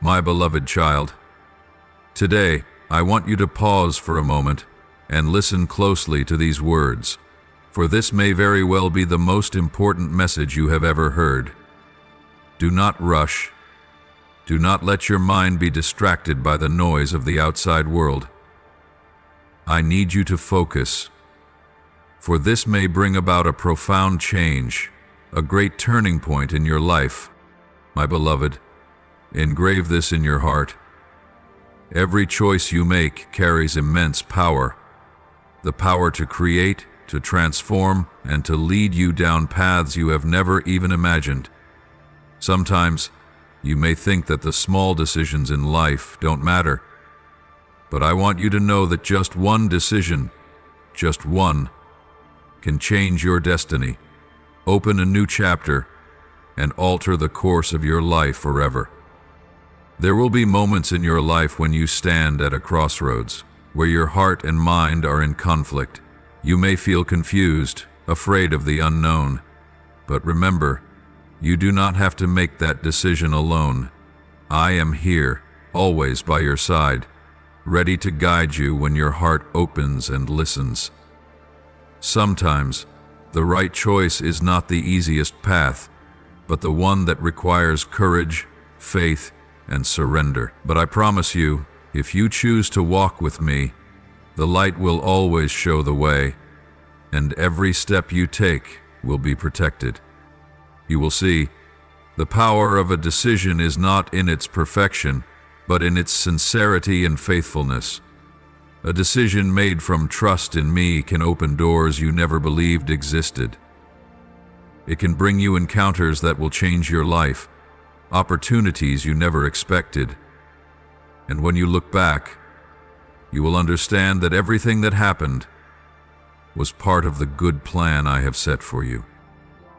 My beloved child, today I want you to pause for a moment and listen closely to these words, for this may very well be the most important message you have ever heard. Do not rush. Do not let your mind be distracted by the noise of the outside world. I need you to focus, for this may bring about a profound change, a great turning point in your life. My beloved, engrave this in your heart. Every choice you make carries immense power, the power to create, to transform, and to lead you down paths you have never even imagined. Sometimes you may think that the small decisions in life don't matter, but I want you to know that just one decision, just one, can change your destiny, open a new chapter, and alter the course of your life forever. There will be moments in your life when you stand at a crossroads, where your heart and mind are in conflict. You may feel confused, afraid of the unknown. But remember, you do not have to make that decision alone. I am here, always by your side, ready to guide you when your heart opens and listens. Sometimes, the right choice is not the easiest path, but the one that requires courage, faith, and surrender. But I promise you, if you choose to walk with me, the light will always show the way, and every step you take will be protected. You will see, the power of a decision is not in its perfection, but in its sincerity and faithfulness. A decision made from trust in me can open doors you never believed existed. It can bring you encounters that will change your life, opportunities you never expected. And when you look back, you will understand that everything that happened was part of the good plan I have set for you.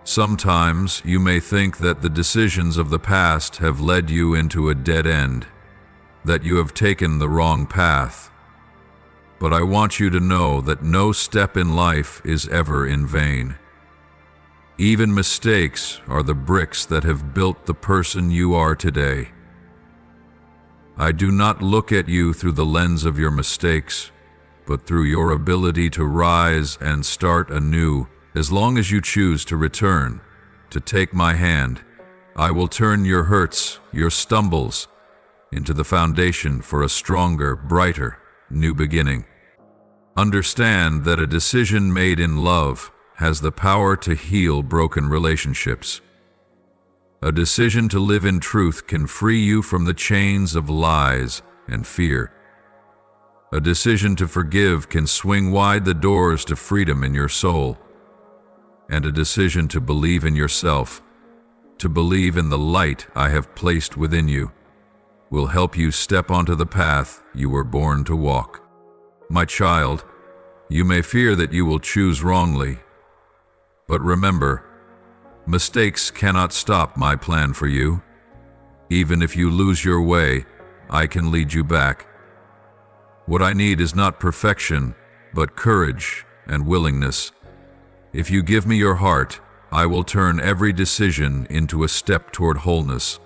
Sometimes you may think that the decisions of the past have led you into a dead end, that you have taken the wrong path. But I want you to know that no step in life is ever in vain. Even mistakes are the bricks that have built the person you are today. I do not look at you through the lens of your mistakes, but through your ability to rise and start anew. As long as you choose to return, to take my hand, I will turn your hurts, your stumbles, into the foundation for a stronger, brighter, new beginning. Understand that a decision made in love has the power to heal broken relationships. A decision to live in truth can free you from the chains of lies and fear. A decision to forgive can swing wide the doors to freedom in your soul. And a decision to believe in yourself, to believe in the light I have placed within you, will help you step onto the path you were born to walk. My child, you may fear that you will choose wrongly, but remember, mistakes cannot stop my plan for you. Even if you lose your way, I can lead you back. What I need is not perfection, but courage and willingness. If you give me your heart, I will turn every decision into a step toward wholeness.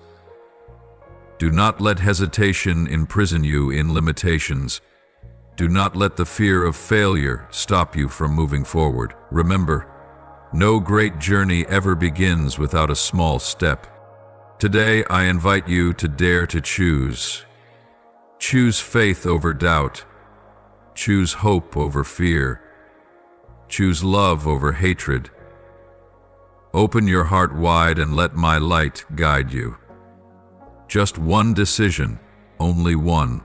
Do not let hesitation imprison you in limitations. Do not let the fear of failure stop you from moving forward. Remember, no great journey ever begins without a small step. Today, I invite you to dare to choose. Choose faith over doubt. Choose hope over fear. Choose love over hatred. Open your heart wide and let my light guide you. Just one decision, only one,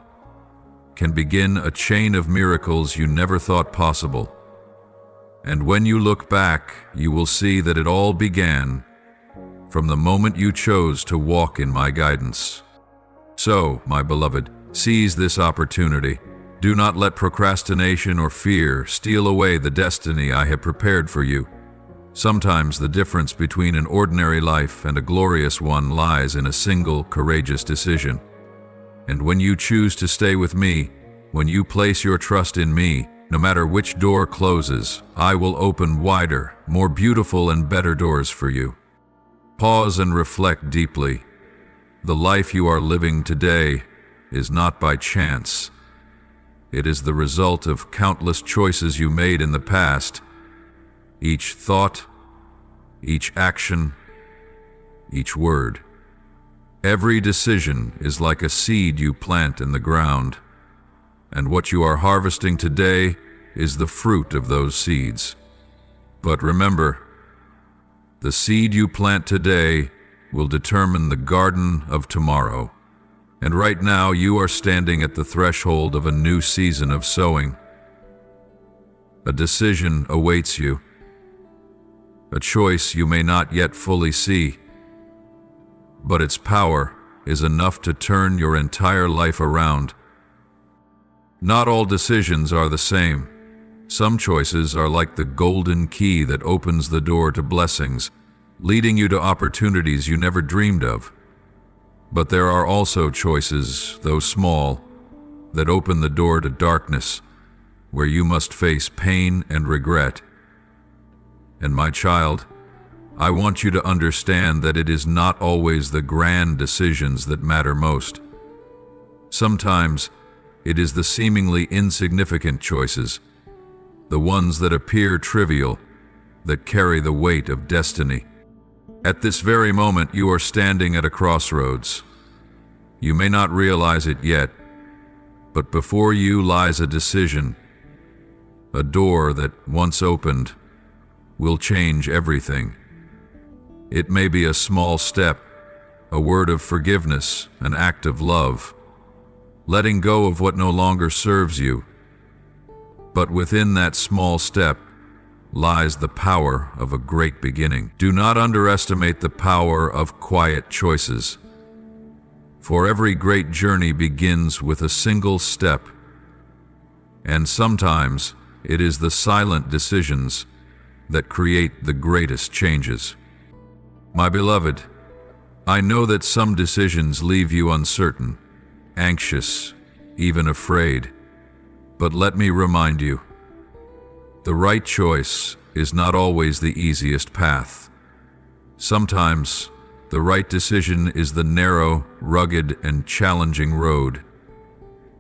can begin a chain of miracles you never thought possible. And when you look back, you will see that it all began from the moment you chose to walk in my guidance. So, my beloved, seize this opportunity. Do not let procrastination or fear steal away the destiny I have prepared for you. Sometimes the difference between an ordinary life and a glorious one lies in a single, courageous decision. And when you choose to stay with me, when you place your trust in me, no matter which door closes, I will open wider, more beautiful and better doors for you. Pause and reflect deeply. The life you are living today is not by chance. It is the result of countless choices you made in the past. Each thought, each action, each word. Every decision is like a seed you plant in the ground, and what you are harvesting today is the fruit of those seeds. But remember, the seed you plant today will determine the garden of tomorrow. And right now you are standing at the threshold of a new season of sowing. A decision awaits you, a choice you may not yet fully see, but its power is enough to turn your entire life around. Not all decisions are the same. Some choices are like the golden key that opens the door to blessings, leading you to opportunities you never dreamed of. But there are also choices, though small, that open the door to darkness, where you must face pain and regret. And my child, I want you to understand that it is not always the grand decisions that matter most. Sometimes it is the seemingly insignificant choices, the ones that appear trivial, that carry the weight of destiny. At this very moment, you are standing at a crossroads. You may not realize it yet, but before you lies a decision, a door that, once opened, will change everything. It may be a small step, a word of forgiveness, an act of love, letting go of what no longer serves you. But within that small step lies the power of a great beginning. Do not underestimate the power of quiet choices. For every great journey begins with a single step, and sometimes it is the silent decisions that create the greatest changes. My beloved, I know that some decisions leave you uncertain, anxious, even afraid. But let me remind you, the right choice is not always the easiest path. Sometimes, the right decision is the narrow, rugged, and challenging road.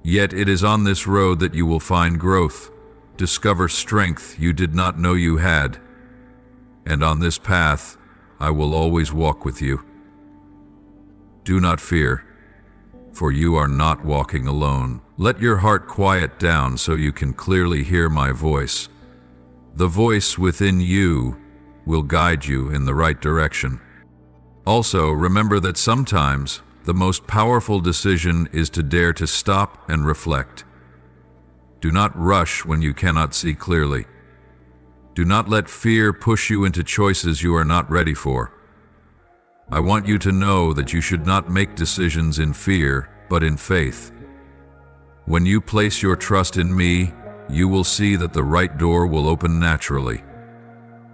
Yet it is on this road that you will find growth, discover strength you did not know you had. And on this path, I will always walk with you. Do not fear, for you are not walking alone. Let your heart quiet down so you can clearly hear my voice. The voice within you will guide you in the right direction. Also, remember that sometimes the most powerful decision is to dare to stop and reflect. Do not rush when you cannot see clearly. Do not let fear push you into choices you are not ready for. I want you to know that you should not make decisions in fear, but in faith. When you place your trust in me, you will see that the right door will open naturally.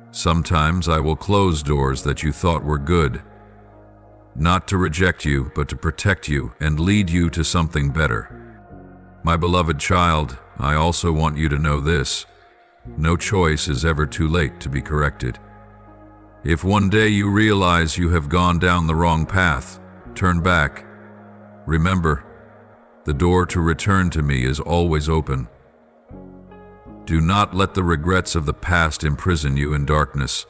Sometimes I will close doors that you thought were good, not to reject you, but to protect you and lead you to something better. My beloved child, I also want you to know this: no choice is ever too late to be corrected. If one day you realize you have gone down the wrong path, turn back. Remember, the door to return to me is always open. Do not let the regrets of the past imprison you in darkness.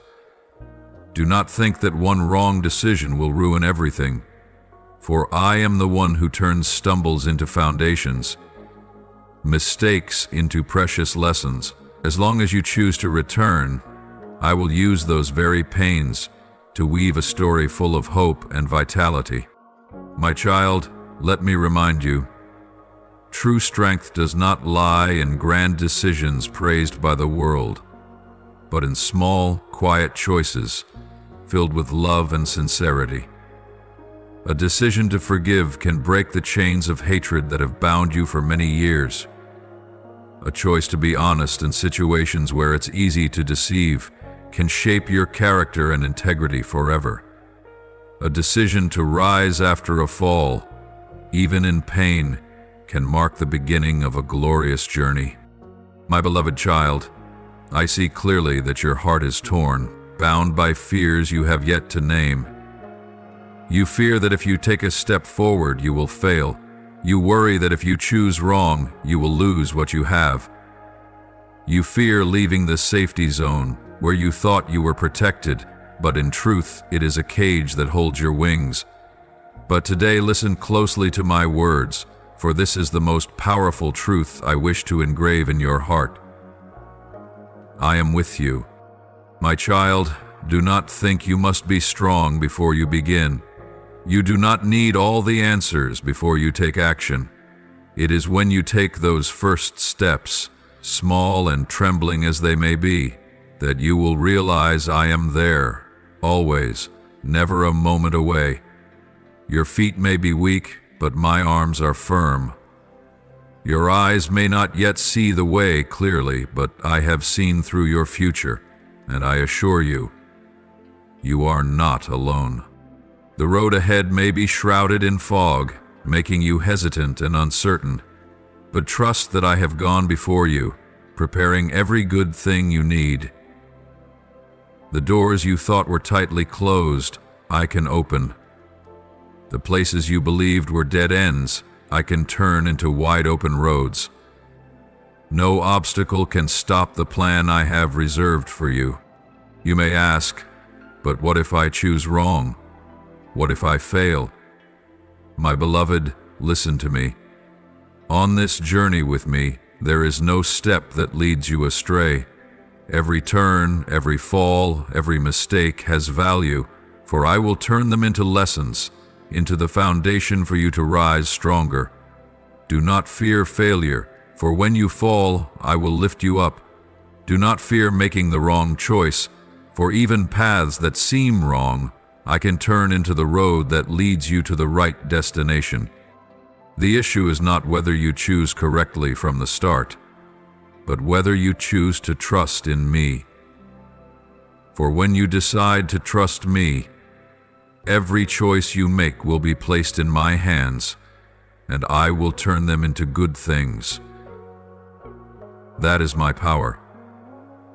Do not think that one wrong decision will ruin everything, for I am the one who turns stumbles into foundations, mistakes into precious lessons. As long as you choose to return, I will use those very pains to weave a story full of hope and vitality. My child, let me remind you, true strength does not lie in grand decisions praised by the world, but in small, quiet choices filled with love and sincerity. A decision to forgive can break the chains of hatred that have bound you for many years. A choice to be honest in situations where it's easy to deceive can shape your character and integrity forever. A decision to rise after a fall, even in pain, can mark the beginning of a glorious journey. My beloved child, I see clearly that your heart is torn, bound by fears you have yet to name. You fear that if you take a step forward, you will fail. You worry that if you choose wrong, you will lose what you have. You fear leaving the safety zone, where you thought you were protected, but in truth, it is a cage that holds your wings. But today, listen closely to my words, for this is the most powerful truth I wish to engrave in your heart. I am with you. My child, do not think you must be strong before you begin. You do not need all the answers before you take action. It is when you take those first steps, small and trembling as they may be, that you will realize I am there, always, never a moment away. Your feet may be weak, but my arms are firm. Your eyes may not yet see the way clearly, but I have seen through your future, and I assure you, you are not alone. The road ahead may be shrouded in fog, making you hesitant and uncertain, but trust that I have gone before you, preparing every good thing you need. The doors you thought were tightly closed, I can open. The places you believed were dead ends, I can turn into wide open roads. No obstacle can stop the plan I have reserved for you. You may ask, but what if I choose wrong? What if I fail? My beloved, listen to me. On this journey with me, there is no step that leads you astray. Every turn, every fall, every mistake has value, for I will turn them into lessons, into the foundation for you to rise stronger. Do not fear failure, for when you fall, I will lift you up. Do not fear making the wrong choice, for even paths that seem wrong, I can turn into the road that leads you to the right destination. The issue is not whether you choose correctly from the start, but whether you choose to trust in me. For when you decide to trust me, every choice you make will be placed in my hands, and I will turn them into good things. That is my power,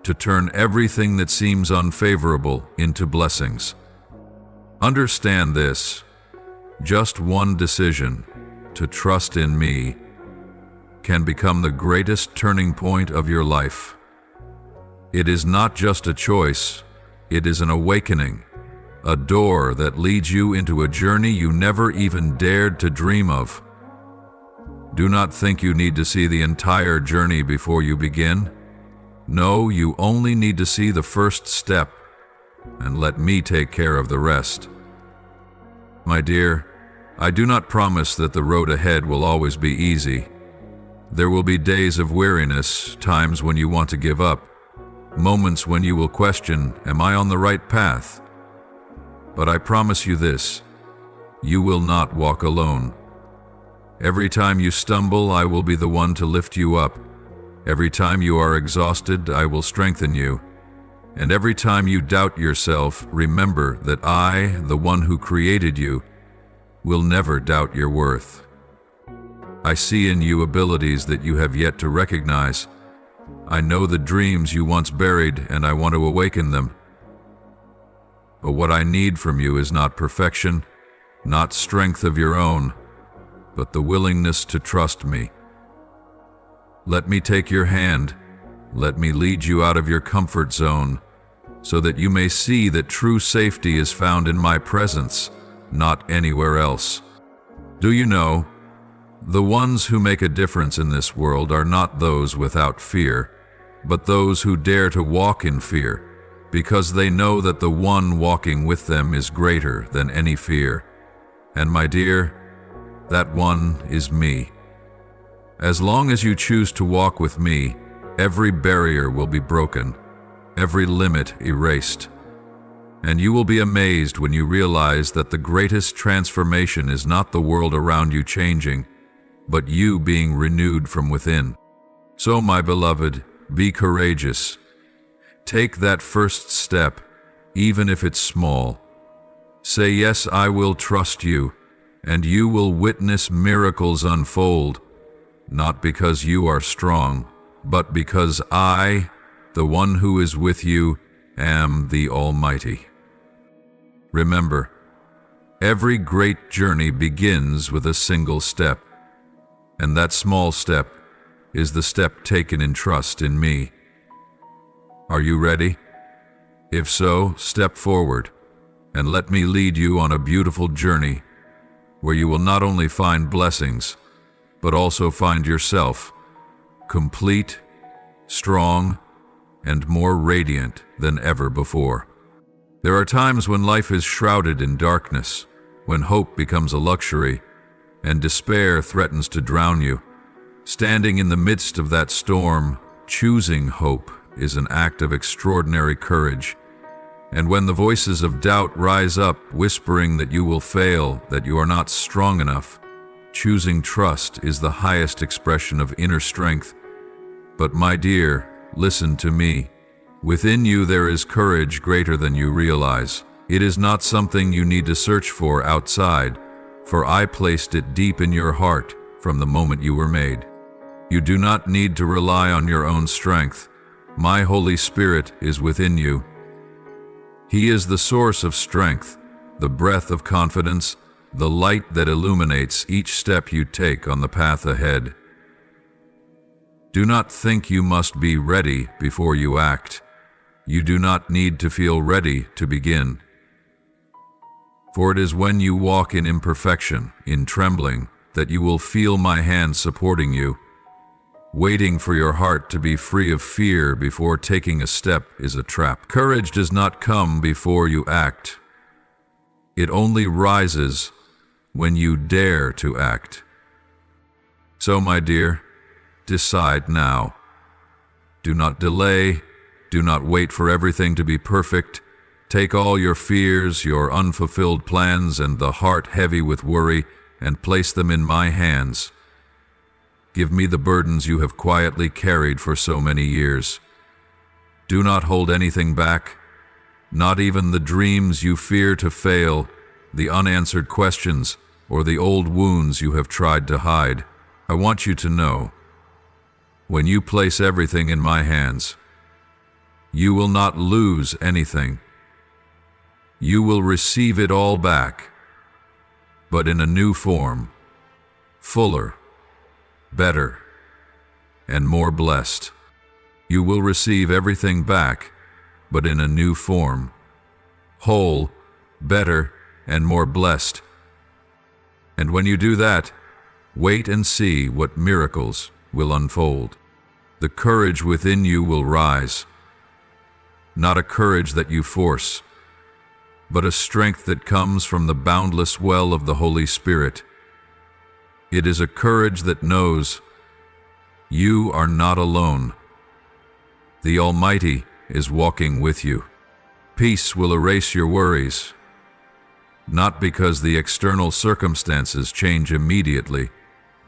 to turn everything that seems unfavorable into blessings. Understand this, just one decision, to trust in me, can become the greatest turning point of your life. It is not just a choice, it is an awakening, a door that leads you into a journey you never even dared to dream of. Do not think you need to see the entire journey before you begin. No, you only need to see the first step, and let me take care of the rest. My dear, I do not promise that the road ahead will always be easy. There will be days of weariness, times when you want to give up, moments when you will question, am I on the right path? But I promise you this, you will not walk alone. Every time you stumble, I will be the one to lift you up. Every time you are exhausted, I will strengthen you. And every time you doubt yourself, remember that I, the one who created you, will never doubt your worth. I see in you abilities that you have yet to recognize. I know the dreams you once buried, and I want to awaken them. But what I need from you is not perfection, not strength of your own, but the willingness to trust me. Let me take your hand. Let me lead you out of your comfort zone, so that you may see that true safety is found in my presence, not anywhere else. Do you know, the ones who make a difference in this world are not those without fear, but those who dare to walk in fear, because they know that the one walking with them is greater than any fear. And my dear, that one is me. As long as you choose to walk with me, every barrier will be broken, every limit erased. And you will be amazed when you realize that the greatest transformation is not the world around you changing, but you being renewed from within. So, my beloved, be courageous. Take that first step, even if it's small. Say, yes, I will trust you, and you will witness miracles unfold, not because you are strong, but because I, the one who is with you, am the Almighty. Remember, Every great journey begins with a single step, and that small step is the step taken in trust in me. Are you ready? If so, step forward and let me lead you on a beautiful journey where you will not only find blessings, but also find yourself complete, strong, and more radiant than ever before. There are times when life is shrouded in darkness, when hope becomes a luxury, and despair threatens to drown you. Standing in the midst of that storm, choosing hope is an act of extraordinary courage. And when the voices of doubt rise up, whispering that you will fail, that you are not strong enough, choosing trust is the highest expression of inner strength. But my dear, listen to me. Within you there is courage greater than you realize. It is not something you need to search for outside, for I placed it deep in your heart from the moment you were made. You do not need to rely on your own strength. My Holy Spirit is within you. He is the source of strength, the breath of confidence, the light that illuminates each step you take on the path ahead. Do not think you must be ready before you act. You do not need to feel ready to begin. For it is when you walk in imperfection, in trembling, that you will feel my hand supporting you. Waiting for your heart to be free of fear before taking a step is a trap. Courage does not come before you act. It only rises when you dare to act. So, my dear, decide now. Do not delay. Do not wait for everything to be perfect. Take all your fears, your unfulfilled plans, and the heart heavy with worry, and place them in my hands. Give me the burdens you have quietly carried for so many years. Do not hold anything back, not even the dreams you fear to fail, the unanswered questions, or the old wounds you have tried to hide. I want you to know, when you place everything in my hands, you will not lose anything. You will receive it all back, but in a new form, fuller, better, and more blessed. You will receive everything back, but in a new form, whole, better, and more blessed. And when you do that, wait and see what miracles will unfold. The courage within you will rise, not a courage that you force, but a strength that comes from the boundless well of the Holy Spirit. It is a courage that knows you are not alone. The Almighty is walking with you. Peace will erase your worries, not because the external circumstances change immediately,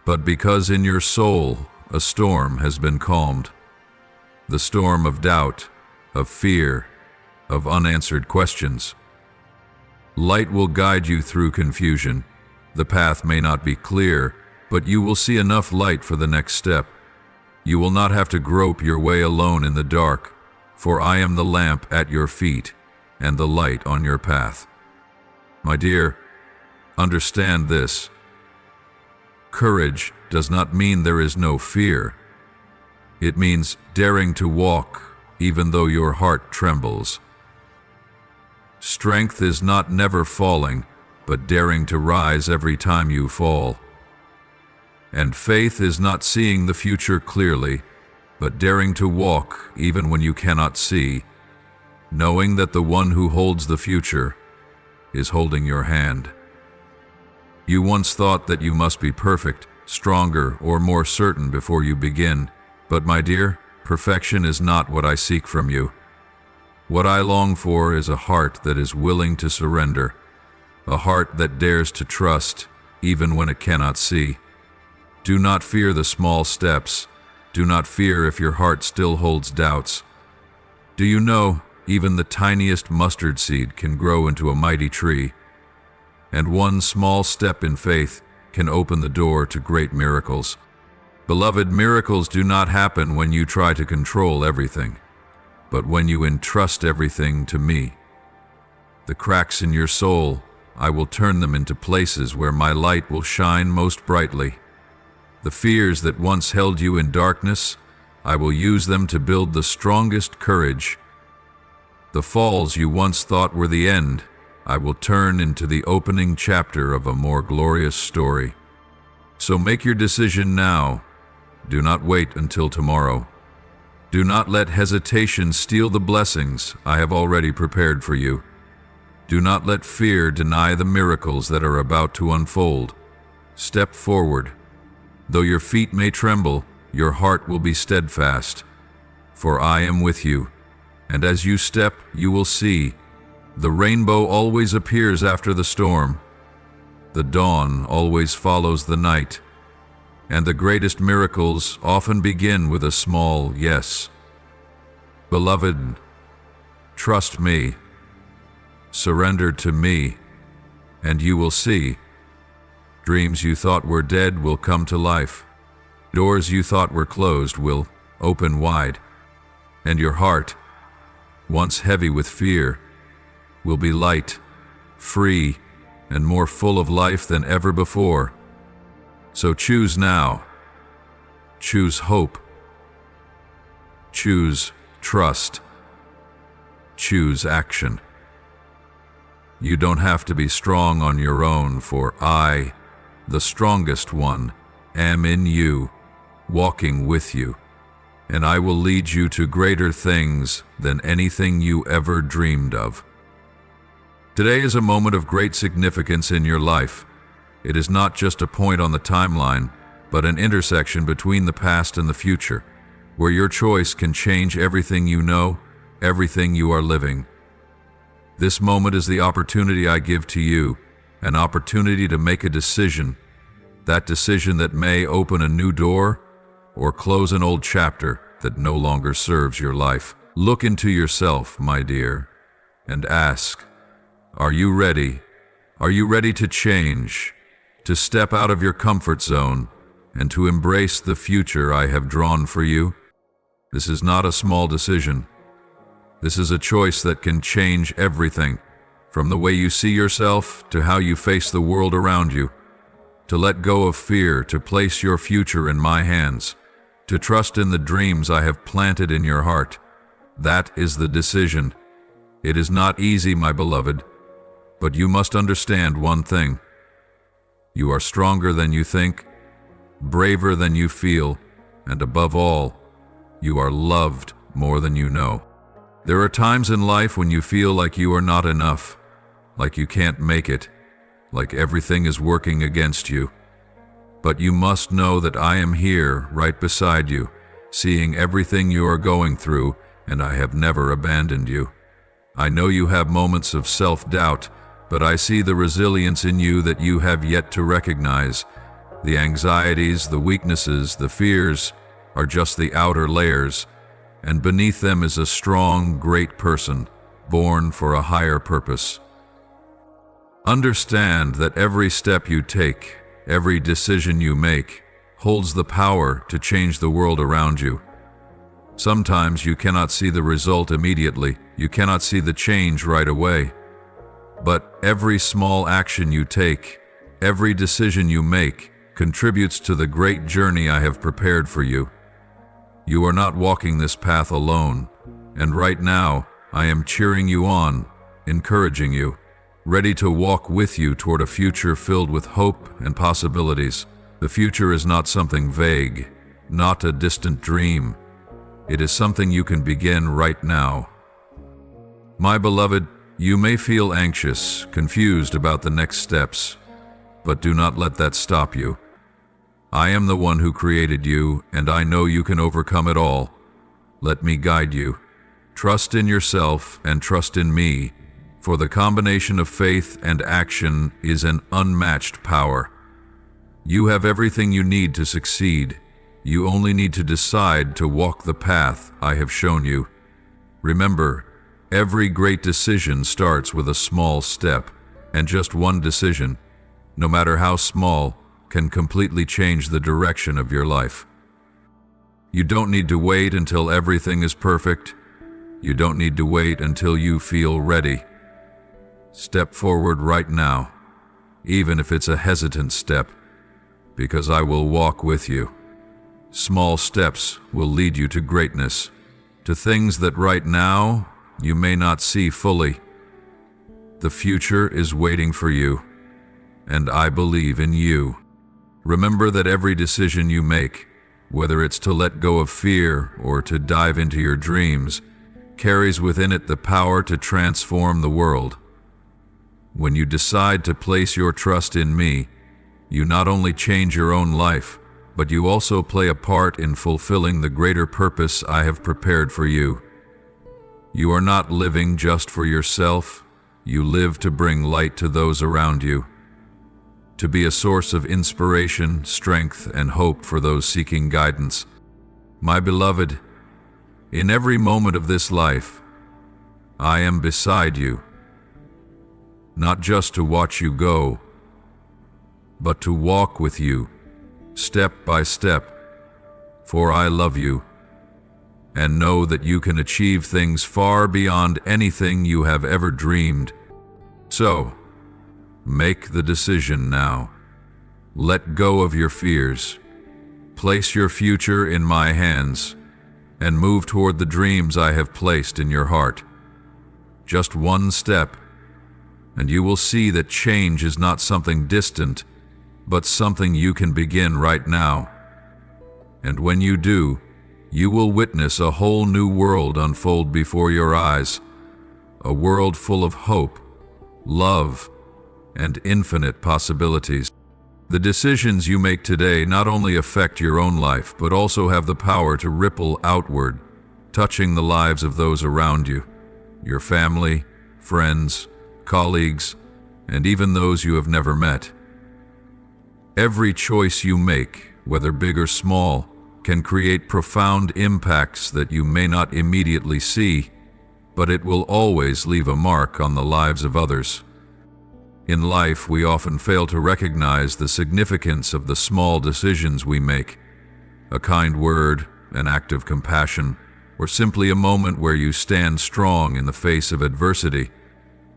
but because in your soul a storm has been calmed. The storm of doubt, of fear, of unanswered questions. Light will guide you through confusion. The path may not be clear, but you will see enough light for the next step. You will not have to grope your way alone in the dark, for I am the lamp at your feet and the light on your path. My dear, understand this. Courage does not mean there is no fear. It means daring to walk even though your heart trembles. Strength is not never falling, but daring to rise every time you fall. And faith is not seeing the future clearly, but daring to walk even when you cannot see, knowing that the one who holds the future is holding your hand. You once thought that you must be perfect, stronger, or more certain before you begin, but my dear, perfection is not what I seek from you. What I long for is a heart that is willing to surrender, a heart that dares to trust even when it cannot see. Do not fear the small steps. Do not fear if your heart still holds doubts. Do you know, even the tiniest mustard seed can grow into a mighty tree, and one small step in faith can open the door to great miracles. Beloved, miracles do not happen when you try to control everything, but when you entrust everything to me. The cracks in your soul, I will turn them into places where my light will shine most brightly. The fears that once held you in darkness, I will use them to build the strongest courage. The falls you once thought were the end, I will turn into the opening chapter of a more glorious story. So make your decision now. Do not wait until tomorrow. Do not let hesitation steal the blessings I have already prepared for you. Do not let fear deny the miracles that are about to unfold. Step forward. Though your feet may tremble, your heart will be steadfast. For I am with you, and as you step, you will see. The rainbow always appears after the storm. The dawn always follows the night. And the greatest miracles often begin with a small yes. Beloved, trust me. Surrender to me, and you will see. Dreams you thought were dead will come to life. Doors you thought were closed will open wide. And your heart, once heavy with fear, will be light, free, and more full of life than ever before. So choose now. Choose hope. Choose trust. Choose action. You don't have to be strong on your own, for I, the strongest one, am in you, walking with you, and I will lead you to greater things than anything you ever dreamed of. Today is a moment of great significance in your life. It is not just a point on the timeline, but an intersection between the past and the future, where your choice can change everything you know, everything you are living. This moment is the opportunity I give to you, an opportunity to make a decision, that decision that may open a new door or close an old chapter that no longer serves your life. Look into yourself, my dear, and ask, are you ready? Are you ready to change, to step out of your comfort zone, and to embrace the future I have drawn for you? This is not a small decision. This is a choice that can change everything, from the way you see yourself to how you face the world around you. To let go of fear, to place your future in my hands, to trust in the dreams I have planted in your heart. That is the decision. It is not easy, my beloved, but you must understand one thing. You are stronger than you think, braver than you feel, and above all, you are loved more than you know. There are times in life when you feel like you are not enough, like you can't make it, like everything is working against you. But you must know that I am here, right beside you, seeing everything you are going through, and I have never abandoned you. I know you have moments of self-doubt, but I see the resilience in you that you have yet to recognize. The anxieties, the weaknesses, the fears are just the outer layers, and beneath them is a strong, great person, born for a higher purpose. Understand that every step you take, every decision you make, holds the power to change the world around you. Sometimes you cannot see the result immediately, you cannot see the change right away. But every small action you take, every decision you make, contributes to the great journey I have prepared for you. You are not walking this path alone, and right now, I am cheering you on, encouraging you, ready to walk with you toward a future filled with hope and possibilities. The future is not something vague, not a distant dream. It is something you can begin right now. My beloved, you may feel anxious, confused about the next steps, but do not let that stop you. I am the one who created you, and I know you can overcome it all. Let me guide you. Trust in yourself and trust in me, for the combination of faith and action is an unmatched power. You have everything you need to succeed. You only need to decide to walk the path I have shown you. Remember, every great decision starts with a small step, and just one decision, no matter how small, can completely change the direction of your life. You don't need to wait until everything is perfect. You don't need to wait until you feel ready. Step forward right now, even if it's a hesitant step, because I will walk with you. Small steps will lead you to greatness, to things that right now you may not see fully. The future is waiting for you, and I believe in you. Remember that every decision you make, whether it's to let go of fear or to dive into your dreams, carries within it the power to transform the world. When you decide to place your trust in me, you not only change your own life, but you also play a part in fulfilling the greater purpose I have prepared for you. You are not living just for yourself. You live to bring light to those around you, to be a source of inspiration, strength, and hope for those seeking guidance. My beloved, in every moment of this life, I am beside you, not just to watch you go, but to walk with you, step by step, for I love you, and know that you can achieve things far beyond anything you have ever dreamed. So, make the decision now. Let go of your fears. Place your future in my hands, and move toward the dreams I have placed in your heart. Just one step, and you will see that change is not something distant, but something you can begin right now. And when you do, you will witness a whole new world unfold before your eyes, a world full of hope, love, and infinite possibilities. The decisions you make today not only affect your own life, but also have the power to ripple outward, touching the lives of those around you, your family, friends, colleagues, and even those you have never met. Every choice you make, whether big or small, can create profound impacts that you may not immediately see, but it will always leave a mark on the lives of others. In life, we often fail to recognize the significance of the small decisions we make. A kind word, an act of compassion, or simply a moment where you stand strong in the face of adversity.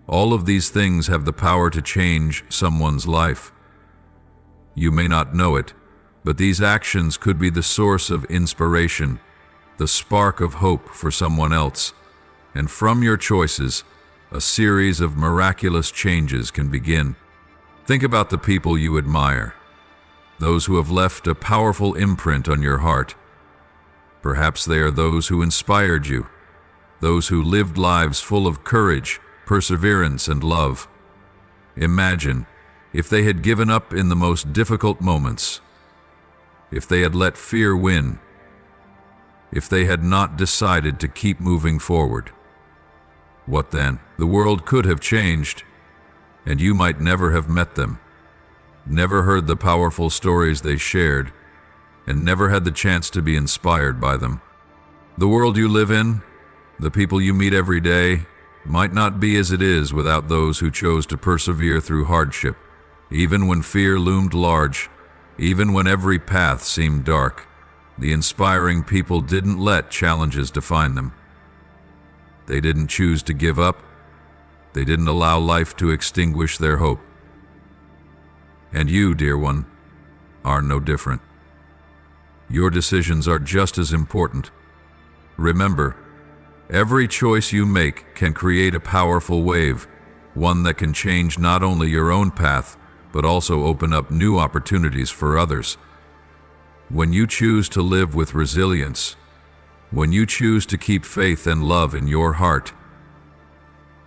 All of these things have the power to change someone's life. You may not know it, but these actions could be the source of inspiration, the spark of hope for someone else. And from your choices, a series of miraculous changes can begin. Think about the people you admire, those who have left a powerful imprint on your heart. Perhaps they are those who inspired you, those who lived lives full of courage, perseverance, and love. Imagine if they had given up in the most difficult moments, if they had let fear win, if they had not decided to keep moving forward. What then? The world could have changed, and you might never have met them, never heard the powerful stories they shared, and never had the chance to be inspired by them. The world you live in, the people you meet every day, might not be as it is without those who chose to persevere through hardship, even when fear loomed large, even when every path seemed dark. The inspiring people didn't let challenges define them. They didn't choose to give up. They didn't allow life to extinguish their hope. And you, dear one, are no different. Your decisions are just as important. Remember, every choice you make can create a powerful wave, one that can change not only your own path, but also open up new opportunities for others. When you choose to live with resilience, when you choose to keep faith and love in your heart,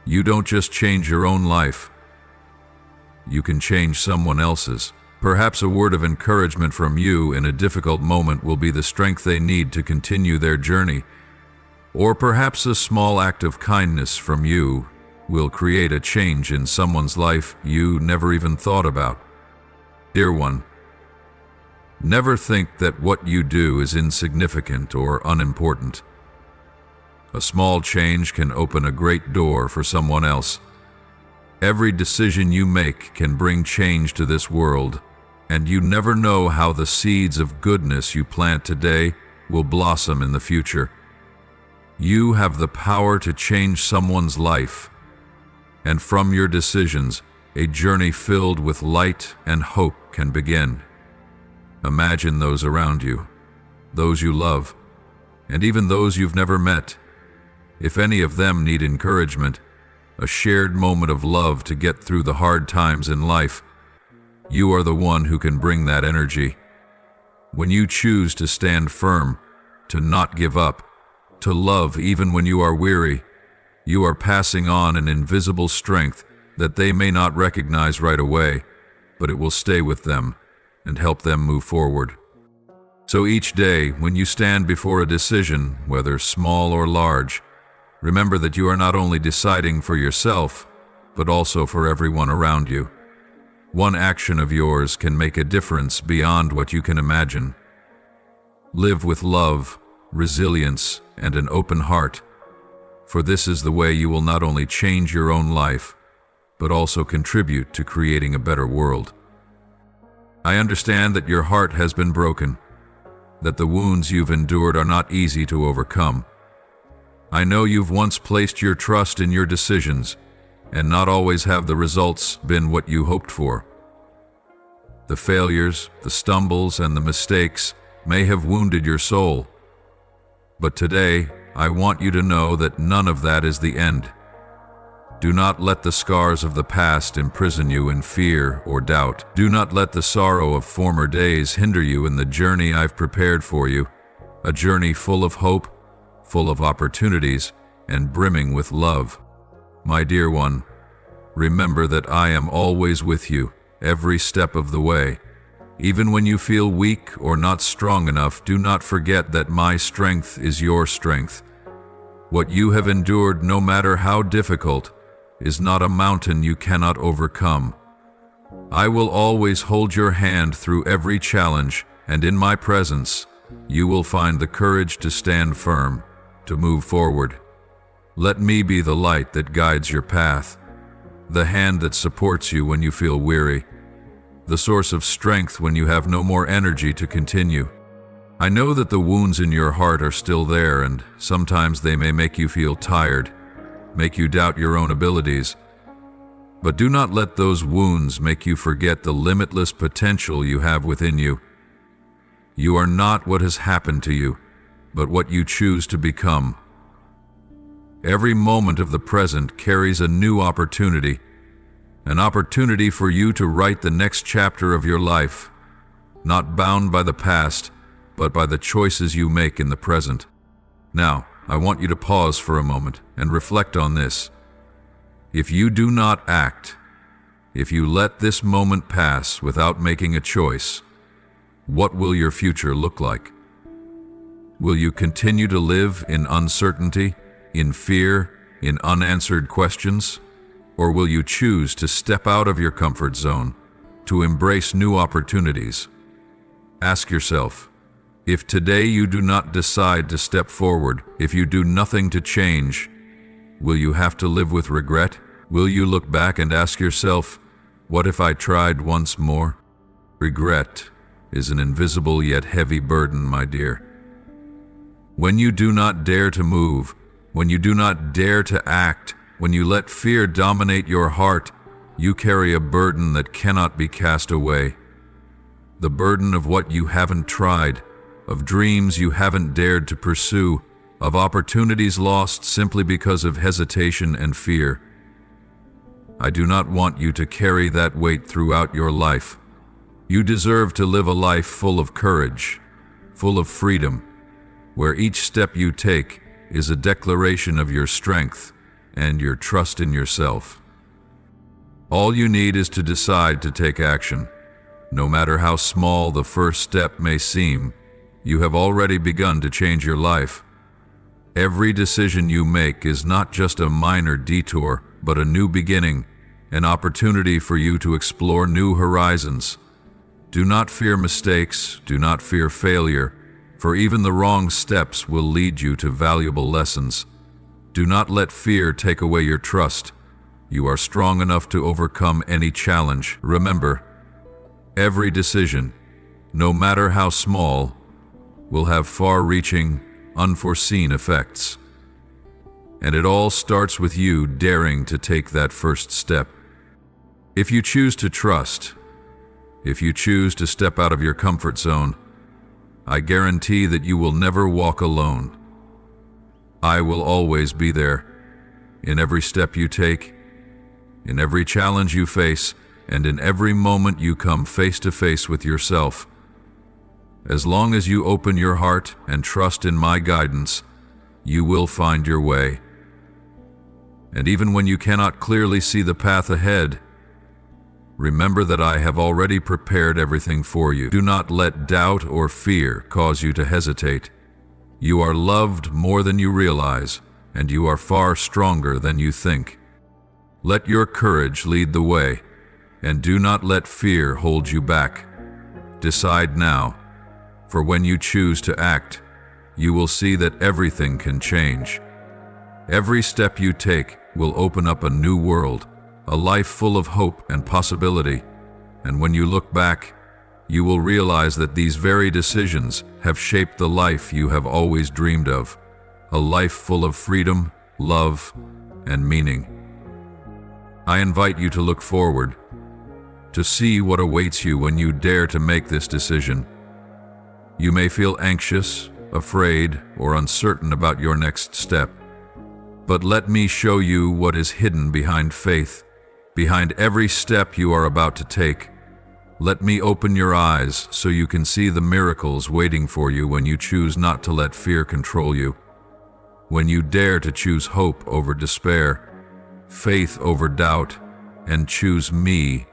you don't just change your own life, you can change someone else's. Perhaps a word of encouragement from you in a difficult moment will be the strength they need to continue their journey. Or perhaps a small act of kindness from you will create a change in someone's life you never even thought about. Dear one, never think that what you do is insignificant or unimportant. A small change can open a great door for someone else. Every decision you make can bring change to this world, and you never know how the seeds of goodness you plant today will blossom in the future. You have the power to change someone's life, And from your decisions, a journey filled with light and hope can begin. Imagine those around you, those you love, and even those you've never met. If any of them need encouragement, a shared moment of love to get through the hard times in life, you are the one who can bring that energy. When you choose to stand firm, to not give up, to love even when you are weary, you are passing on an invisible strength that they may not recognize right away, but it will stay with them and help them move forward. So each day, when you stand before a decision, whether small or large, remember that you are not only deciding for yourself, but also for everyone around you. One action of yours can make a difference beyond what you can imagine. Live with love, resilience, and an open heart, for this is the way you will not only change your own life, but also contribute to creating a better world. I understand that your heart has been broken, that the wounds you've endured are not easy to overcome. I know you've once placed your trust in your decisions, and not always have the results been what you hoped for. The failures, the stumbles, and the mistakes may have wounded your soul. But today, I want you to know that none of that is the end. Do not let the scars of the past imprison you in fear or doubt. Do not let the sorrow of former days hinder you in the journey I've prepared for you, a journey full of hope, full of opportunities, and brimming with love. My dear one, remember that I am always with you, every step of the way. Even when you feel weak or not strong enough, do not forget that my strength is your strength. What you have endured, no matter how difficult, is not a mountain you cannot overcome. I will always hold your hand through every challenge, and in my presence, you will find the courage to stand firm, to move forward. Let me be the light that guides your path, the hand that supports you when you feel weary, the source of strength when you have no more energy to continue. I know that the wounds in your heart are still there, and sometimes they may make you feel tired, make you doubt your own abilities. But do not let those wounds make you forget the limitless potential you have within you. You are not what has happened to you, but what you choose to become. Every moment of the present carries a new opportunity, an opportunity for you to write the next chapter of your life, not bound by the past, but by the choices you make in the present. Now, I want you to pause for a moment and reflect on this. If you do not act, if you let this moment pass without making a choice, what will your future look like? Will you continue to live in uncertainty, in fear, in unanswered questions? Or will you choose to step out of your comfort zone, to embrace new opportunities? Ask yourself, if today you do not decide to step forward, if you do nothing to change, will you have to live with regret? Will you look back and ask yourself, what if I tried once more? Regret is an invisible yet heavy burden, my dear. When you do not dare to move, when you do not dare to act, when you let fear dominate your heart, you carry a burden that cannot be cast away. The burden of what you haven't tried, of dreams you haven't dared to pursue, of opportunities lost simply because of hesitation and fear. I do not want you to carry that weight throughout your life. You deserve to live a life full of courage, full of freedom, where each step you take is a declaration of your strength and your trust in yourself. All you need is to decide to take action. No matter how small the first step may seem, you have already begun to change your life. Every decision you make is not just a minor detour, but a new beginning, an opportunity for you to explore new horizons. Do not fear mistakes, do not fear failure, for even the wrong steps will lead you to valuable lessons. Do not let fear take away your trust. You are strong enough to overcome any challenge. Remember, every decision, no matter how small, will have far-reaching, unforeseen effects. And it all starts with you daring to take that first step. If you choose to trust, if you choose to step out of your comfort zone, I guarantee that you will never walk alone. I will always be there, in every step you take, in every challenge you face, and in every moment you come face to face with yourself. As long as you open your heart and trust in my guidance, you will find your way. And even when you cannot clearly see the path ahead, remember that I have already prepared everything for you. Do not let doubt or fear cause you to hesitate. You are loved more than you realize, and you are far stronger than you think. Let your courage lead the way, and do not let fear hold you back. Decide now, for when you choose to act, you will see that everything can change. Every step you take will open up a new world, a life full of hope and possibility. And when you look back, you will realize that these very decisions have shaped the life you have always dreamed of, a life full of freedom, love, and meaning. I invite you to look forward, to see what awaits you when you dare to make this decision. You may feel anxious, afraid, or uncertain about your next step. But let me show you what is hidden behind faith, behind every step you are about to take. Let me open your eyes so you can see the miracles waiting for you when you choose not to let fear control you. When you dare to choose hope over despair, faith over doubt, and choose me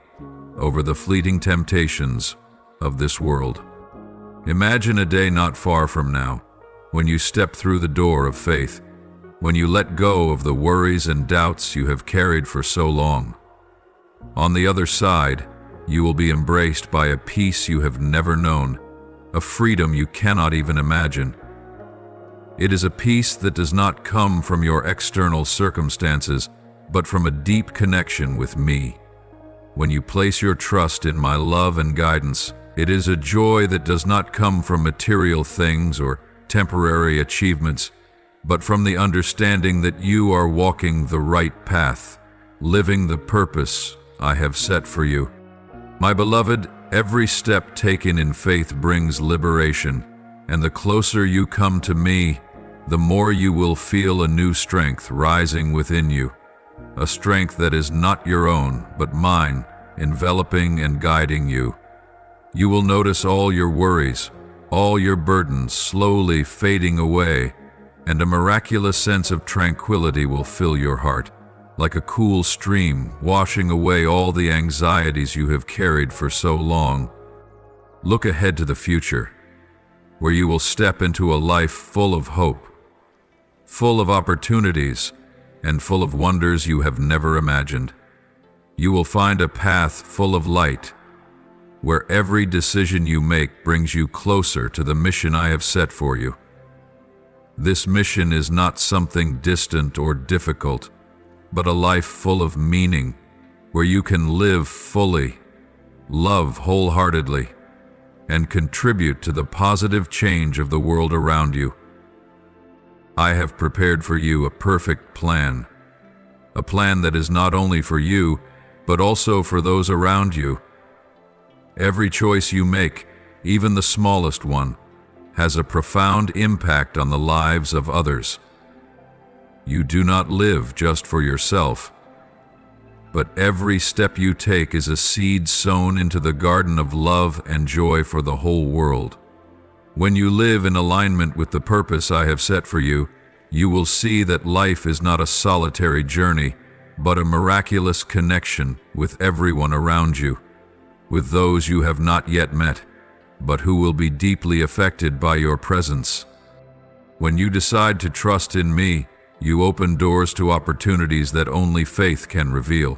over the fleeting temptations of this world. Imagine a day not far from now, when you step through the door of faith, when you let go of the worries and doubts you have carried for so long. On the other side, you will be embraced by a peace you have never known, a freedom you cannot even imagine. It is a peace that does not come from your external circumstances, but from a deep connection with me. When you place your trust in my love and guidance, it is a joy that does not come from material things or temporary achievements, but from the understanding that you are walking the right path, living the purpose I have set for you. My beloved, every step taken in faith brings liberation, and the closer you come to me, the more you will feel a new strength rising within you, a strength that is not your own, but mine, enveloping and guiding you. You will notice all your worries, all your burdens slowly fading away, and a miraculous sense of tranquility will fill your heart, like a cool stream washing away all the anxieties you have carried for so long. Look ahead to the future, where you will step into a life full of hope, full of opportunities, and full of wonders you have never imagined. You will find a path full of light, where every decision you make brings you closer to the mission I have set for you. This mission is not something distant or difficult, but a life full of meaning, where you can live fully, love wholeheartedly, and contribute to the positive change of the world around you. I have prepared for you a perfect plan, a plan that is not only for you, but also for those around you. Every choice you make, even the smallest one, has a profound impact on the lives of others. You do not live just for yourself, but every step you take is a seed sown into the garden of love and joy for the whole world. When you live in alignment with the purpose I have set for you, you will see that life is not a solitary journey, but a miraculous connection with everyone around you, with those you have not yet met, but who will be deeply affected by your presence. When you decide to trust in me, you open doors to opportunities that only faith can reveal.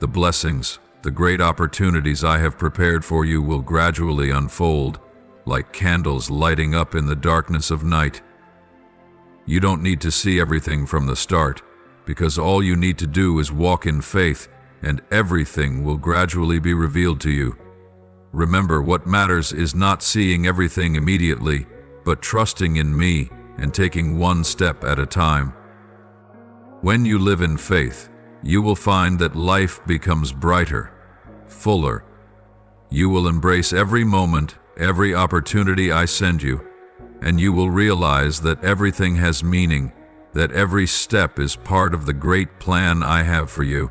The blessings, the great opportunities I have prepared for you will gradually unfold, like candles lighting up in the darkness of night. You don't need to see everything from the start, because all you need to do is walk in faith, and everything will gradually be revealed to you. Remember, what matters is not seeing everything immediately, but trusting in me and taking one step at a time. When you live in faith, you will find that life becomes brighter, fuller. You will embrace every moment, every opportunity I send you, and you will realize that everything has meaning, that every step is part of the great plan I have for you.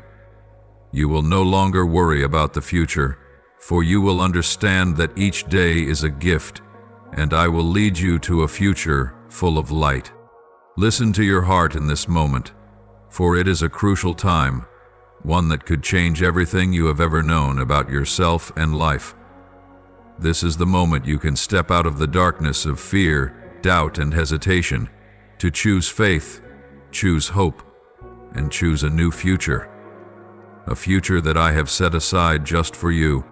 You will no longer worry about the future, for you will understand that each day is a gift, and I will lead you to a future full of light. Listen to your heart in this moment, for it is a crucial time, one that could change everything you have ever known about yourself and life. This is the moment you can step out of the darkness of fear, doubt, and hesitation to choose faith, choose hope, and choose a new future. A future that I have set aside just for you.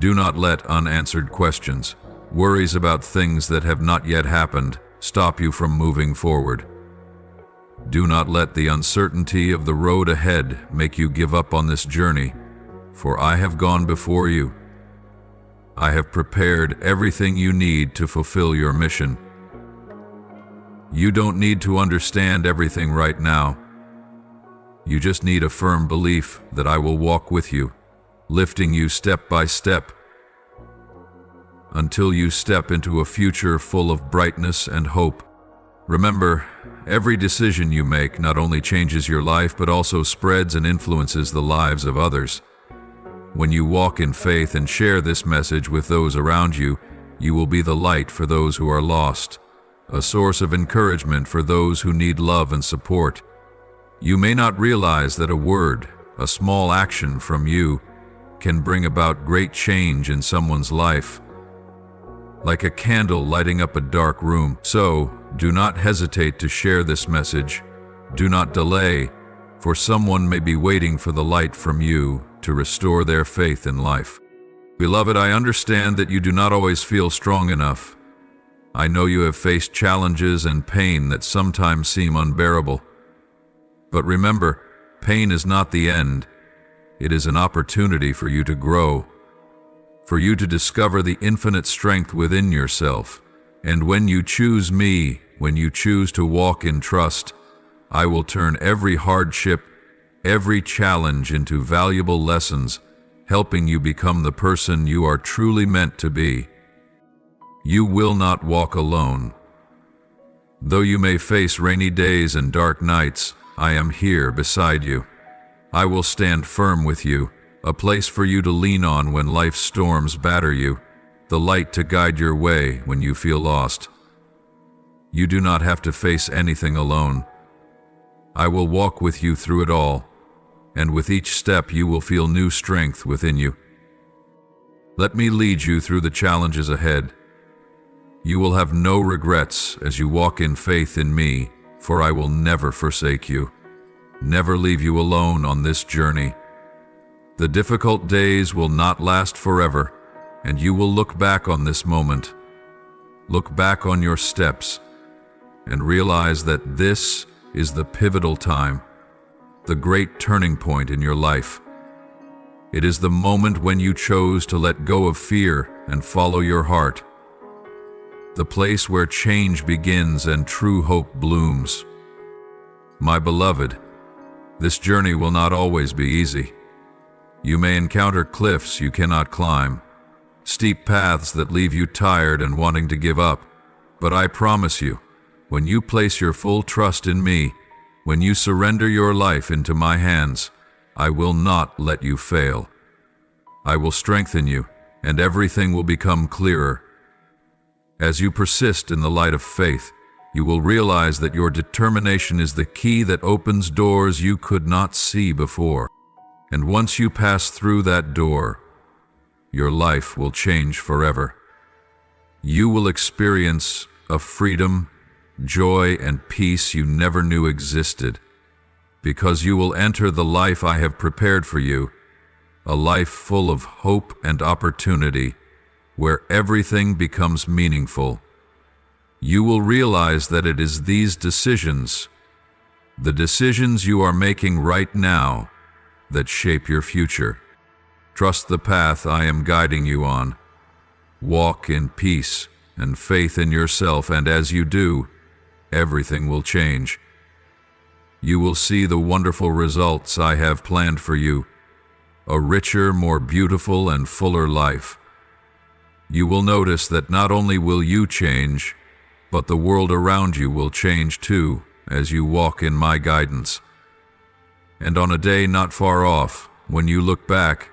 Do not let unanswered questions, worries about things that have not yet happened, stop you from moving forward. Do not let the uncertainty of the road ahead make you give up on this journey, for I have gone before you. I have prepared everything you need to fulfill your mission. You don't need to understand everything right now. You just need a firm belief that I will walk with you, lifting you step by step, until you step into a future full of brightness and hope. Remember, every decision you make not only changes your life but also spreads and influences the lives of others. When you walk in faith and share this message with those around you, you will be the light for those who are lost, a source of encouragement for those who need love and support. You may not realize that a word, a small action from you, can bring about great change in someone's life, like a candle lighting up a dark room. So, do not hesitate to share this message. Do not delay, for someone may be waiting for the light from you to restore their faith in life. Beloved, I understand that you do not always feel strong enough. I know you have faced challenges and pain that sometimes seem unbearable. But remember, pain is not the end. It is an opportunity for you to grow, for you to discover the infinite strength within yourself. And when you choose me, when you choose to walk in trust, I will turn every hardship, every challenge into valuable lessons, helping you become the person you are truly meant to be. You will not walk alone. Though you may face rainy days and dark nights, I am here beside you. I will stand firm with you, a place for you to lean on when life's storms batter you, the light to guide your way when you feel lost. You do not have to face anything alone. I will walk with you through it all, and with each step you will feel new strength within you. Let me lead you through the challenges ahead. You will have no regrets as you walk in faith in me, for I will never forsake you, never leave you alone on this journey. The difficult days will not last forever, and you will look back on this moment, look back on your steps, and realize that this is the pivotal time, the great turning point in your life. It is the moment when you chose to let go of fear and follow your heart, the place where change begins and true hope blooms. My beloved, this journey will not always be easy. You may encounter cliffs you cannot climb, steep paths that leave you tired and wanting to give up. But I promise you, when you place your full trust in me, when you surrender your life into my hands, I will not let you fail. I will strengthen you, and everything will become clearer. As you persist in the light of faith, you will realize that your determination is the key that opens doors you could not see before. And once you pass through that door, your life will change forever. You will experience a freedom, joy, and peace you never knew existed, because you will enter the life I have prepared for you, a life full of hope and opportunity, where everything becomes meaningful. You will realize that it is these decisions, the decisions you are making right now, that shape your future. Trust the path I am guiding you on. Walk in peace and faith in yourself, and as you do, everything will change. you will see the wonderful results I have planned for you, a richer, more beautiful, and fuller life. You will notice that not only will you change, but the world around you will change too as you walk in my guidance. And on a day not far off, when you look back,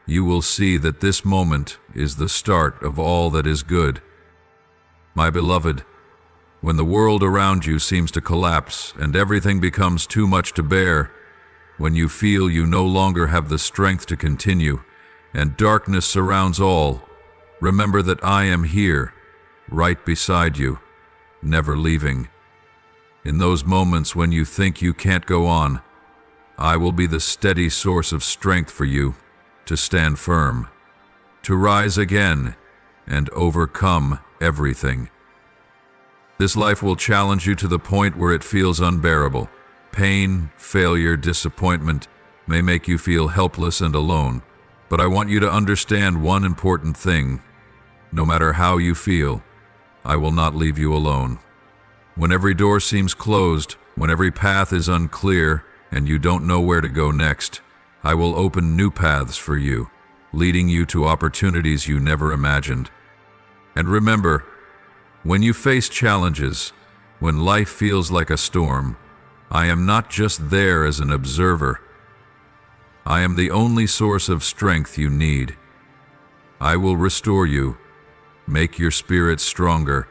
you will see that this moment is the start of all that is good. My beloved, when the world around you seems to collapse and everything becomes too much to bear, when you feel you no longer have the strength to continue and darkness surrounds all, remember that I am here, right beside you, never leaving. In those moments when you think you can't go on, I will be the steady source of strength for you to stand firm, to rise again and overcome everything. This life will challenge you to the point where it feels unbearable. Pain, failure, disappointment may make you feel helpless and alone, but I want you to understand one important thing. No matter how you feel, I will not leave you alone. When every door seems closed, when every path is unclear, and you don't know where to go next, I will open new paths for you, leading you to opportunities you never imagined. And remember, when you face challenges, when life feels like a storm, I am not just there as an observer. I am the only source of strength you need. I will restore you, make your spirit stronger,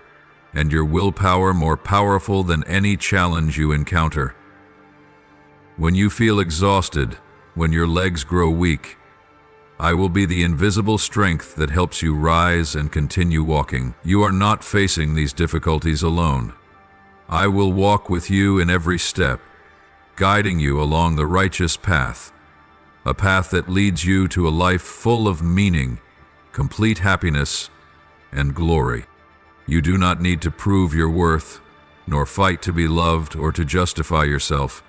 and your willpower more powerful than any challenge you encounter. When you feel exhausted, when your legs grow weak, I will be the invisible strength that helps you rise and continue walking. You are not facing these difficulties alone. I will walk with you in every step, guiding you along the righteous path, a path that leads you to a life full of meaning, complete happiness, and glory. You do not need to prove your worth, nor fight to be loved or to justify yourself.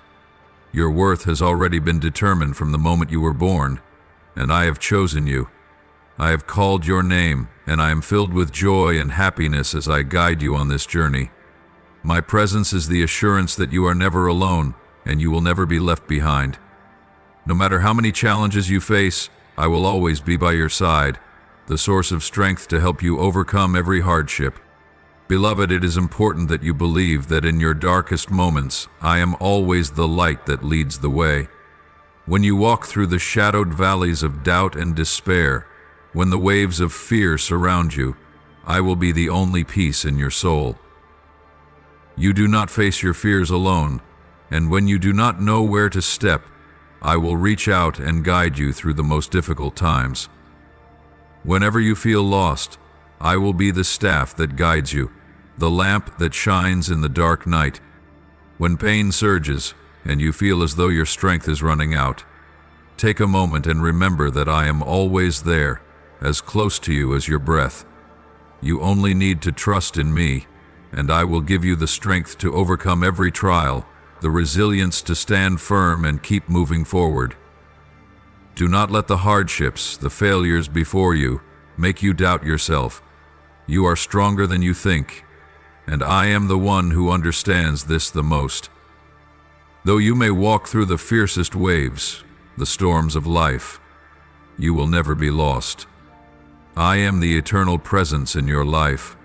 Your worth has already been determined from the moment you were born, and I have chosen you. I have called your name, and I am filled with joy and happiness as I guide you on this journey. My presence is the assurance that you are never alone, and you will never be left behind. No matter how many challenges you face, I will always be by your side, the source of strength to help you overcome every hardship. Beloved, it is important that you believe that in your darkest moments, I am always the light that leads the way. When you walk through the shadowed valleys of doubt and despair, when the waves of fear surround you, I will be the only peace in your soul. You do not face your fears alone, and when you do not know where to step, I will reach out and guide you through the most difficult times. Whenever you feel lost, I will be the staff that guides you, the lamp that shines in the dark night. When pain surges and you feel as though your strength is running out, take a moment and remember that I am always there, as close to you as your breath. You only need to trust in me, and I will give you the strength to overcome every trial, the resilience to stand firm and keep moving forward. Do not let the hardships, the failures before you, make you doubt yourself. You are stronger than you think, and I am the one who understands this the most. Though you may walk through the fiercest waves, the storms of life, you will never be lost. I am the eternal presence in your life,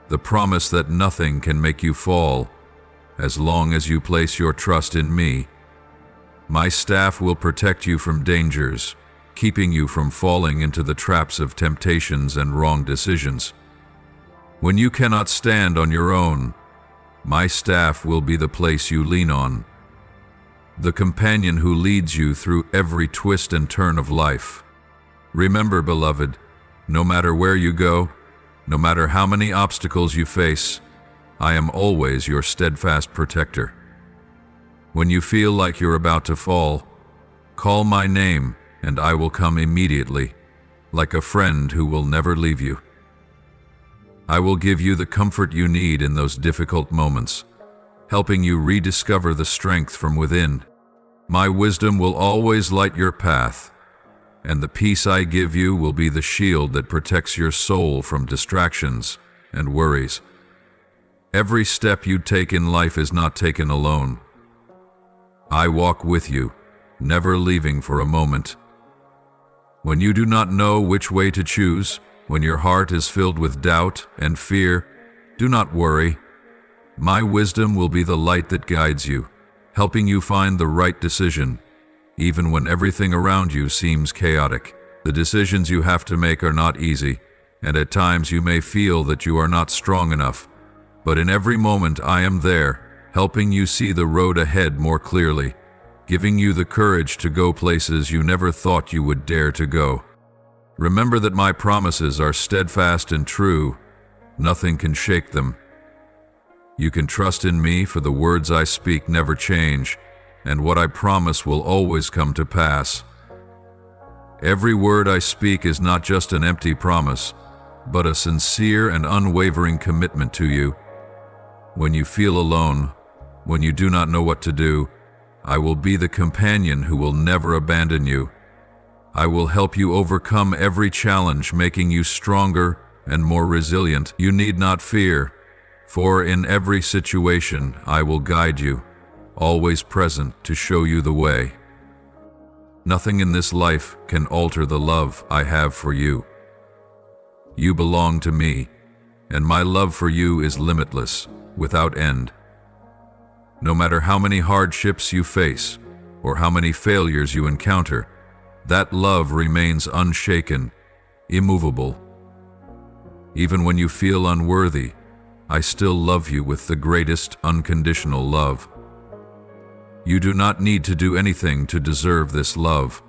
the promise that nothing can make you fall, as long as you place your trust in me. My staff will protect you from dangers, keeping you from falling into the traps of temptations and wrong decisions. When you cannot stand on your own, my staff will be the place you lean on, the companion who leads you through every twist and turn of life. Remember, beloved, no matter where you go, no matter how many obstacles you face, I am always your steadfast protector. When you feel like you're about to fall, call my name and I will come immediately, like a friend who will never leave you. I will give you the comfort you need in those difficult moments, helping you rediscover the strength from within. My wisdom will always light your path, and the peace I give you will be the shield that protects your soul from distractions and worries. Every step you take in life is not taken alone. I walk with you, never leaving for a moment. When you do not know which way to choose, when your heart is filled with doubt and fear, do not worry. My wisdom will be the light that guides you, helping you find the right decision, even when everything around you seems chaotic. The decisions you have to make are not easy, and at times you may feel that you are not strong enough. But in every moment I am there, helping you see the road ahead more clearly, giving you the courage to go places you never thought you would dare to go. Remember that my promises are steadfast and true. Nothing can shake them. You can trust in me, for the words I speak never change, and what I promise will always come to pass. Every word I speak is not just an empty promise, but a sincere and unwavering commitment to you. When you feel alone, when you do not know what to do, I will be the companion who will never abandon you. I will help you overcome every challenge, making you stronger and more resilient. You need not fear, for in every situation I will guide you, always present to show you the way. Nothing in this life can alter the love I have for you. You belong to me, and my love for you is limitless, without end. No matter how many hardships you face, or how many failures you encounter, that love remains unshaken, immovable. Even when you feel unworthy, I still love you with the greatest unconditional love. You do not need to do anything to deserve this love,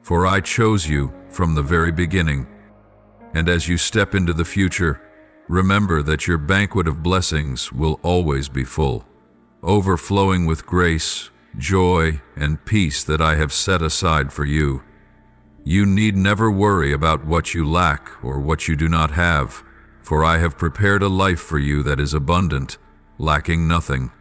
for I chose you from the very beginning. And as you step into the future, remember that your banquet of blessings will always be full, overflowing with grace, joy, and peace that I have set aside for you. You need never worry about what you lack or what you do not have, for I have prepared a life for you that is abundant, lacking nothing.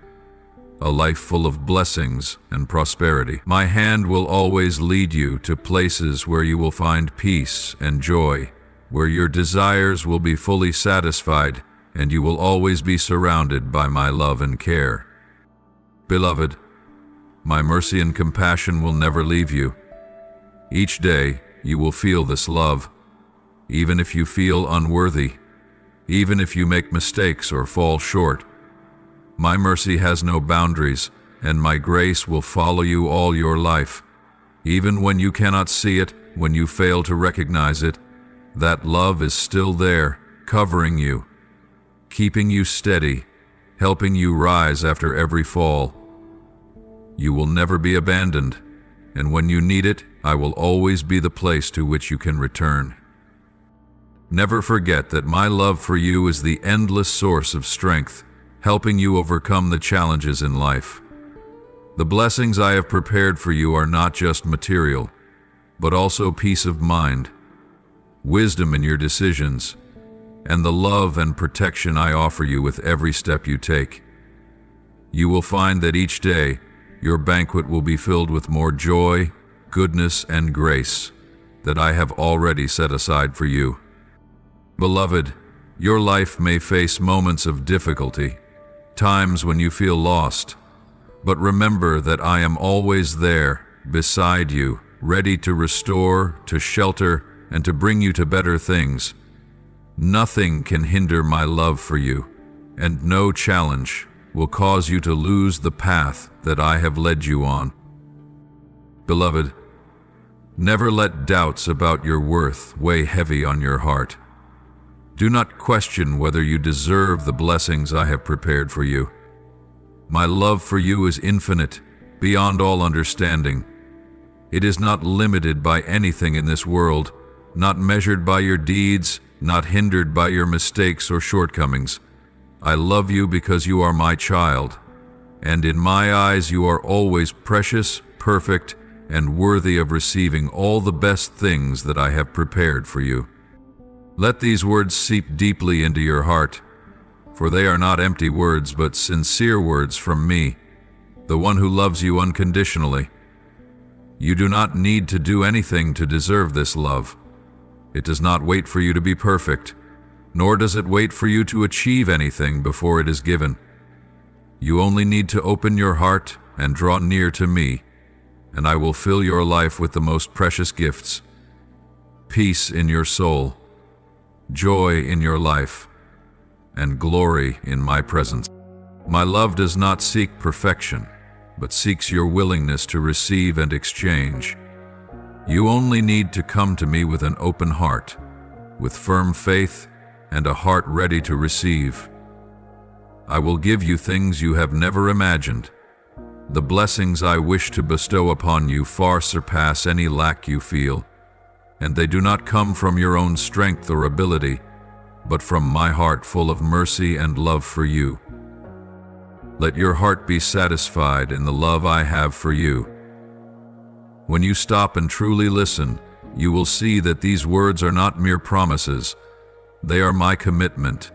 A life full of blessings and prosperity. My hand will always lead you to places where you will find peace and joy, where your desires will be fully satisfied, and you will always be surrounded by my love and care. Beloved, my mercy and compassion will never leave you. Each day you will feel this love, even if you feel unworthy, even if you make mistakes or fall short. My mercy has no boundaries, and my grace will follow you all your life. Even when you cannot see it, when you fail to recognize it, that love is still there, covering you, keeping you steady, helping you rise after every fall. You will never be abandoned, and when you need it, I will always be the place to which you can return. Never forget that my love for you is the endless source of strength, helping you overcome the challenges in life. The blessings I have prepared for you are not just material, but also peace of mind, wisdom in your decisions, and the love and protection I offer you with every step you take. You will find that each day, your banquet will be filled with more joy, goodness, and grace that I have already set aside for you. Beloved, your life may face moments of difficulty, times when you feel lost, but remember that I am always there, beside you, ready to restore, to shelter, and to bring you to better things. Nothing can hinder my love for you, and no challenge will cause you to lose the path that I have led you on. Beloved, never let doubts about your worth weigh heavy on your heart. Do not question whether you deserve the blessings I have prepared for you. My love for you is infinite, beyond all understanding. It is not limited by anything in this world, not measured by your deeds, not hindered by your mistakes or shortcomings. I love you because you are my child, and in my eyes you are always precious, perfect, and worthy of receiving all the best things that I have prepared for you. Let these words seep deeply into your heart, for they are not empty words but sincere words from me, the one who loves you unconditionally. You do not need to do anything to deserve this love. It does not wait for you to be perfect, nor does it wait for you to achieve anything before it is given. You only need to open your heart, and draw near to me, and I will fill your life with the most precious gifts: peace in your soul, joy in your life, and glory in my presence. My love does not seek perfection, but seeks your willingness to receive and exchange. You only need to come to me with an open heart, with firm faith and a heart ready to receive. I will give you things you have never imagined. The blessings I wish to bestow upon you far surpass any lack you feel, and they do not come from your own strength or ability, but from my heart full of mercy and love for you. Let your heart be satisfied in the love I have for you. When you stop and truly listen, you will see that these words are not mere promises. They are my commitment,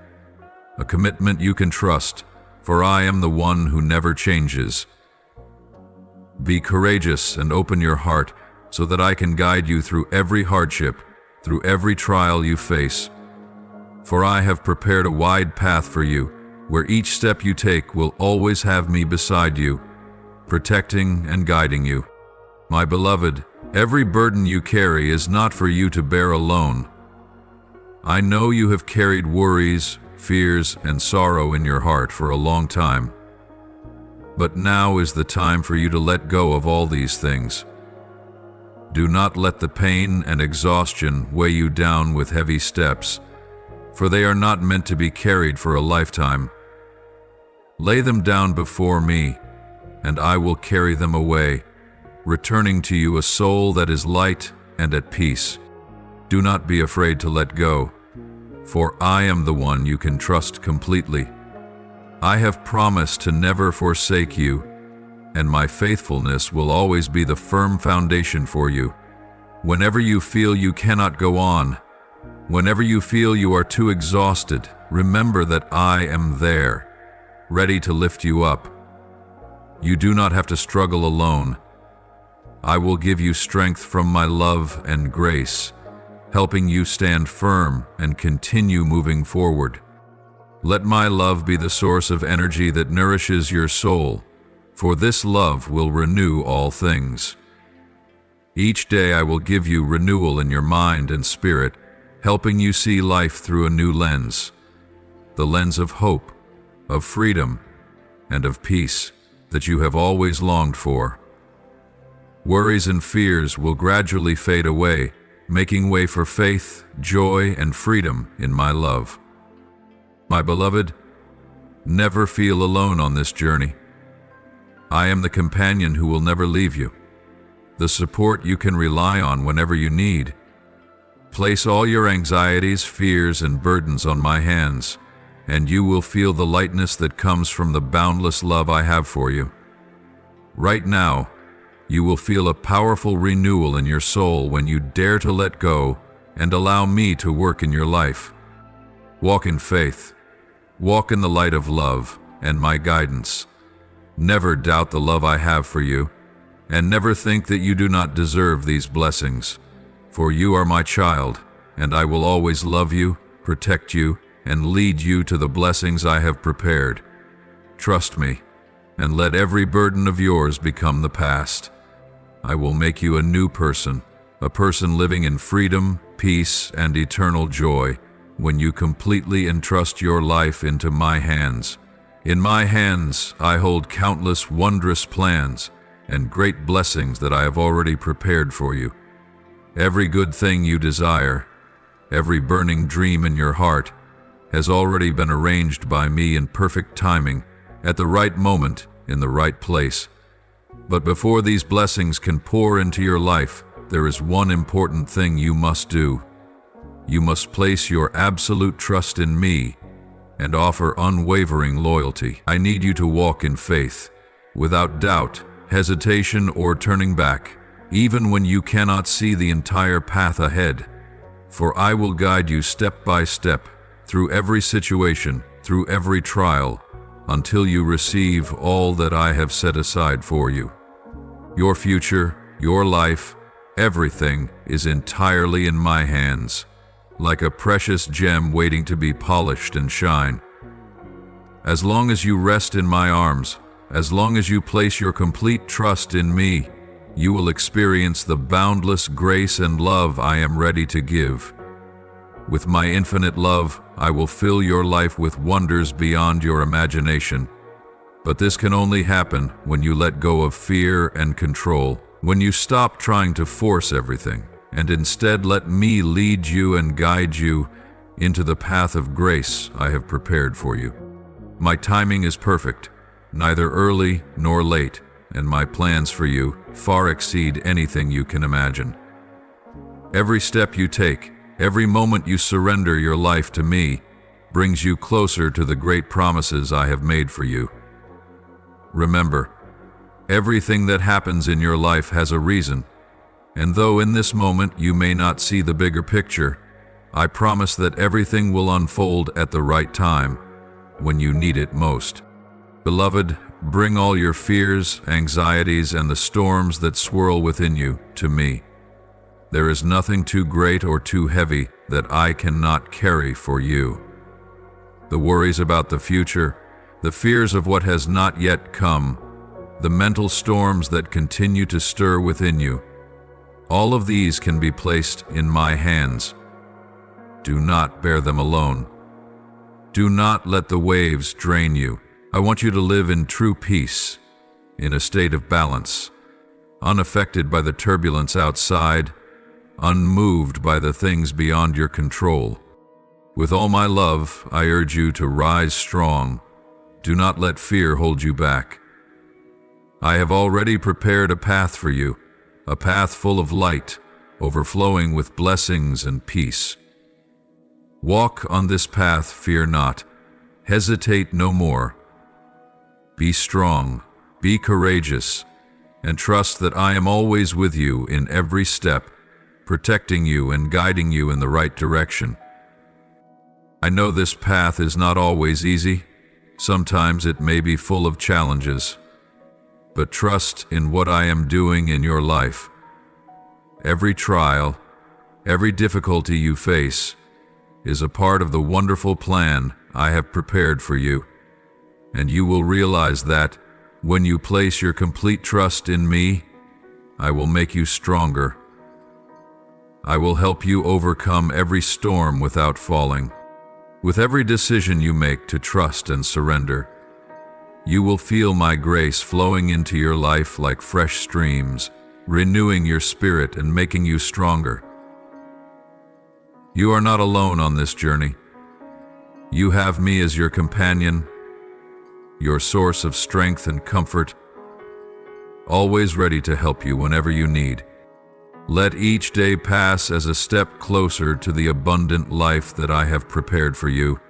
a commitment you can trust, for I am the one who never changes. Be courageous and open your heart so that I can guide you through every hardship, through every trial you face. For I have prepared a wide path for you, where each step you take will always have me beside you, protecting and guiding you. My beloved, every burden you carry is not for you to bear alone. I know you have carried worries, fears, and sorrow in your heart for a long time. But now is the time for you to let go of all these things. Do not let the pain and exhaustion weigh you down with heavy steps, for they are not meant to be carried for a lifetime. Lay them down before me, and I will carry them away, returning to you a soul that is light and at peace. Do not be afraid to let go, for I am the one you can trust completely. I have promised to never forsake you, and my faithfulness will always be the firm foundation for you. Whenever you feel you cannot go on, whenever you feel you are too exhausted, remember that I am there, ready to lift you up. You do not have to struggle alone. I will give you strength from my love and grace, helping you stand firm and continue moving forward. Let my love be the source of energy that nourishes your soul, for this love will renew all things. Each day I will give you renewal in your mind and spirit, helping you see life through a new lens, the lens of hope, of freedom, and of peace that you have always longed for. Worries and fears will gradually fade away, making way for faith, joy, and freedom in my love. My beloved, never feel alone on this journey. I am the companion who will never leave you, the support you can rely on whenever you need. Place all your anxieties, fears, and burdens on my hands, and you will feel the lightness that comes from the boundless love I have for you. Right now, you will feel a powerful renewal in your soul when you dare to let go and allow me to work in your life. Walk in faith. Walk in the light of love and my guidance. Never doubt the love I have for you, and never think that you do not deserve these blessings. For you are my child, and I will always love you, protect you, and lead you to the blessings I have prepared. Trust me, and let every burden of yours become the past. I will make you a new person, a person living in freedom, peace, and eternal joy, when you completely entrust your life into my hands. In my hands, I hold countless wondrous plans and great blessings that I have already prepared for you. Every good thing you desire, every burning dream in your heart, has already been arranged by me in perfect timing, at the right moment, in the right place. But before these blessings can pour into your life, there is one important thing you must do. You must place your absolute trust in me and offer unwavering loyalty. I need you to walk in faith, without doubt, hesitation, or turning back, even when you cannot see the entire path ahead. For I will guide you step by step, through every situation, through every trial, until you receive all that I have set aside for you. Your future, your life, everything is entirely in my hands, like a precious gem waiting to be polished and shine. As long as you rest in my arms, as long as you place your complete trust in me, you will experience the boundless grace and love I am ready to give. With my infinite love, I will fill your life with wonders beyond your imagination. But this can only happen when you let go of fear and control, when you stop trying to force everything, and instead let me lead you and guide you into the path of grace I have prepared for you. My timing is perfect, neither early nor late, and my plans for you far exceed anything you can imagine. Every step you take, every moment you surrender your life to me, brings you closer to the great promises I have made for you. Remember, everything that happens in your life has a reason, and though in this moment you may not see the bigger picture, I promise that everything will unfold at the right time, when you need it most. Beloved, bring all your fears, anxieties, and the storms that swirl within you to me. There is nothing too great or too heavy that I cannot carry for you. The worries about the future, the fears of what has not yet come, the mental storms that continue to stir within you, all of these can be placed in my hands. Do not bear them alone. Do not let the waves drain you. I want you to live in true peace, in a state of balance, unaffected by the turbulence outside, unmoved by the things beyond your control. With all my love, I urge you to rise strong. Do not let fear hold you back. I have already prepared a path for you, a path full of light, overflowing with blessings and peace. Walk on this path, fear not. Hesitate no more. Be strong, be courageous, and trust that I am always with you in every step, protecting you and guiding you in the right direction. I know this path is not always easy. Sometimes it may be full of challenges, but trust in what I am doing in your life. Every trial, every difficulty you face, is a part of the wonderful plan I have prepared for you, and you will realize that when you place your complete trust in me, I will make you stronger. I will help you overcome every storm without falling. With every decision you make to trust and surrender, you will feel my grace flowing into your life like fresh streams, renewing your spirit and making you stronger. You are not alone on this journey. You have me as your companion, your source of strength and comfort, always ready to help you whenever you need. Let each day pass as a step closer to the abundant life that I have prepared for you.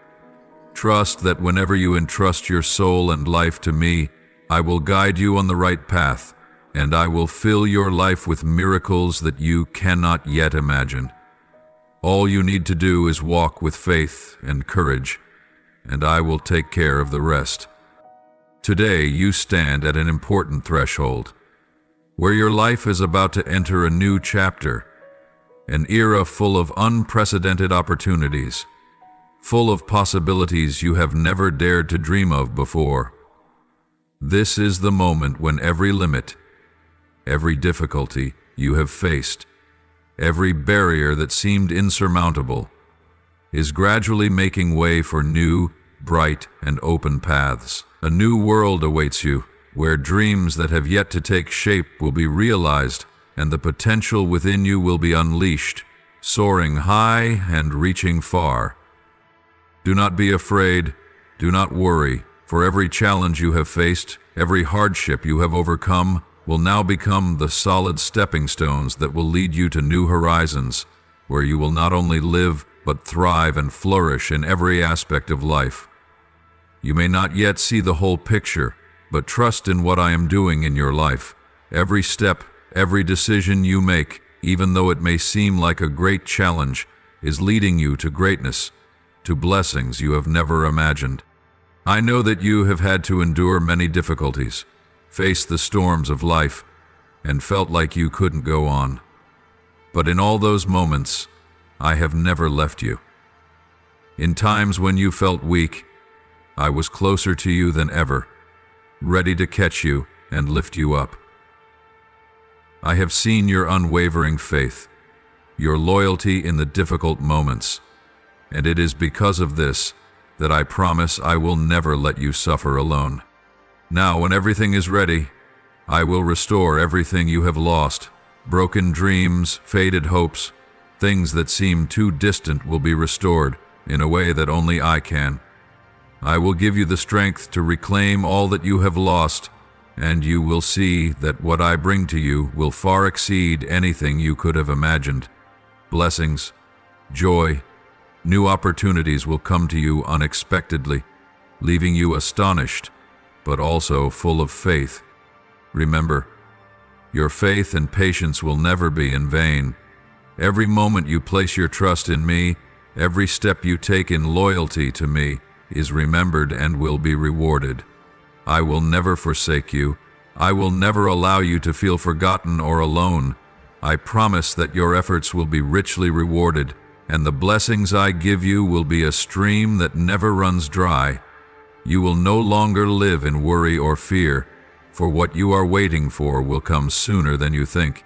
Trust that whenever you entrust your soul and life to me, I will guide you on the right path, and I will fill your life with miracles that you cannot yet imagine. All you need to do is walk with faith and courage, and I will take care of the rest. Today you stand at an important threshold, where your life is about to enter a new chapter, an era full of unprecedented opportunities, full of possibilities you have never dared to dream of before. This is the moment when every limit, every difficulty you have faced, every barrier that seemed insurmountable, is gradually making way for new, bright, and open paths. A new world awaits you, where dreams that have yet to take shape will be realized, and the potential within you will be unleashed, soaring high and reaching far. Do not be afraid, do not worry, for every challenge you have faced, every hardship you have overcome, will now become the solid stepping stones that will lead you to new horizons, where you will not only live, but thrive and flourish in every aspect of life. You may not yet see the whole picture, but trust in what I am doing in your life. Every step, every decision you make, even though it may seem like a great challenge, is leading you to greatness, to blessings you have never imagined. I know that you have had to endure many difficulties, faced the storms of life, and felt like you couldn't go on. But in all those moments, I have never left you. In times when you felt weak, I was closer to you than ever. ready to catch you and lift you up. I have seen your unwavering faith, your loyalty in the difficult moments, and it is because of this that I promise I will never let you suffer alone. Now, when everything is ready, I will restore everything you have lost. Broken dreams, faded hopes, things that seem too distant will be restored in a way that only I can. I will give you the strength to reclaim all that you have lost, and you will see that what I bring to you will far exceed anything you could have imagined. Blessings, joy, new opportunities will come to you unexpectedly, leaving you astonished, but also full of faith. Remember, your faith and patience will never be in vain. Every moment you place your trust in me, every step you take in loyalty to me, is remembered and will be rewarded. I will never forsake you. I will never allow you to feel forgotten or alone. I promise that your efforts will be richly rewarded, and the blessings I give you will be a stream that never runs dry. You will no longer live in worry or fear, for what you are waiting for will come sooner than you think.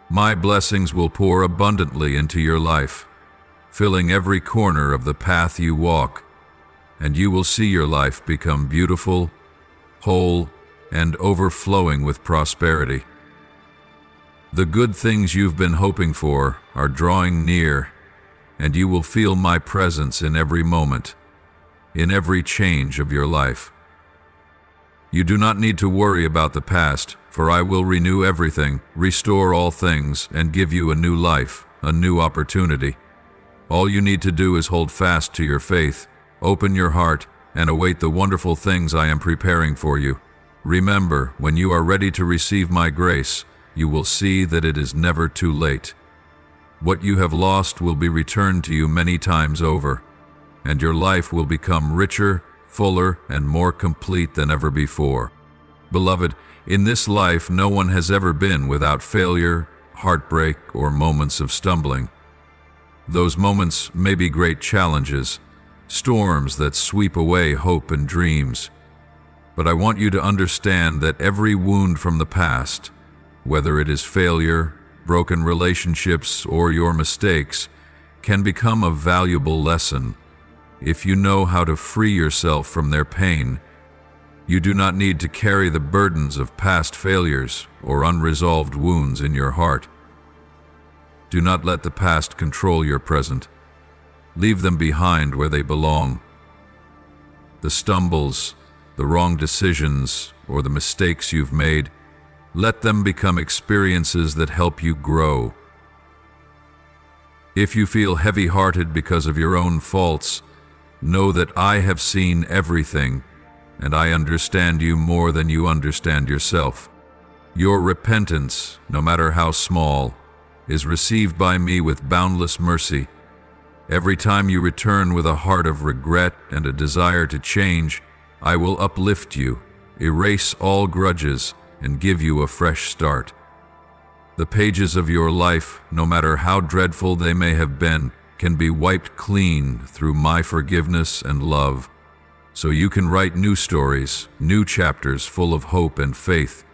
My blessings will pour abundantly into your life, filling every corner of the path you walk, and you will see your life become beautiful, whole, and overflowing with prosperity. The good things you've been hoping for are drawing near, and you will feel my presence in every moment, in every change of your life. You do not need to worry about the past, for I will renew everything, restore all things, and give you a new life, a new opportunity. All you need to do is hold fast to your faith, open your heart, and await the wonderful things I am preparing for you. Remember, when you are ready to receive my grace, you will see that it is never too late. What you have lost will be returned to you many times over, and your life will become richer, fuller, and more complete than ever before. Beloved, in this life no one has ever been without failure, heartbreak, or moments of stumbling. Those moments may be great challenges, storms that sweep away hope and dreams. But I want you to understand that every wound from the past, whether it is failure, broken relationships, or your mistakes, can become a valuable lesson. If you know how to free yourself from their pain, you do not need to carry the burdens of past failures or unresolved wounds in your heart. Do not let the past control your present. Leave them behind where they belong. The stumbles, the wrong decisions, or the mistakes you've made, let them become experiences that help you grow. If you feel heavy-hearted because of your own faults, know that I have seen everything, and I understand you more than you understand yourself. Your repentance, no matter how small, is received by me with boundless mercy. Every time you return with a heart of regret and a desire to change, I will uplift you, erase all grudges, and give you a fresh start. The pages of your life, no matter how dreadful they may have been, can be wiped clean through my forgiveness and love, so you can write new stories, new chapters full of hope and faith.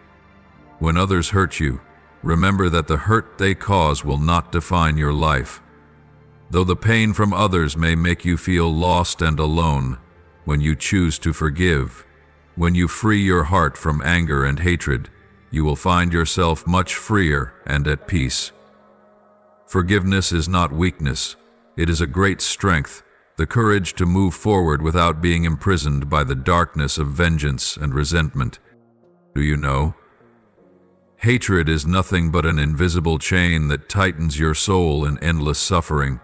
When others hurt you, remember that the hurt they cause will not define your life. Though the pain from others may make you feel lost and alone, when you choose to forgive, when you free your heart from anger and hatred, you will find yourself much freer and at peace. Forgiveness is not weakness. It is a great strength, the courage to move forward without being imprisoned by the darkness of vengeance and resentment. Do you know? Hatred is nothing but an invisible chain that tightens your soul in endless suffering.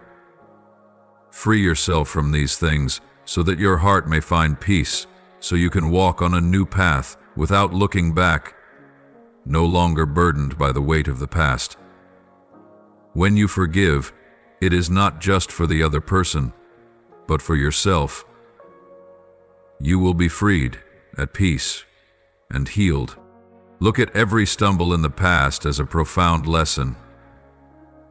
Free yourself from these things so that your heart may find peace, so you can walk on a new path without looking back, no longer burdened by the weight of the past. When you forgive, it is not just for the other person, but for yourself. You will be freed, at peace, and healed. Look at every stumble in the past as a profound lesson.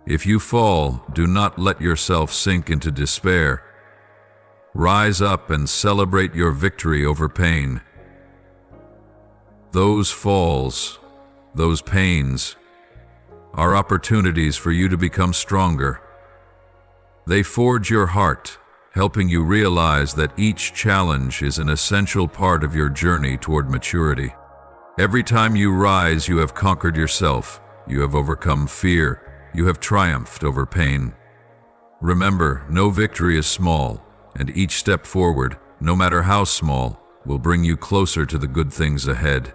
If you fall, do not let yourself sink into despair. Rise up and celebrate your victory over pain. Those falls, those pains, are opportunities for you to become stronger. They forge your heart, helping you realize that each challenge is an essential part of your journey toward maturity. Every time you rise, you have conquered yourself. You have overcome fear. You have triumphed over pain. Remember, no victory is small, and each step forward, no matter how small, will bring you closer to the good things ahead.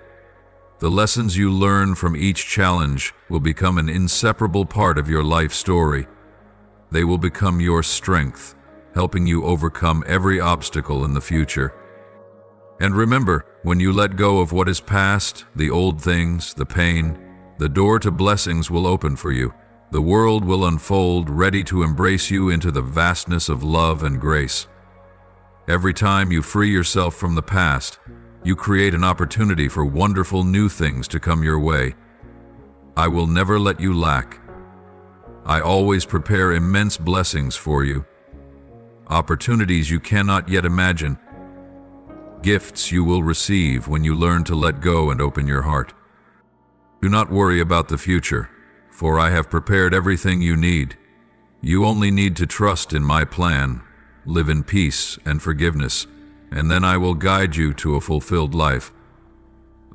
The lessons you learn from each challenge will become an inseparable part of your life story. They will become your strength, helping you overcome every obstacle in the future. And remember, when you let go of what is past, the old things, the pain, the door to blessings will open for you. The world will unfold, ready to embrace you into the vastness of love and grace. Every time you free yourself from the past, you create an opportunity for wonderful new things to come your way. I will never let you lack. I always prepare immense blessings for you. Opportunities you cannot yet imagine. Gifts you will receive when you learn to let go and open your heart. Do not worry about the future, for I have prepared everything you need. You only need to trust in my plan, live in peace and forgiveness, and then I will guide you to a fulfilled life,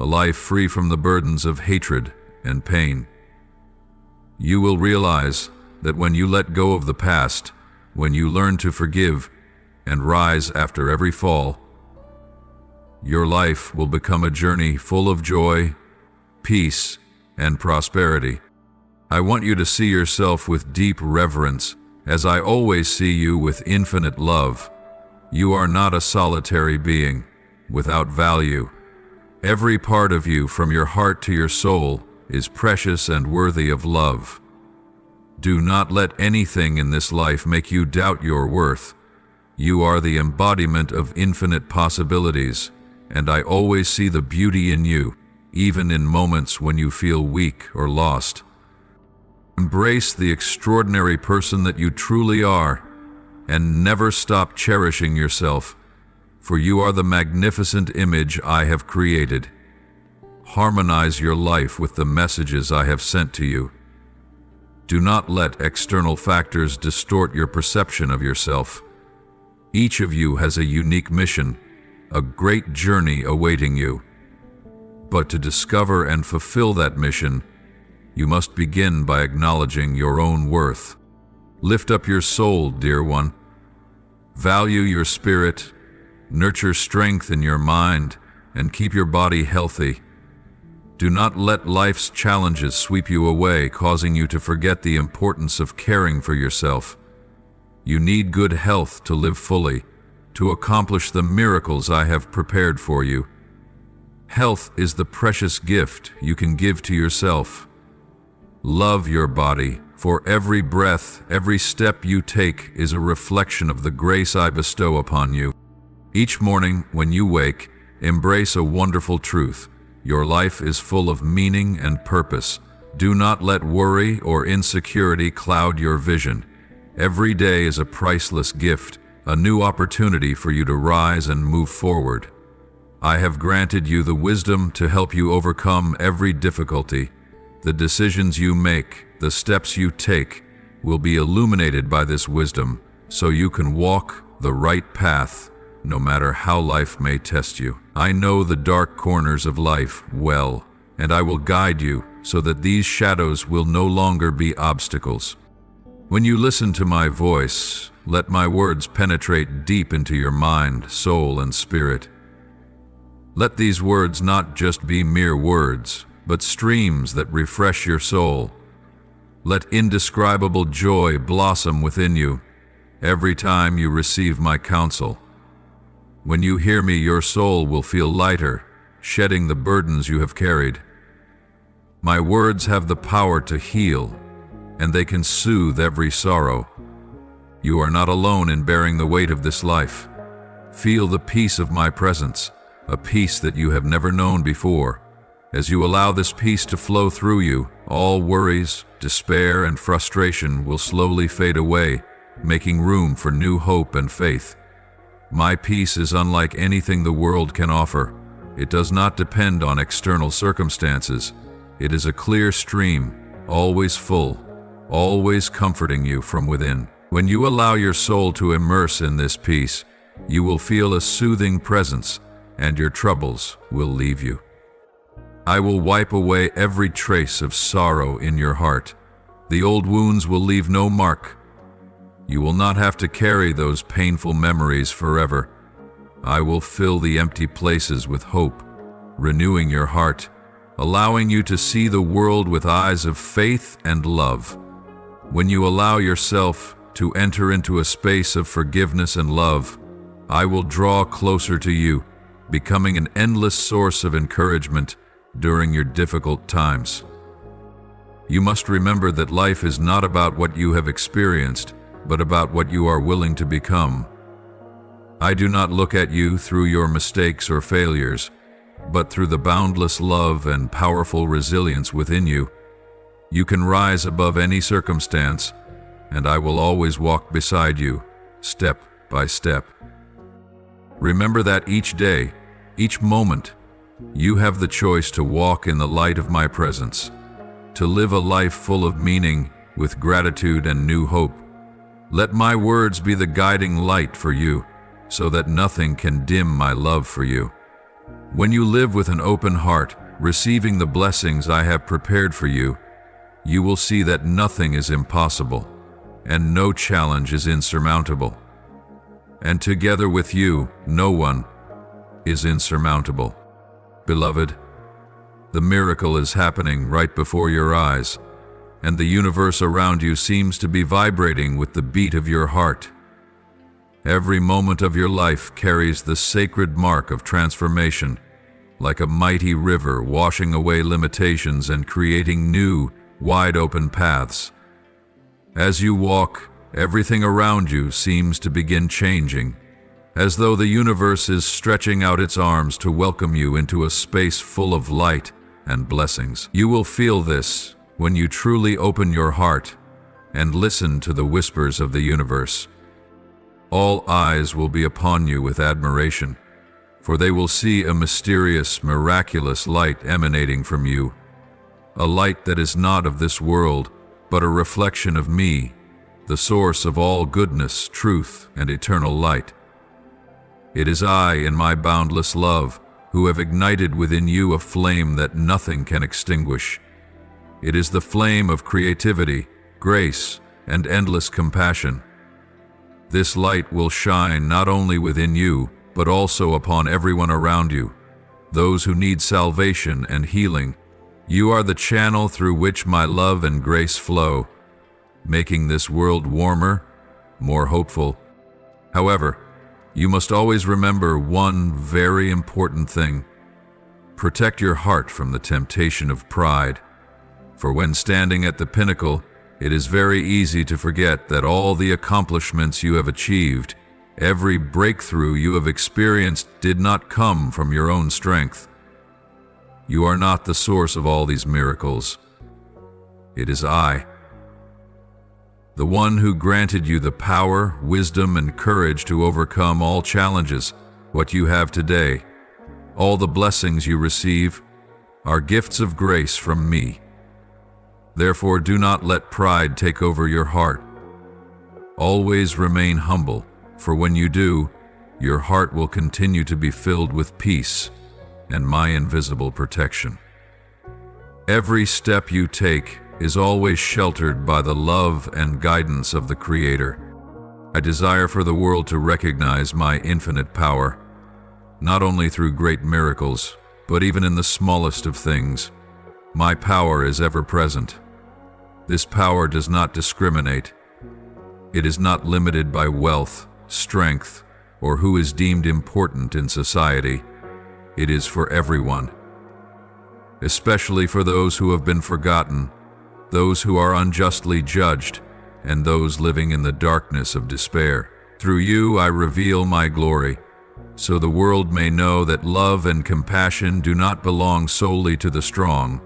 a life free from the burdens of hatred and pain. You will realize that when you let go of the past, when you learn to forgive and rise after every fall, your life will become a journey full of joy, peace, and prosperity. I want you to see yourself with deep reverence, as I always see you with infinite love. You are not a solitary being, without value. Every part of you, from your heart to your soul, is precious and worthy of love. Do not let anything in this life make you doubt your worth. You are the embodiment of infinite possibilities, and I always see the beauty in you, even in moments when you feel weak or lost. Embrace the extraordinary person that you truly are, and never stop cherishing yourself, for you are the magnificent image I have created. Harmonize your life with the messages I have sent to you. Do not let external factors distort your perception of yourself. Each of you has a unique mission, a great journey awaiting you. But to discover and fulfill that mission, you must begin by acknowledging your own worth. Lift up your soul, dear one. Value your spirit, nurture strength in your mind, and keep your body healthy. Do not let life's challenges sweep you away, causing you to forget the importance of caring for yourself. You need good health to live fully, to accomplish the miracles I have prepared for you. Health is the precious gift you can give to yourself. Love your body, for every breath, every step you take is a reflection of the grace I bestow upon you. Each morning, when you wake, embrace a wonderful truth. Your life is full of meaning and purpose. Do not let worry or insecurity cloud your vision. Every day is a priceless gift, a new opportunity for you to rise and move forward. I have granted you the wisdom to help you overcome every difficulty. The decisions you make, the steps you take, will be illuminated by this wisdom, so you can walk the right path, no matter how life may test you. I know the dark corners of life well, and I will guide you so that these shadows will no longer be obstacles. When you listen to my voice, let my words penetrate deep into your mind, soul, and spirit. Let these words not just be mere words, but streams that refresh your soul. Let indescribable joy blossom within you every time you receive my counsel. When you hear me, your soul will feel lighter, shedding the burdens you have carried. My words have the power to heal, and they can soothe every sorrow. You are not alone in bearing the weight of this life. Feel the peace of my presence, a peace that you have never known before. As you allow this peace to flow through you, all worries, despair, and frustration will slowly fade away, making room for new hope and faith. My peace is unlike anything the world can offer. It does not depend on external circumstances. It is a clear stream, always full, always comforting you from within. When you allow your soul to immerse in this peace, you will feel a soothing presence, and your troubles will leave you. I will wipe away every trace of sorrow in your heart. The old wounds will leave no mark. You will not have to carry those painful memories forever. I will fill the empty places with hope, renewing your heart, allowing you to see the world with eyes of faith and love. When you allow yourself to enter into a space of forgiveness and love, I will draw closer to you, becoming an endless source of encouragement during your difficult times. You must remember that life is not about what you have experienced, but about what you are willing to become. I do not look at you through your mistakes or failures, but through the boundless love and powerful resilience within you. You can rise above any circumstance, and I will always walk beside you, step by step. Remember that each day, each moment, you have the choice to walk in the light of my presence, to live a life full of meaning with gratitude and new hope. Let my words be the guiding light for you, so that nothing can dim my love for you. When you live with an open heart, receiving the blessings I have prepared for you, you will see that nothing is impossible, and no challenge is insurmountable. And together with you, no one is insurmountable. Beloved, the miracle is happening right before your eyes, and the universe around you seems to be vibrating with the beat of your heart. Every moment of your life carries the sacred mark of transformation, like a mighty river washing away limitations and creating new, wide-open paths. As you walk, everything around you seems to begin changing, as though the universe is stretching out its arms to welcome you into a space full of light and blessings. You will feel this when you truly open your heart and listen to the whispers of the universe. All eyes will be upon you with admiration, for they will see a mysterious, miraculous light emanating from you, a light that is not of this world, but a reflection of me, the source of all goodness, truth, and eternal light. It is I, in my boundless love, who have ignited within you a flame that nothing can extinguish. It is the flame of creativity, grace, and endless compassion. This light will shine not only within you, but also upon everyone around you, those who need salvation and healing. You are the channel through which my love and grace flow, making this world warmer, more hopeful. However, you must always remember one very important thing. Protect your heart from the temptation of pride. For when standing at the pinnacle, it is very easy to forget that all the accomplishments you have achieved, every breakthrough you have experienced did not come from your own strength. You are not the source of all these miracles. It is I, the one who granted you the power, wisdom, and courage to overcome all challenges. What you have today, all the blessings you receive, are gifts of grace from me. Therefore, do not let pride take over your heart. Always remain humble, for when you do, your heart will continue to be filled with peace and my invisible protection. Every step you take is always sheltered by the love and guidance of the Creator. I desire for the world to recognize my infinite power, not only through great miracles, but even in the smallest of things. My power is ever present. This power does not discriminate. It is not limited by wealth, strength, or who is deemed important in society. It is for everyone, especially for those who have been forgotten, those who are unjustly judged, and those living in the darkness of despair. Through you I reveal my glory, so the world may know that love and compassion do not belong solely to the strong,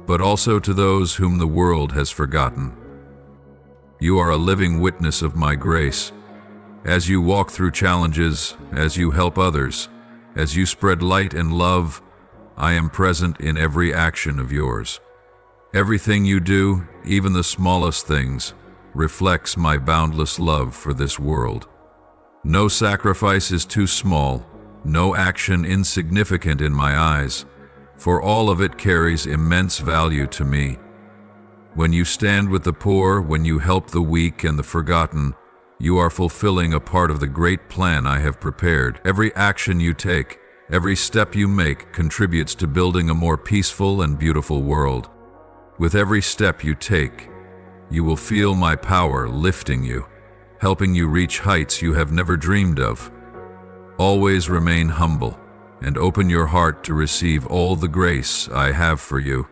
but also to those whom the world has forgotten. You are a living witness of my grace. As you walk through challenges, as you help others, As you spread light and love, I am present in every action of yours. Everything you do, even the smallest things, reflects my boundless love for this world. No sacrifice is too small, no action insignificant in my eyes, for all of it carries immense value to me. When you stand with the poor, when you help the weak and the forgotten, you are fulfilling a part of the great plan I have prepared. Every action you take, every step you make contributes to building a more peaceful and beautiful world. With every step you take, you will feel my power lifting you, helping you reach heights you have never dreamed of. Always remain humble and open your heart to receive all the grace I have for you.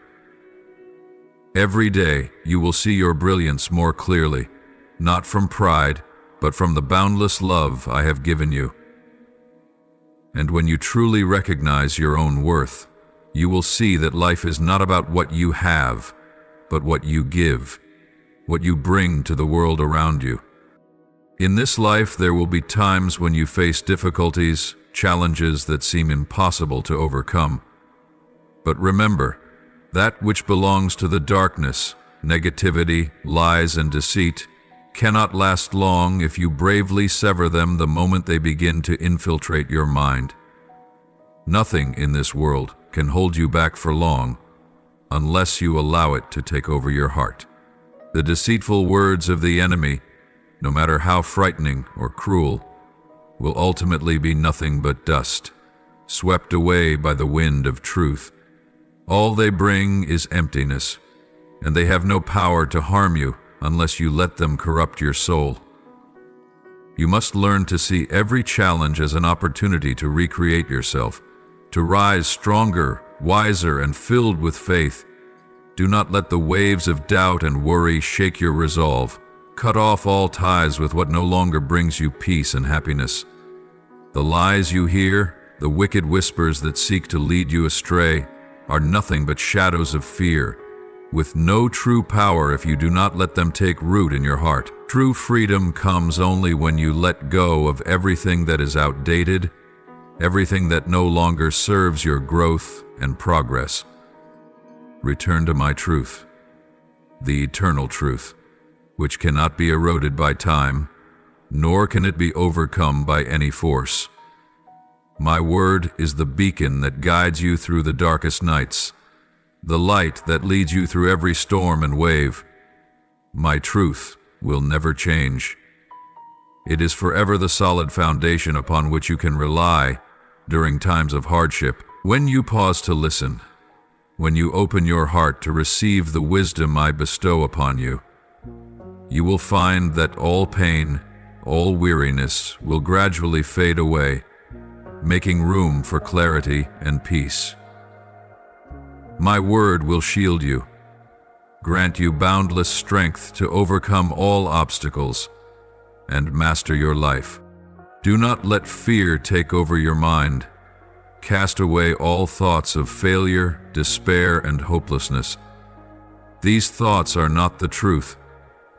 Every day you will see your brilliance more clearly, not from pride, but from the boundless love I have given you. And when you truly recognize your own worth, you will see that life is not about what you have, but what you give, what you bring to the world around you. In this life, there will be times when you face difficulties, challenges that seem impossible to overcome. But remember, that which belongs to the darkness, negativity, lies, and deceit, cannot last long if you bravely sever them the moment they begin to infiltrate your mind. Nothing in this world can hold you back for long, unless you allow it to take over your heart. The deceitful words of the enemy, no matter how frightening or cruel, will ultimately be nothing but dust, swept away by the wind of truth. All they bring is emptiness, and they have no power to harm you unless you let them corrupt your soul. You must learn to see every challenge as an opportunity to recreate yourself, to rise stronger, wiser, and filled with faith. Do not let the waves of doubt and worry shake your resolve. Cut off all ties with what no longer brings you peace and happiness. The lies you hear, the wicked whispers that seek to lead you astray, are nothing but shadows of fear, with no true power if you do not let them take root in your heart. True freedom comes only when you let go of everything that is outdated, everything that no longer serves your growth and progress. Return to my truth, the eternal truth, which cannot be eroded by time, nor can it be overcome by any force. My word is the beacon that guides you through the darkest nights, the light that leads you through every storm and wave. My truth will never change. It is forever the solid foundation upon which you can rely during times of hardship. When you pause to listen, when you open your heart to receive the wisdom I bestow upon you, you will find that all pain, all weariness will gradually fade away, making room for clarity and peace. My word will shield you, grant you boundless strength to overcome all obstacles, and master your life. Do not let fear take over your mind. Cast away all thoughts of failure, despair, and hopelessness. These thoughts are not the truth.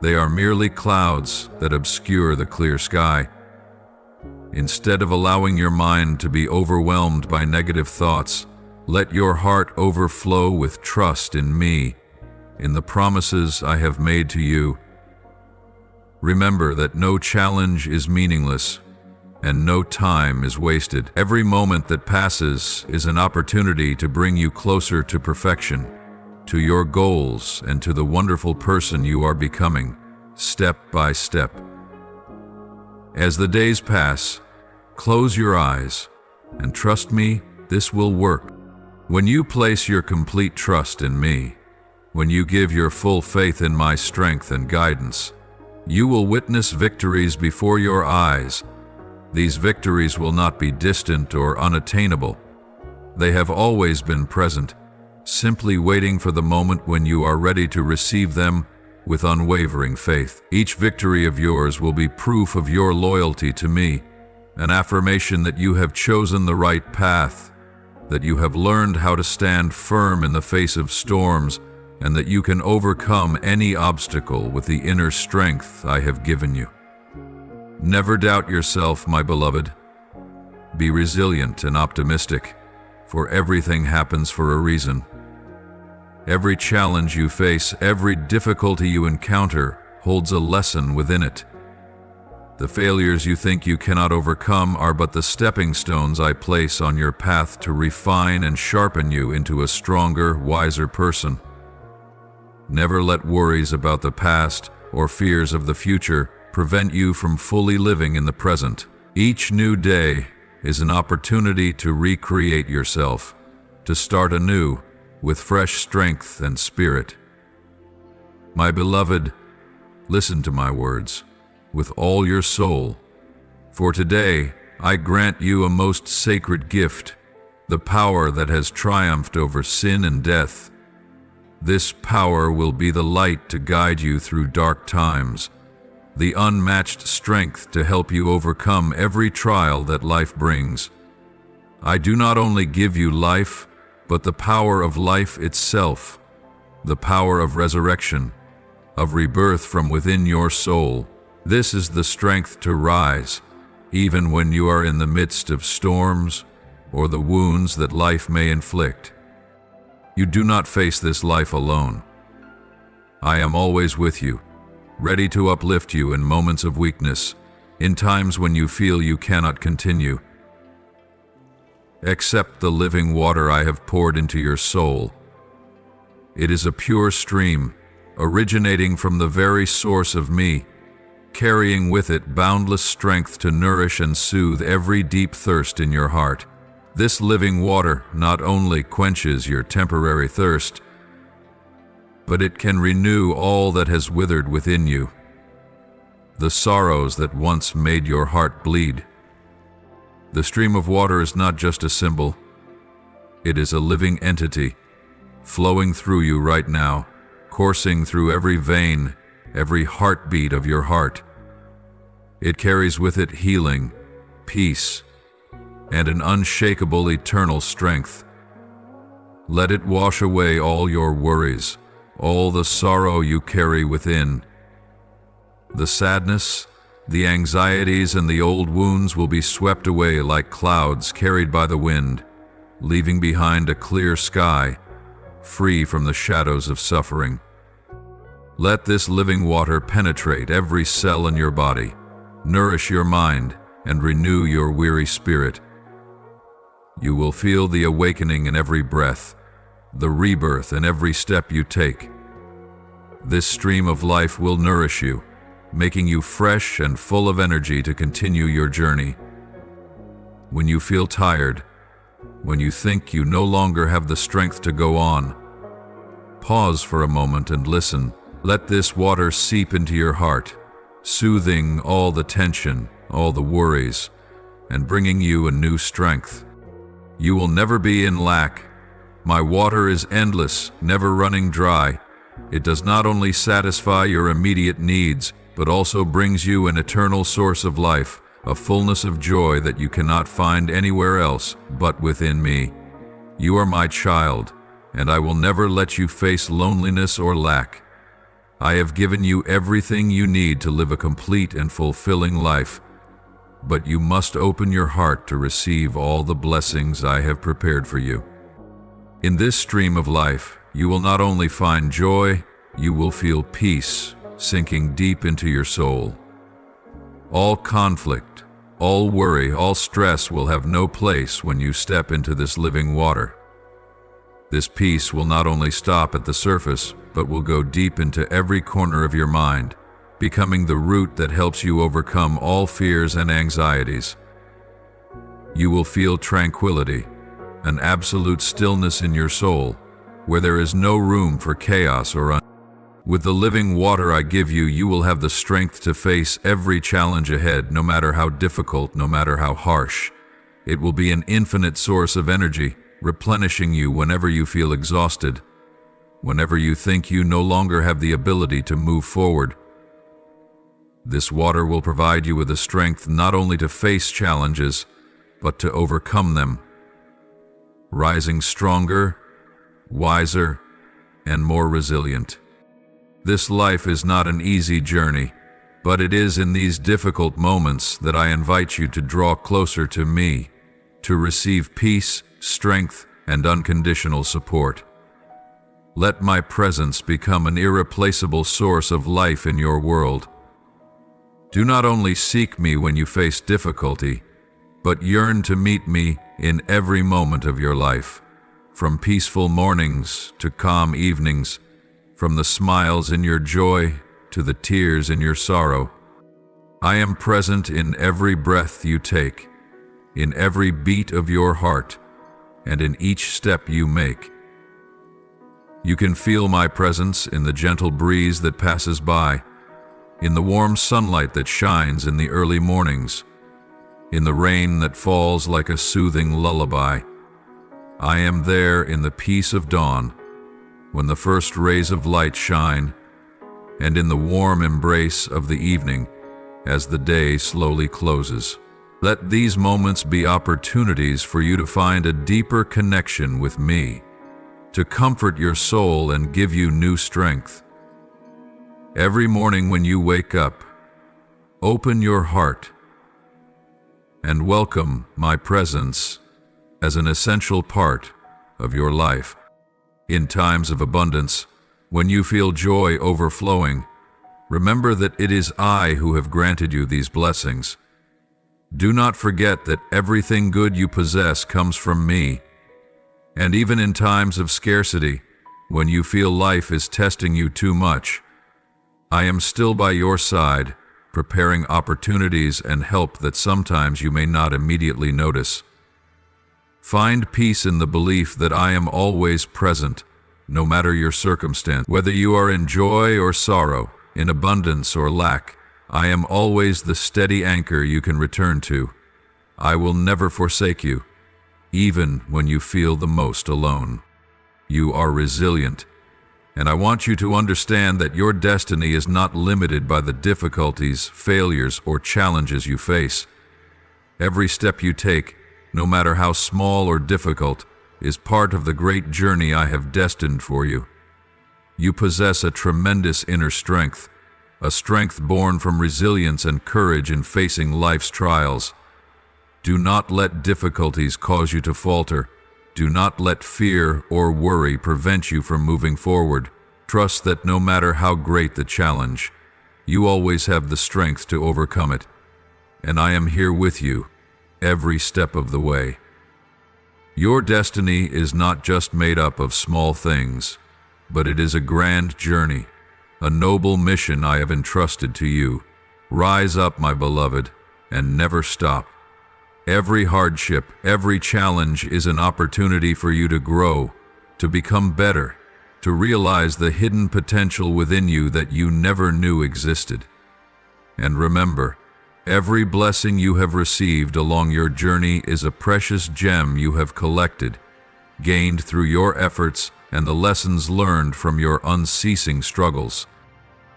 They are merely clouds that obscure the clear sky. Instead of allowing your mind to be overwhelmed by negative thoughts, let your heart overflow with trust in me, in the promises I have made to you. Remember that no challenge is meaningless, and no time is wasted. Every moment that passes is an opportunity to bring you closer to perfection, to your goals, and to the wonderful person you are becoming, step by step. As the days pass, close your eyes, and trust me, this will work. When you place your complete trust in me, when you give your full faith in my strength and guidance, you will witness victories before your eyes. These victories will not be distant or unattainable. They have always been present, simply waiting for the moment when you are ready to receive them with unwavering faith. Each victory of yours will be proof of your loyalty to me, an affirmation that you have chosen the right path, that you have learned how to stand firm in the face of storms, and that you can overcome any obstacle with the inner strength I have given you. Never doubt yourself, my beloved. Be resilient and optimistic, for everything happens for a reason. Every challenge you face, every difficulty you encounter, holds a lesson within it. The failures you think you cannot overcome are but the stepping stones I place on your path to refine and sharpen you into a stronger, wiser person. Never let worries about the past or fears of the future prevent you from fully living in the present. Each new day is an opportunity to recreate yourself, to start anew with fresh strength and spirit. My beloved, listen to my words with all your soul, for today I grant you a most sacred gift, the power that has triumphed over sin and death. This power will be the light to guide you through dark times, the unmatched strength to help you overcome every trial that life brings. I do not only give you life, but the power of life itself, the power of resurrection, of rebirth from within your soul. This is the strength to rise, even when you are in the midst of storms or the wounds that life may inflict. You do not face this life alone. I am always with you, ready to uplift you in moments of weakness, in times when you feel you cannot continue. Accept the living water I have poured into your soul. It is a pure stream, originating from the very source of me, carrying with it boundless strength to nourish and soothe every deep thirst in your heart. This living water not only quenches your temporary thirst, but it can renew all that has withered within you, the sorrows that once made your heart bleed. The stream of water is not just a symbol, it is a living entity, flowing through you right now, coursing through every vein, every heartbeat of your heart. It carries with it healing, peace, and an unshakable eternal strength. Let it wash away all your worries, all the sorrow you carry within. The sadness, the anxieties, and the old wounds will be swept away like clouds carried by the wind, leaving behind a clear sky, free from the shadows of suffering. Let this living water penetrate every cell in your body, nourish your mind, and renew your weary spirit. You will feel the awakening in every breath, the rebirth in every step you take. This stream of life will nourish you, making you fresh and full of energy to continue your journey. When you feel tired, when you think you no longer have the strength to go on, pause for a moment and listen. Let this water seep into your heart, soothing all the tension, all the worries, and bringing you a new strength. You will never be in lack. My water is endless, never running dry. It does not only satisfy your immediate needs, but also brings you an eternal source of life, a fullness of joy that you cannot find anywhere else but within me. You are my child, and I will never let you face loneliness or lack. I have given you everything you need to live a complete and fulfilling life, but you must open your heart to receive all the blessings I have prepared for you. In this stream of life, you will not only find joy, you will feel peace sinking deep into your soul. All conflict, all worry, all stress will have no place when you step into this living water. This peace will not only stop at the surface, but will go deep into every corner of your mind, becoming the root that helps you overcome all fears and anxieties. You will feel tranquility, an absolute stillness in your soul, where there is no room for chaos or With the living water I give you, you will have the strength to face every challenge ahead, no matter how difficult, no matter how harsh. It will be an infinite source of energy, replenishing you whenever you feel exhausted, whenever you think you no longer have the ability to move forward. This water will provide you with the strength not only to face challenges, but to overcome them, rising stronger, wiser, and more resilient. This life is not an easy journey, but it is in these difficult moments that I invite you to draw closer to me, to receive peace, strength, and unconditional support. Let my presence become an irreplaceable source of life in your world. Do not only seek me when you face difficulty, but yearn to meet me in every moment of your life, from peaceful mornings to calm evenings, from the smiles in your joy to the tears in your sorrow. I am present in every breath you take, in every beat of your heart, and in each step you make. You can feel my presence in the gentle breeze that passes by, in the warm sunlight that shines in the early mornings, in the rain that falls like a soothing lullaby. I am there in the peace of dawn, when the first rays of light shine, and in the warm embrace of the evening as the day slowly closes. Let these moments be opportunities for you to find a deeper connection with me, to comfort your soul and give you new strength. Every morning when you wake up, open your heart and welcome my presence as an essential part of your life. In times of abundance, when you feel joy overflowing, remember that it is I who have granted you these blessings. Do not forget that everything good you possess comes from me. And even in times of scarcity, when you feel life is testing you too much, I am still by your side, preparing opportunities and help that sometimes you may not immediately notice. Find peace in the belief that I am always present, no matter your circumstance. Whether you are in joy or sorrow, in abundance or lack, I am always the steady anchor you can return to. I will never forsake you, even when you feel the most alone. You are resilient, and I want you to understand that your destiny is not limited by the difficulties, failures, or challenges you face. Every step you take, no matter how small or difficult, is part of the great journey I have destined for you. You possess a tremendous inner strength, a strength born from resilience and courage in facing life's trials. Do not let difficulties cause you to falter. Do not let fear or worry prevent you from moving forward. Trust that no matter how great the challenge, you always have the strength to overcome it. And I am here with you, every step of the way. Your destiny is not just made up of small things, but it is a grand journey, a noble mission I have entrusted to you. Rise up, my beloved, and never stop. Every hardship, every challenge is an opportunity for you to grow, to become better, to realize the hidden potential within you that you never knew existed. And remember, every blessing you have received along your journey is a precious gem you have collected, gained through your efforts and the lessons learned from your unceasing struggles.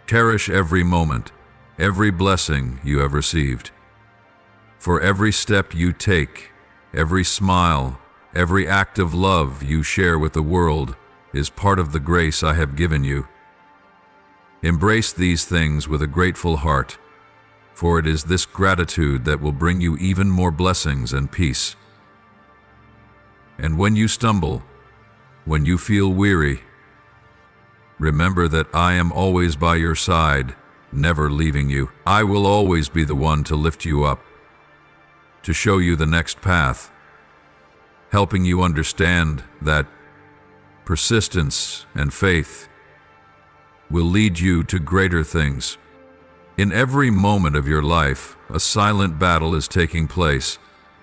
Cherish every moment, every blessing you have received. For every step you take, every smile, every act of love you share with the world is part of the grace I have given you. Embrace these things with a grateful heart, for it is this gratitude that will bring you even more blessings and peace. And when you stumble, when you feel weary, remember that I am always by your side, never leaving you. I will always be the one to lift you up, to show you the next path, helping you understand that persistence and faith will lead you to greater things. In every moment of your life, a silent battle is taking place,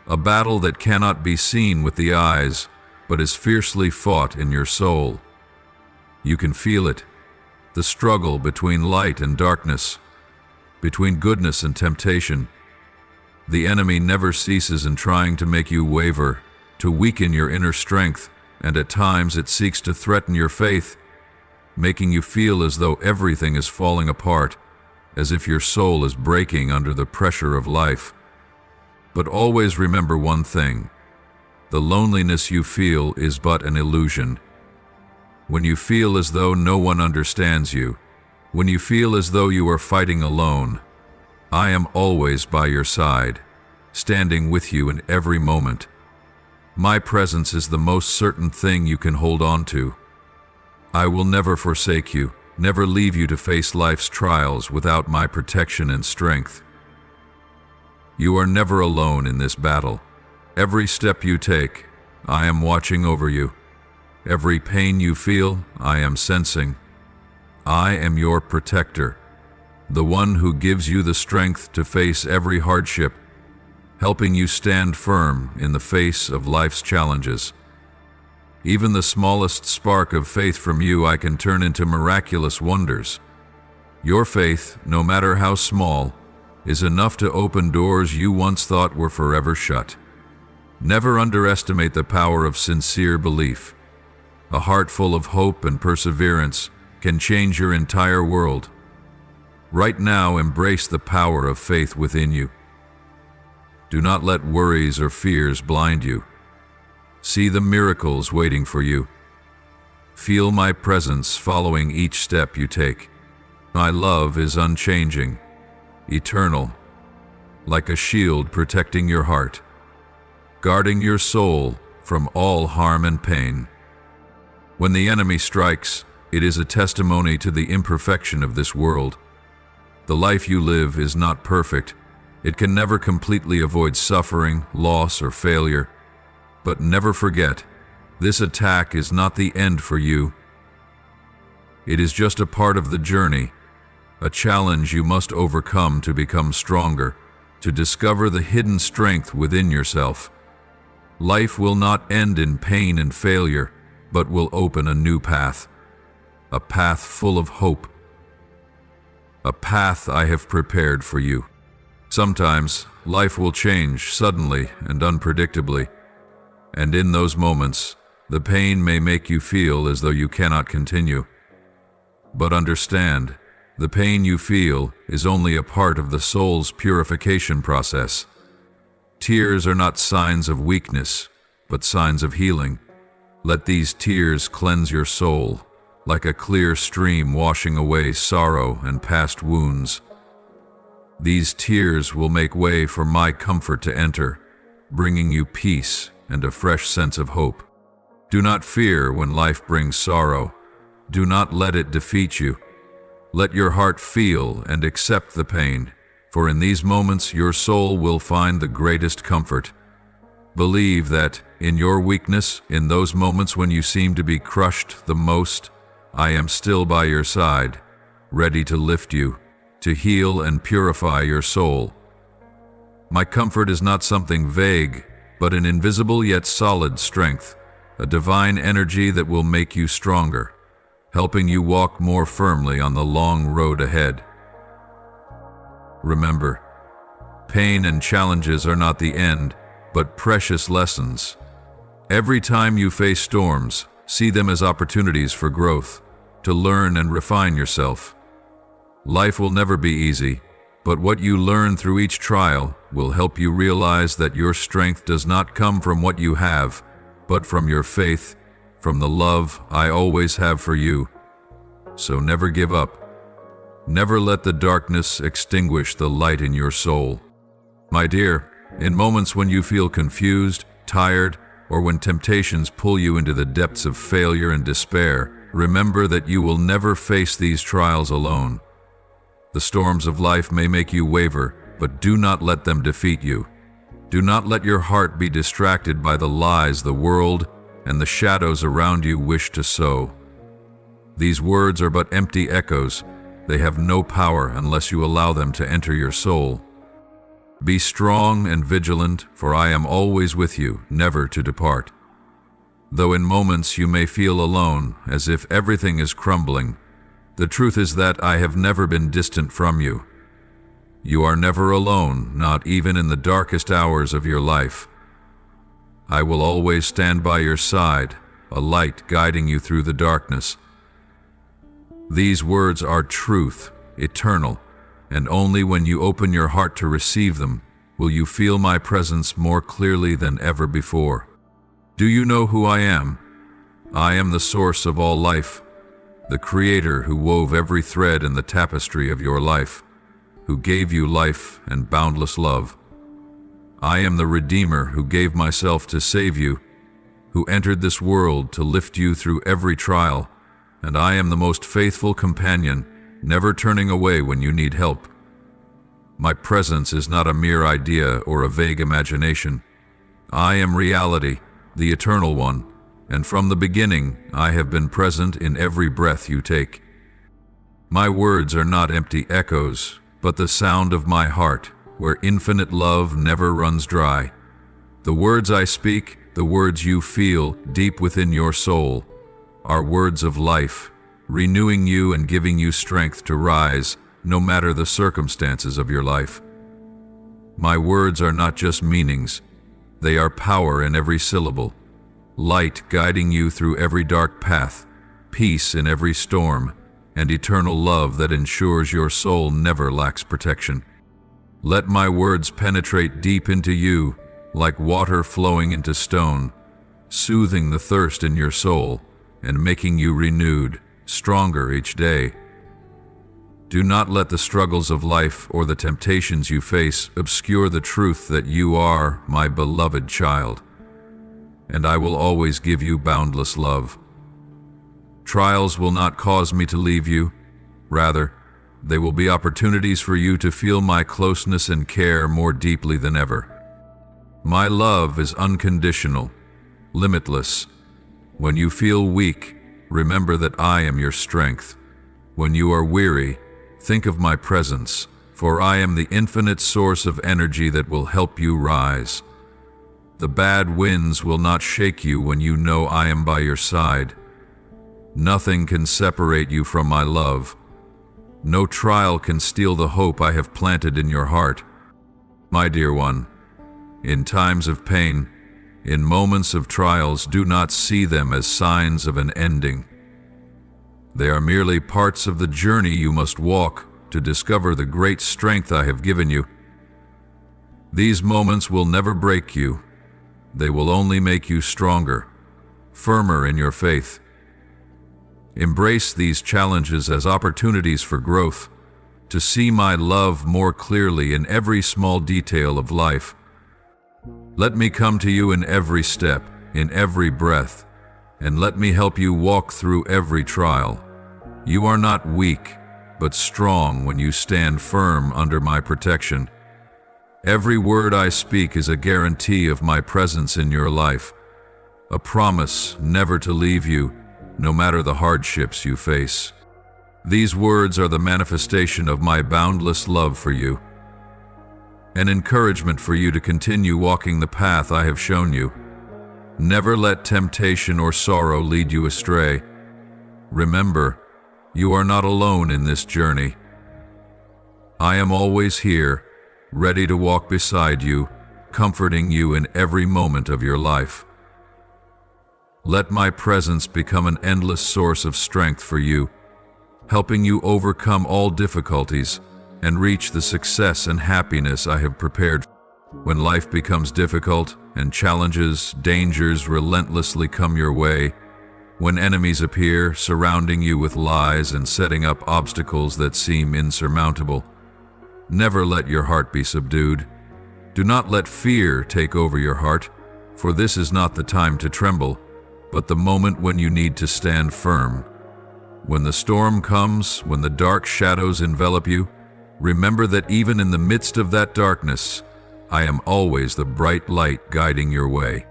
a battle that cannot be seen with the eyes, but is fiercely fought in your soul. You can feel it, the struggle between light and darkness, between goodness and temptation. The enemy never ceases in trying to make you waver, to weaken your inner strength, and at times it seeks to threaten your faith, making you feel as though everything is falling apart, as if your soul is breaking under the pressure of life. But always remember one thing: the loneliness you feel is but an illusion. When you feel as though no one understands you, when you feel as though you are fighting alone, I am always by your side, standing with you in every moment, My presence is the most certain thing you can hold on to. I will never forsake you, never leave you to face life's trials without my protection and strength. You are never alone in this battle. Every step you take, I am watching over you. Every pain you feel, I am sensing. I am your protector, the one who gives you the strength to face every hardship, helping you stand firm in the face of life's challenges. Even the smallest spark of faith from you I can turn into miraculous wonders. Your faith, no matter how small, is enough to open doors you once thought were forever shut. Never underestimate the power of sincere belief. A heart full of hope and perseverance can change your entire world. Right now, embrace the power of faith within you. Do not let worries or fears blind you. See the miracles waiting for you. Feel my presence following each step you take. My love is unchanging, eternal, like a shield protecting your heart, guarding your soul from all harm and pain. When the enemy strikes, it is a testimony to the imperfection of this world. The life you live is not perfect. It can never completely avoid suffering, loss, or failure. But never forget, this attack is not the end for you. It is just a part of the journey, a challenge you must overcome to become stronger, to discover the hidden strength within yourself. Life will not end in pain and failure, but will open a new path, a path full of hope, a path I have prepared for you. Sometimes, life will change suddenly and unpredictably, and in those moments, the pain may make you feel as though you cannot continue. But understand, the pain you feel is only a part of the soul's purification process. Tears are not signs of weakness, but signs of healing. Let these tears cleanse your soul, like a clear stream washing away sorrow and past wounds. These tears will make way for my comfort to enter, bringing you peace and a fresh sense of hope. Do not fear when life brings sorrow. Do not let it defeat you. Let your heart feel and accept the pain, for in these moments your soul will find the greatest comfort. Believe that, in your weakness, in those moments when you seem to be crushed the most, I am still by your side, ready to lift you, to heal and purify your soul. My comfort is not something vague, but an invisible yet solid strength, a divine energy that will make you stronger, helping you walk more firmly on the long road ahead. Remember, pain and challenges are not the end, but precious lessons. Every time you face storms, see them as opportunities for growth, to learn and refine yourself. Life will never be easy, but what you learn through each trial will help you realize that your strength does not come from what you have, but from your faith, from the love I always have for you. So never give up. Never let the darkness extinguish the light in your soul. My dear, in moments when you feel confused, tired, or when temptations pull you into the depths of failure and despair, remember that you will never face these trials alone. The storms of life may make you waver, but do not let them defeat you. Do not let your heart be distracted by the lies the world and the shadows around you wish to sow. These words are but empty echoes. They have no power unless you allow them to enter your soul. Be strong and vigilant, for I am always with you, never to depart. Though in moments you may feel alone, as if everything is crumbling, the truth is that I have never been distant from you. You are never alone, not even in the darkest hours of your life. I will always stand by your side, a light guiding you through the darkness. These words are truth, eternal, and only when you open your heart to receive them will you feel my presence more clearly than ever before. Do you know who I am? I am the source of all life, the Creator who wove every thread in the tapestry of your life, who gave you life and boundless love. I am the Redeemer who gave myself to save you, who entered this world to lift you through every trial, and I am the most faithful companion, never turning away when you need help. My presence is not a mere idea or a vague imagination. I am reality, the Eternal One, and from the beginning I have been present in every breath you take. My words are not empty echoes, but the sound of my heart, where infinite love never runs dry. The words I speak, the words you feel deep within your soul, are words of life, renewing you and giving you strength to rise, no matter the circumstances of your life. My words are not just meanings, they are power in every syllable, light guiding you through every dark path, peace in every storm, and eternal love that ensures your soul never lacks protection. Let my words penetrate deep into you, like water flowing into stone, soothing the thirst in your soul and making you renewed, stronger each day. Do not let the struggles of life or the temptations you face obscure the truth that you are my beloved child, and I will always give you boundless love. Trials will not cause me to leave you. Rather, they will be opportunities for you to feel my closeness and care more deeply than ever. My love is unconditional, limitless. When you feel weak, remember that I am your strength. When you are weary, think of my presence, for I am the infinite source of energy that will help you rise. The bad winds will not shake you when you know I am by your side. Nothing can separate you from my love. No trial can steal the hope I have planted in your heart. My dear one, in times of pain, in moments of trials, do not see them as signs of an ending. They are merely parts of the journey you must walk to discover the great strength I have given you. These moments will never break you. They will only make you stronger, firmer in your faith. Embrace these challenges as opportunities for growth, to see my love more clearly in every small detail of life. Let me come to you in every step, in every breath, and let me help you walk through every trial. You are not weak, but strong when you stand firm under my protection. Every word I speak is a guarantee of my presence in your life, a promise never to leave you, no matter the hardships you face. These words are the manifestation of my boundless love for you, an encouragement for you to continue walking the path I have shown you. Never let temptation or sorrow lead you astray. Remember, you are not alone in this journey. I am always here, ready to walk beside you, comforting you in every moment of your life. Let my presence become an endless source of strength for you, helping you overcome all difficulties and reach the success and happiness I have prepared. When life becomes difficult and challenges, dangers relentlessly come your way, when enemies appear, surrounding you with lies and setting up obstacles that seem insurmountable, never let your heart be subdued. Do not let fear take over your heart, for this is not the time to tremble, but the moment when you need to stand firm. When the storm comes, when the dark shadows envelop you, remember that even in the midst of that darkness, I am always the bright light guiding your way.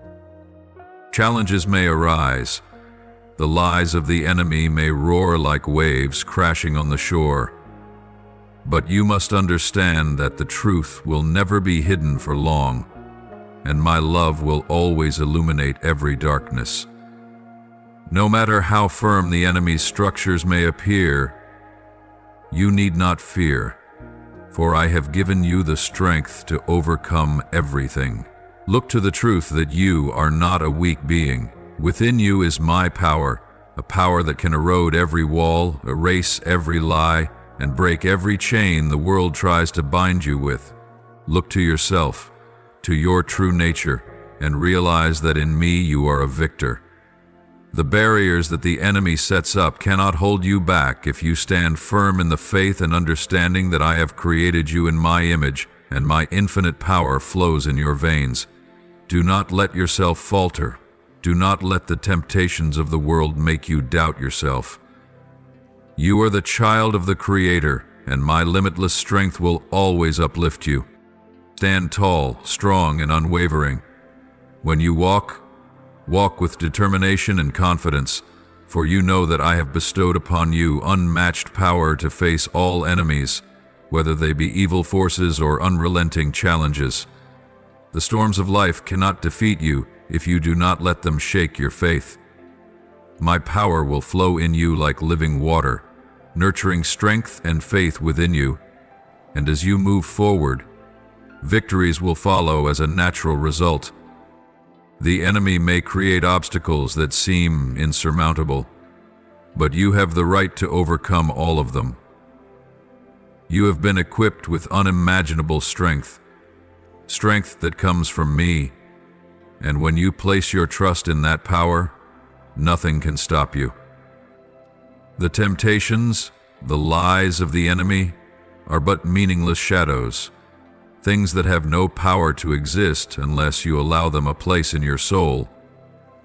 Challenges may arise. The lies of the enemy may roar like waves crashing on the shore. But you must understand that the truth will never be hidden for long, and my love will always illuminate every darkness. No matter how firm the enemy's structures may appear, you need not fear, for I have given you the strength to overcome everything. Look to the truth that you are not a weak being. Within you is my power, a power that can erode every wall, erase every lie, and break every chain the world tries to bind you with. Look to yourself, to your true nature, and realize that in me you are a victor. The barriers that the enemy sets up cannot hold you back if you stand firm in the faith and understanding that I have created you in my image, and my infinite power flows in your veins. Do not let yourself falter. Do not let the temptations of the world make you doubt yourself. You are the child of the Creator, and my limitless strength will always uplift you. Stand tall, strong, and unwavering. When you walk, walk with determination and confidence, for you know that I have bestowed upon you unmatched power to face all enemies, whether they be evil forces or unrelenting challenges. The storms of life cannot defeat you if you do not let them shake your faith. My power will flow in you like living water, nurturing strength and faith within you, and as you move forward, victories will follow as a natural result. The enemy may create obstacles that seem insurmountable, but you have the right to overcome all of them. You have been equipped with unimaginable strength that comes from me, and when you place your trust in that power, nothing can stop you. The temptations, the lies of the enemy, are but meaningless shadows, things that have no power to exist unless you allow them a place in your soul.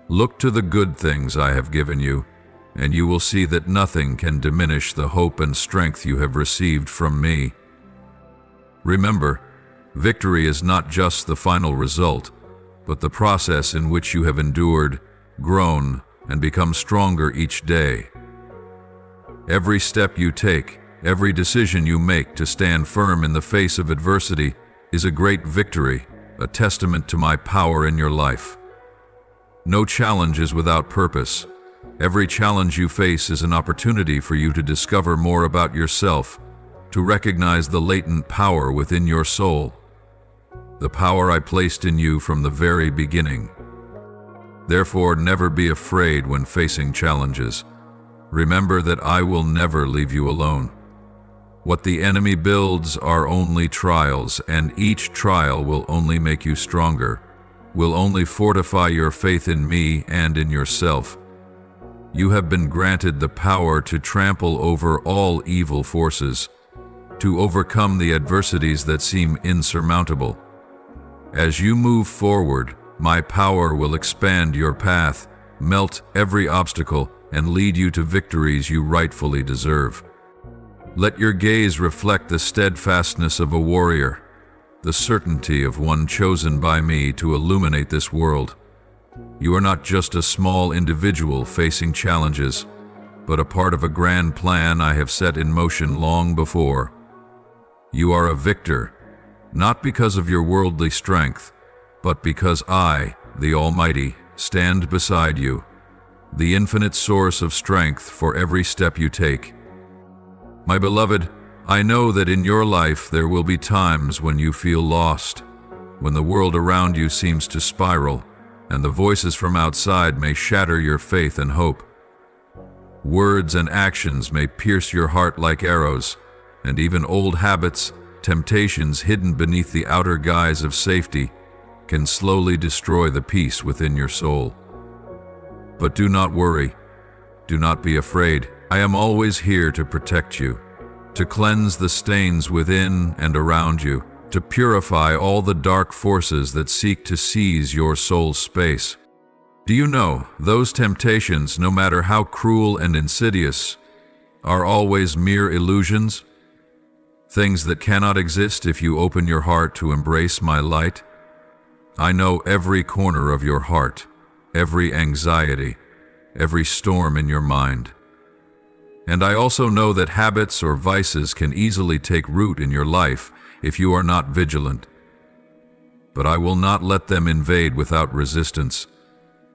Look to the good things I have given you, and you will see that nothing can diminish the hope and strength you have received from me. Remember, victory is not just the final result, but the process in which you have endured, grown, and become stronger each day. Every step you take, every decision you make to stand firm in the face of adversity is a great victory, a testament to my power in your life. No challenge is without purpose. Every challenge you face is an opportunity for you to discover more about yourself, to recognize the latent power within your soul, the power I placed in you from the very beginning. Therefore, never be afraid when facing challenges. Remember that I will never leave you alone. What the enemy builds are only trials, and each trial will only make you stronger, will only fortify your faith in me and in yourself. You have been granted the power to trample over all evil forces, to overcome the adversities that seem insurmountable. As you move forward, my power will expand your path, melt every obstacle, and lead you to victories you rightfully deserve. Let your gaze reflect the steadfastness of a warrior, the certainty of one chosen by me to illuminate this world. You are not just a small individual facing challenges, but a part of a grand plan I have set in motion long before. You are a victor, not because of your worldly strength, but because I, the Almighty, stand beside you, the infinite source of strength for every step you take. My beloved, I know that in your life there will be times when you feel lost, when the world around you seems to spiral, and the voices from outside may shatter your faith and hope. Words and actions may pierce your heart like arrows, and even old habits, temptations hidden beneath the outer guise of safety, can slowly destroy the peace within your soul. But do not worry. Do not be afraid. I am always here to protect you, to cleanse the stains within and around you, to purify all the dark forces that seek to seize your soul's space. Do you know, those temptations, no matter how cruel and insidious, are always mere illusions? Things that cannot exist if you open your heart to embrace my light? I know every corner of your heart, every anxiety, every storm in your mind. And I also know that habits or vices can easily take root in your life if you are not vigilant. But I will not let them invade without resistance.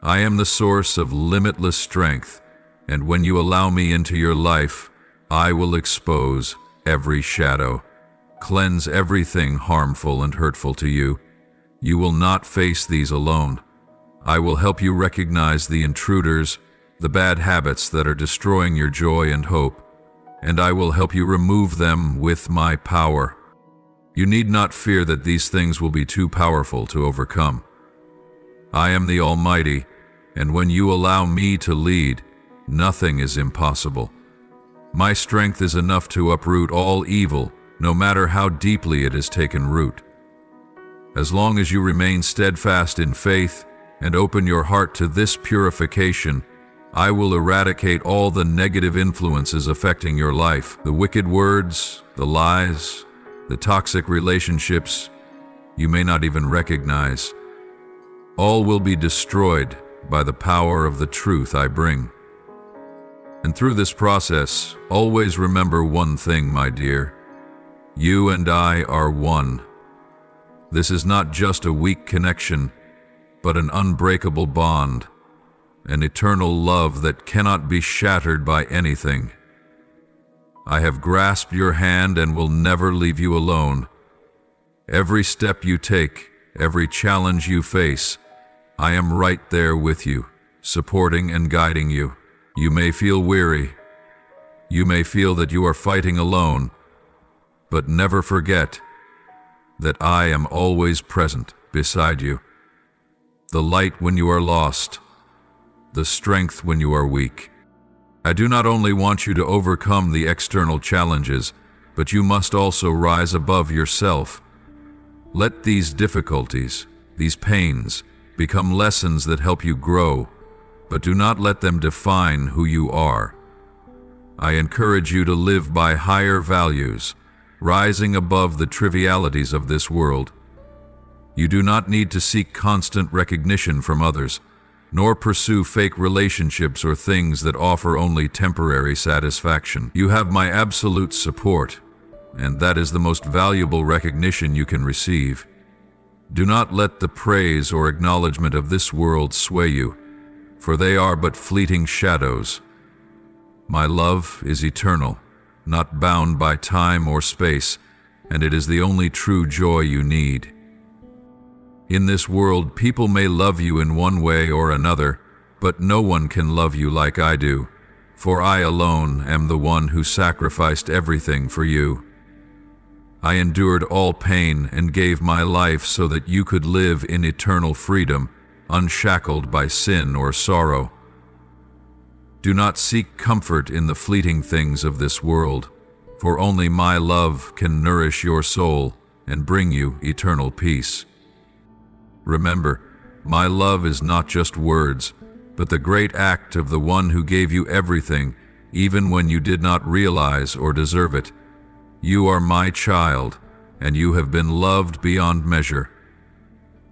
I am the source of limitless strength, and when you allow me into your life, I will expose every shadow, cleanse everything harmful and hurtful to you. You will not face these alone. I will help you recognize the intruders, the bad habits that are destroying your joy and hope, and I will help you remove them with my power. You need not fear that these things will be too powerful to overcome. I am the Almighty, and when you allow me to lead, nothing is impossible. My strength is enough to uproot all evil, no matter how deeply it has taken root. As long as you remain steadfast in faith and open your heart to this purification, I will eradicate all the negative influences affecting your life, the wicked words, the lies, the toxic relationships you may not even recognize. All will be destroyed by the power of the truth I bring. And through this process, always remember one thing, my dear. You and I are one. This is not just a weak connection, but an unbreakable bond, an eternal love that cannot be shattered by anything. I have grasped your hand and will never leave you alone. Every step you take, every challenge you face, I am right there with you, supporting and guiding you. You may feel weary. You may feel that you are fighting alone, but never forget that I am always present beside you. The light when you are lost, the strength when you are weak. I do not only want you to overcome the external challenges, but you must also rise above yourself. Let these difficulties, these pains, become lessons that help you grow, but do not let them define who you are. I encourage you to live by higher values, rising above the trivialities of this world. You do not need to seek constant recognition from others, nor pursue fake relationships or things that offer only temporary satisfaction. You have my absolute support, and that is the most valuable recognition you can receive. Do not let the praise or acknowledgement of this world sway you, for they are but fleeting shadows. My love is eternal, not bound by time or space, and it is the only true joy you need. In this world, people may love you in one way or another, but no one can love you like I do, for I alone am the one who sacrificed everything for you. I endured all pain and gave my life so that you could live in eternal freedom, unshackled by sin or sorrow. Do not seek comfort in the fleeting things of this world, for only my love can nourish your soul and bring you eternal peace. Remember, my love is not just words, but the great act of the one who gave you everything, even when you did not realize or deserve it. You are my child, and you have been loved beyond measure.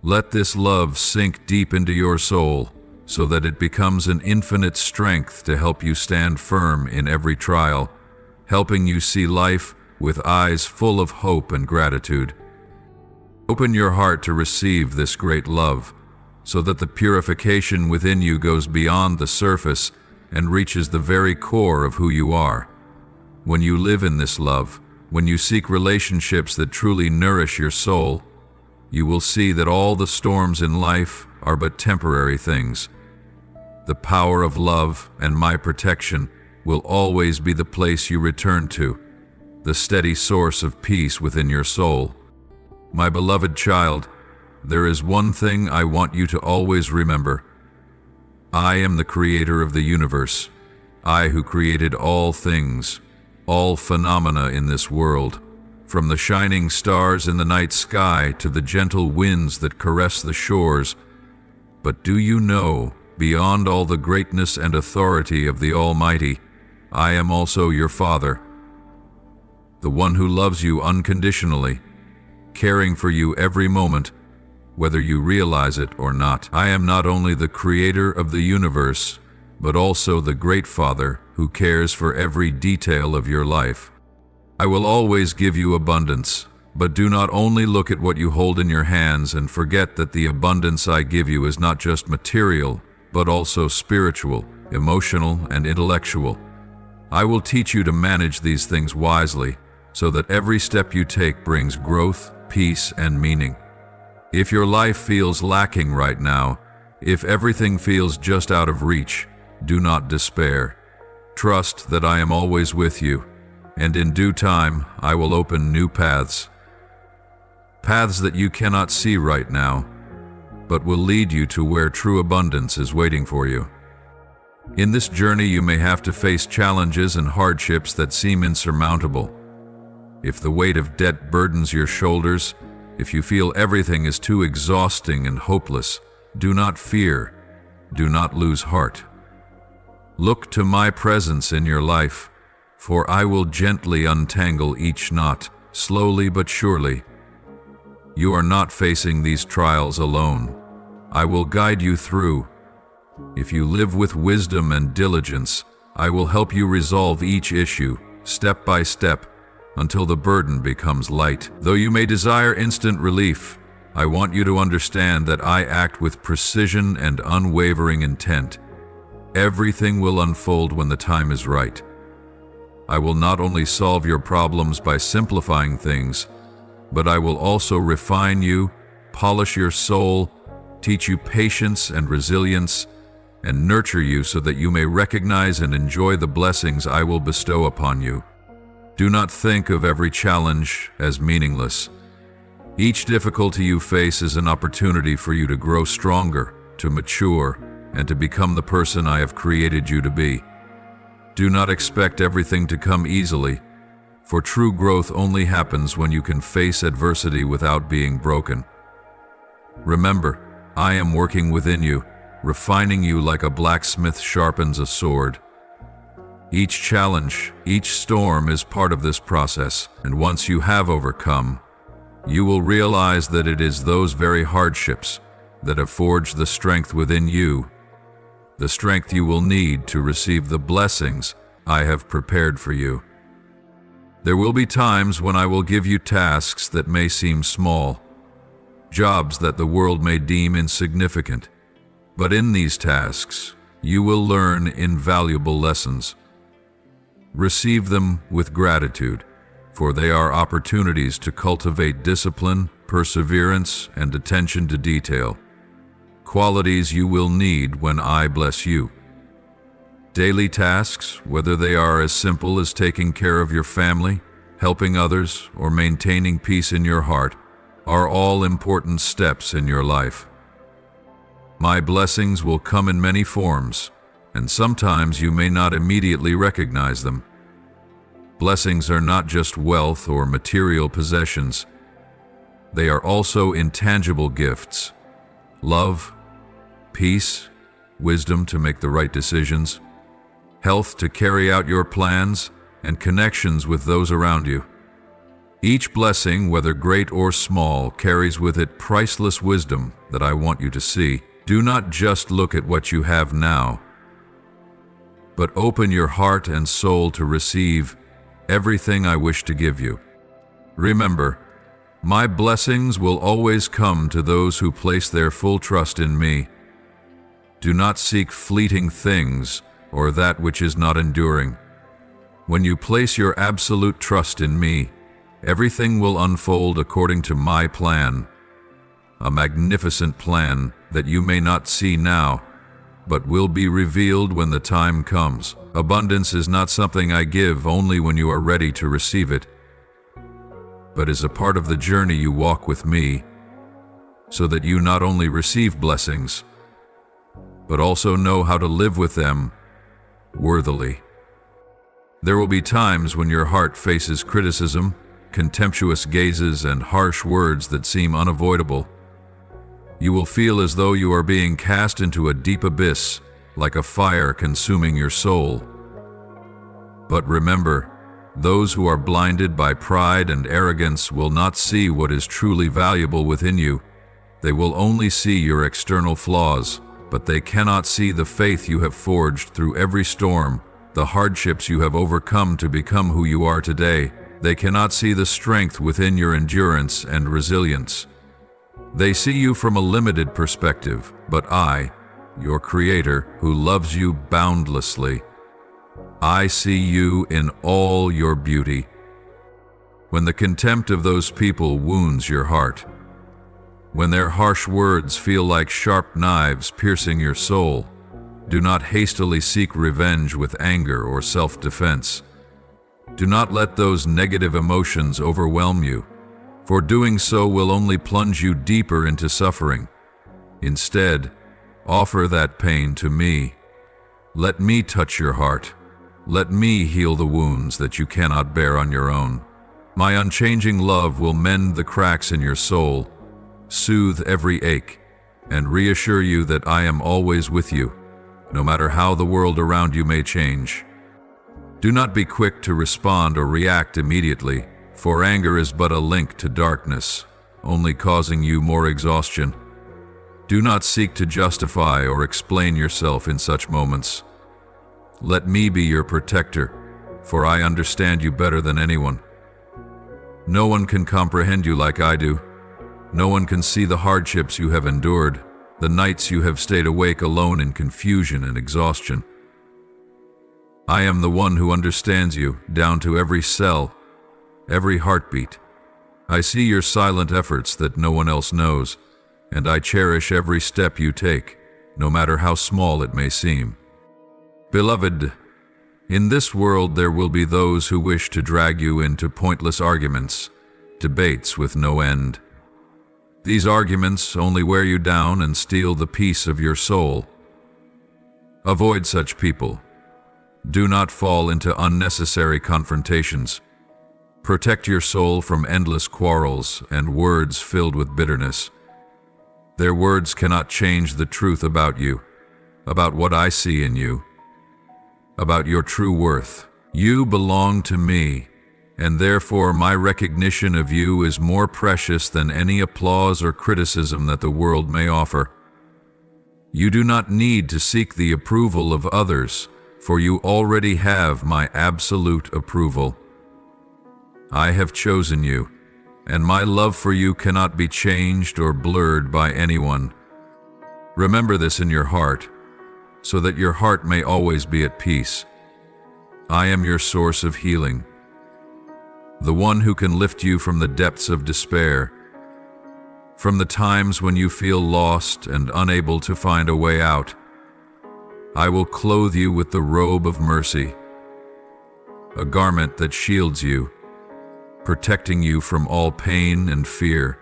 Let this love sink deep into your soul, so that it becomes an infinite strength to help you stand firm in every trial, helping you see life with eyes full of hope and gratitude. Open your heart to receive this great love, so that the purification within you goes beyond the surface and reaches the very core of who you are. When you live in this love, when you seek relationships that truly nourish your soul, you will see that all the storms in life are but temporary things. The power of love and my protection will always be the place you return to, the steady source of peace within your soul. My beloved child, there is one thing I want you to always remember. I am the creator of the universe. I who created all things, all phenomena in this world, from the shining stars in the night sky to the gentle winds that caress the shores. But do you know, beyond all the greatness and authority of the Almighty, I am also your Father, the one who loves you unconditionally, caring for you every moment, whether you realize it or not. I am not only the creator of the universe, but also the great Father who cares for every detail of your life. I will always give you abundance, but do not only look at what you hold in your hands and forget that the abundance I give you is not just material, but also spiritual, emotional, and intellectual. I will teach you to manage these things wisely, so that every step you take brings growth, peace, and meaning. If your life feels lacking right now, if everything feels just out of reach, do not despair. Trust that I am always with you, and in due time I will open new paths. Paths that you cannot see right now, but will lead you to where true abundance is waiting for you. In this journey you may have to face challenges and hardships that seem insurmountable. If the weight of debt burdens your shoulders, if you feel everything is too exhausting and hopeless, Do not fear. Do not lose heart. Look to my presence in your life, for I will gently untangle each knot, slowly but surely. You are not facing these trials alone. I will guide you through. If you live with wisdom and diligence, I will help you resolve each issue, step by step, until the burden becomes light. Though you may desire instant relief, I want you to understand that I act with precision and unwavering intent. Everything will unfold when the time is right. I will not only solve your problems by simplifying things, but I will also refine you, polish your soul, teach you patience and resilience, and nurture you so that you may recognize and enjoy the blessings I will bestow upon you. Do not think of every challenge as meaningless. Each difficulty you face is an opportunity for you to grow stronger, to mature, and to become the person I have created you to be. Do not expect everything to come easily, for true growth only happens when you can face adversity without being broken. Remember, I am working within you, refining you like a blacksmith sharpens a sword. Each challenge, each storm is part of this process, and once you have overcome, you will realize that it is those very hardships that have forged the strength within you, the strength you will need to receive the blessings I have prepared for you. There will be times when I will give you tasks that may seem small, jobs that the world may deem insignificant, but in these tasks, you will learn invaluable lessons. Receive them with gratitude, for they are opportunities to cultivate discipline, perseverance, and attention to detail, qualities you will need when I bless you. Daily tasks, whether they are as simple as taking care of your family, helping others, or maintaining peace in your heart, are all important steps in your life. My blessings will come in many forms, and sometimes you may not immediately recognize them. Blessings are not just wealth or material possessions. They are also intangible gifts: love, peace, wisdom to make the right decisions, health to carry out your plans, and connections with those around you. Each blessing, whether great or small, carries with it priceless wisdom that I want you to see. Do not just look at what you have now, but open your heart and soul to receive everything I wish to give you. Remember, my blessings will always come to those who place their full trust in me. Do not seek fleeting things or that which is not enduring. When you place your absolute trust in me, everything will unfold according to my plan, a magnificent plan that you may not see now, but will be revealed when the time comes. Abundance is not something I give only when you are ready to receive it, but is a part of the journey you walk with me, so that you not only receive blessings, but also know how to live with them worthily. There will be times when your heart faces criticism, contemptuous gazes, and harsh words that seem unavoidable. You will feel as though you are being cast into a deep abyss, like a fire consuming your soul. But remember, those who are blinded by pride and arrogance will not see what is truly valuable within you. They will only see your external flaws, but they cannot see the faith you have forged through every storm, the hardships you have overcome to become who you are today. They cannot see the strength within your endurance and resilience. They see you from a limited perspective, but I, your Creator, who loves you boundlessly, I see you in all your beauty. When the contempt of those people wounds your heart, when their harsh words feel like sharp knives piercing your soul, do not hastily seek revenge with anger or self-defense. Do not let those negative emotions overwhelm you, for doing so will only plunge you deeper into suffering. Instead, offer that pain to me. Let me touch your heart. Let me heal the wounds that you cannot bear on your own. My unchanging love will mend the cracks in your soul, soothe every ache, and reassure you that I am always with you, no matter how the world around you may change. Do not be quick to respond or react immediately, for anger is but a link to darkness, only causing you more exhaustion. Do not seek to justify or explain yourself in such moments. Let me be your protector, for I understand you better than anyone. No one can comprehend you like I do. No one can see the hardships you have endured, the nights you have stayed awake alone in confusion and exhaustion. I am the one who understands you, down to every cell, every heartbeat. I see your silent efforts that no one else knows, and I cherish every step you take, no matter how small it may seem. Beloved, in this world there will be those who wish to drag you into pointless arguments, debates with no end. These arguments only wear you down and steal the peace of your soul. Avoid such people. Do not fall into unnecessary confrontations. Protect your soul from endless quarrels and words filled with bitterness. Their words cannot change the truth about you, about what I see in you, about your true worth. You belong to me, and therefore my recognition of you is more precious than any applause or criticism that the world may offer. You do not need to seek the approval of others, for you already have my absolute approval. I have chosen you, and my love for you cannot be changed or blurred by anyone. Remember this in your heart, so that your heart may always be at peace. I am your source of healing, the one who can lift you from the depths of despair, from the times when you feel lost and unable to find a way out. I will clothe you with the robe of mercy, a garment that shields you, protecting you from all pain and fear.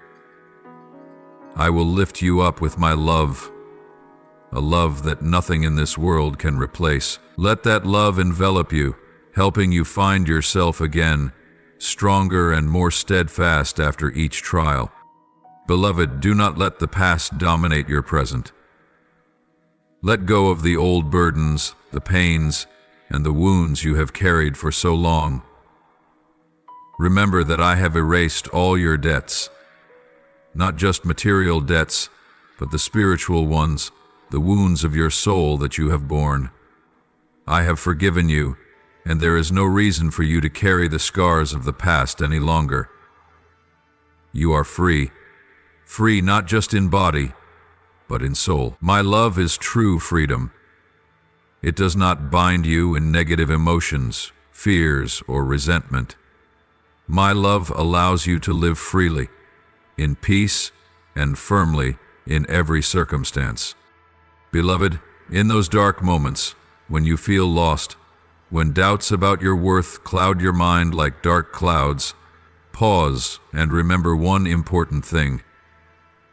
I will lift you up with my love, a love that nothing in this world can replace. Let that love envelop you, helping you find yourself again, stronger and more steadfast after each trial. Beloved, do not let the past dominate your present. Let go of the old burdens, the pains, and the wounds you have carried for so long. Remember that I have erased all your debts, not just material debts, but the spiritual ones, the wounds of your soul that you have borne. I have forgiven you, and there is no reason for you to carry the scars of the past any longer. You are free, free not just in body, but in soul. My love is true freedom. It does not bind you in negative emotions, fears, or resentment. My love allows you to live freely, in peace, and firmly in every circumstance. Beloved, in those dark moments, when you feel lost, when doubts about your worth cloud your mind like dark clouds, pause and remember one important thing.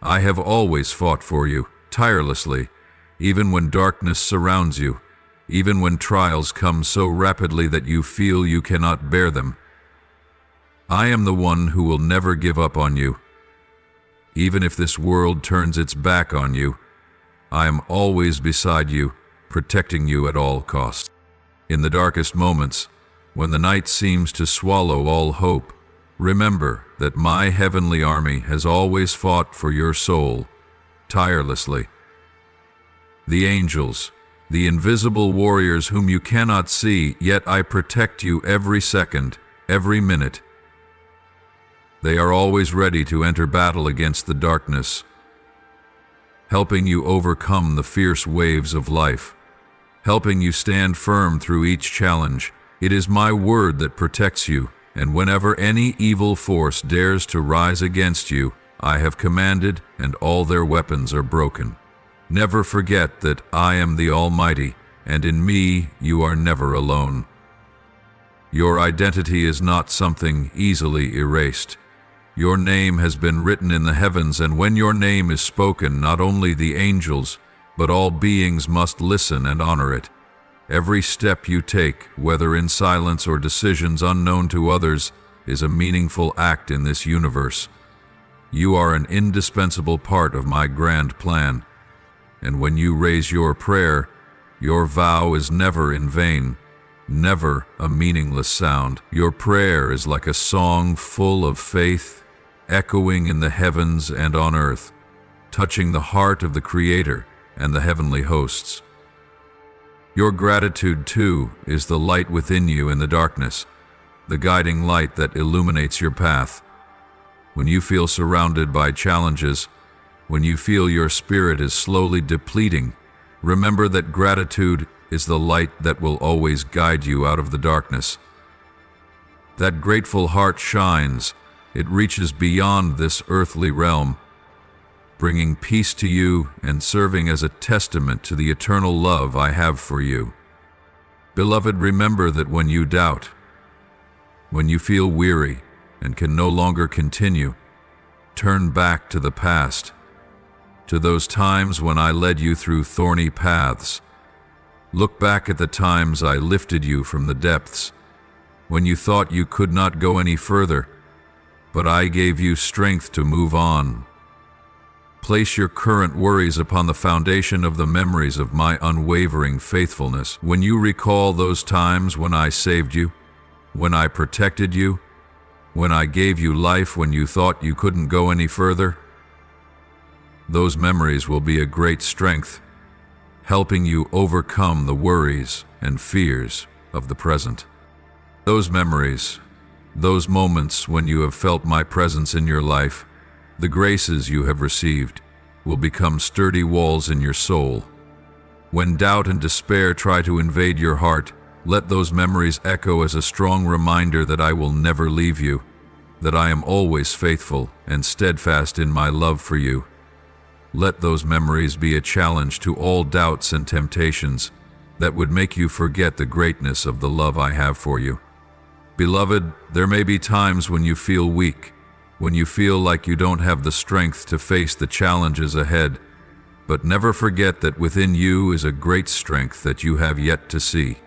I have always fought for you, tirelessly, even when darkness surrounds you, even when trials come so rapidly that you feel you cannot bear them. I am the one who will never give up on you. Even if this world turns its back on you, I am always beside you, protecting you at all costs. In the darkest moments, when the night seems to swallow all hope, remember that my heavenly army has always fought for your soul, tirelessly. The angels, the invisible warriors whom you cannot see, yet I protect you every second, every minute. They are always ready to enter battle against the darkness, helping you overcome the fierce waves of life, helping you stand firm through each challenge. It is my word that protects you, and whenever any evil force dares to rise against you, I have commanded, and all their weapons are broken. Never forget that I am the Almighty, and in me you are never alone. Your identity is not something easily erased. Your name has been written in the heavens, and when your name is spoken, not only the angels, but all beings must listen and honor it. Every step you take, whether in silence or decisions unknown to others, is a meaningful act in this universe. You are an indispensable part of my grand plan, and when you raise your prayer, your vow is never in vain, never a meaningless sound. Your prayer is like a song full of faith, echoing in the heavens and on earth, touching the heart of the Creator and the heavenly hosts. Your gratitude, too, is the light within you in the darkness, the guiding light that illuminates your path. When you feel surrounded by challenges, when you feel your spirit is slowly depleting, remember that gratitude is the light that will always guide you out of the darkness. That grateful heart shines. It reaches beyond this earthly realm, bringing peace to you and serving as a testament to the eternal love I have for you. Beloved, remember that when you doubt, when you feel weary and can no longer continue, turn back to the past, to those times when I led you through thorny paths. Look back at the times I lifted you from the depths, when you thought you could not go any further, but I gave you strength to move on. Place your current worries upon the foundation of the memories of my unwavering faithfulness. When you recall those times when I saved you, when I protected you, when I gave you life when you thought you couldn't go any further, those memories will be a great strength, helping you overcome the worries and fears of the present. Those memories, those moments when you have felt my presence in your life, the graces you have received, will become sturdy walls in your soul. When doubt and despair try to invade your heart, let those memories echo as a strong reminder that I will never leave you, that I am always faithful and steadfast in my love for you. Let those memories be a challenge to all doubts and temptations that would make you forget the greatness of the love I have for you. Beloved, there may be times when you feel weak, when you feel like you don't have the strength to face the challenges ahead, but never forget that within you is a great strength that you have yet to see.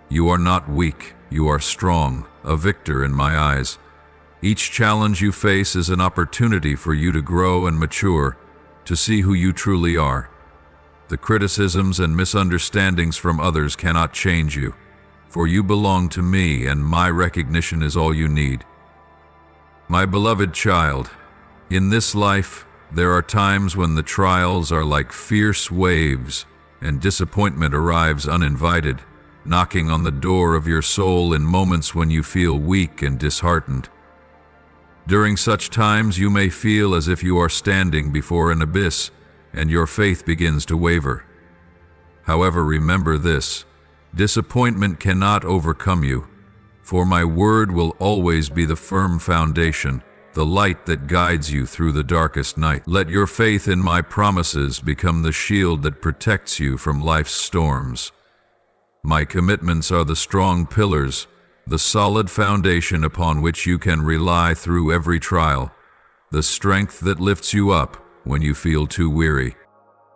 You are not weak, you are strong, a victor in my eyes. Each challenge you face is an opportunity for you to grow and mature, to see who you truly are. The criticisms and misunderstandings from others cannot change you, for you belong to me and my recognition is all you need. My beloved child, in this life, there are times when the trials are like fierce waves and disappointment arrives uninvited, knocking on the door of your soul in moments when you feel weak and disheartened. During such times, you may feel as if you are standing before an abyss and your faith begins to waver. However, remember this: disappointment cannot overcome you, for my word will always be the firm foundation, the light that guides you through the darkest night. Let your faith in my promises become the shield that protects you from life's storms. My commitments are the strong pillars, the solid foundation upon which you can rely through every trial, the strength that lifts you up when you feel too weary.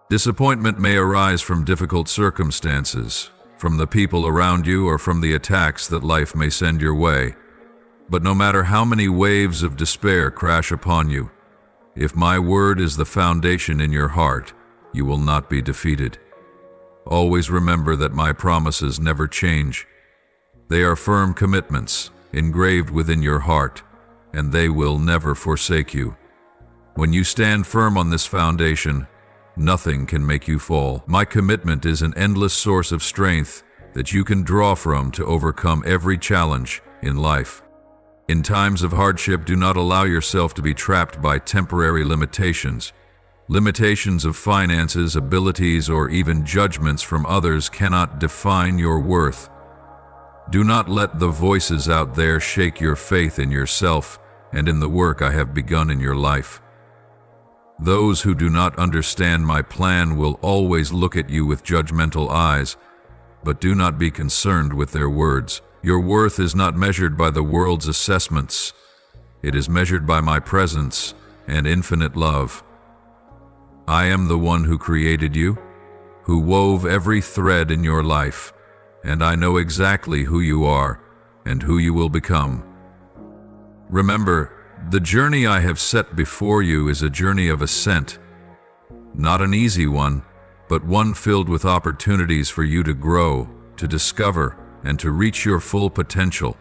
Disappointment may arise from difficult circumstances, from the people around you, or from the attacks that life may send your way. But no matter how many waves of despair crash upon you, if my word is the foundation in your heart, you will not be defeated. Always remember that my promises never change. They are firm commitments, engraved within your heart, and they will never forsake you. When you stand firm on this foundation, nothing can make you fall. My commitment is an endless source of strength that you can draw from to overcome every challenge in life. In times of hardship, do not allow yourself to be trapped by temporary limitations. Limitations of finances, abilities, or even judgments from others cannot define your worth. Do not let the voices out there shake your faith in yourself and in the work I have begun in your life. Those who do not understand my plan will always look at you with judgmental eyes, but do not be concerned with their words. Your worth is not measured by the world's assessments. It is measured by my presence and infinite love. I am the one who created you, who wove every thread in your life, and I know exactly who you are and who you will become. Remember, The journey I have set before you is a journey of ascent. Not an easy one, but one filled with opportunities for you to grow, to discover, and to reach your full potential.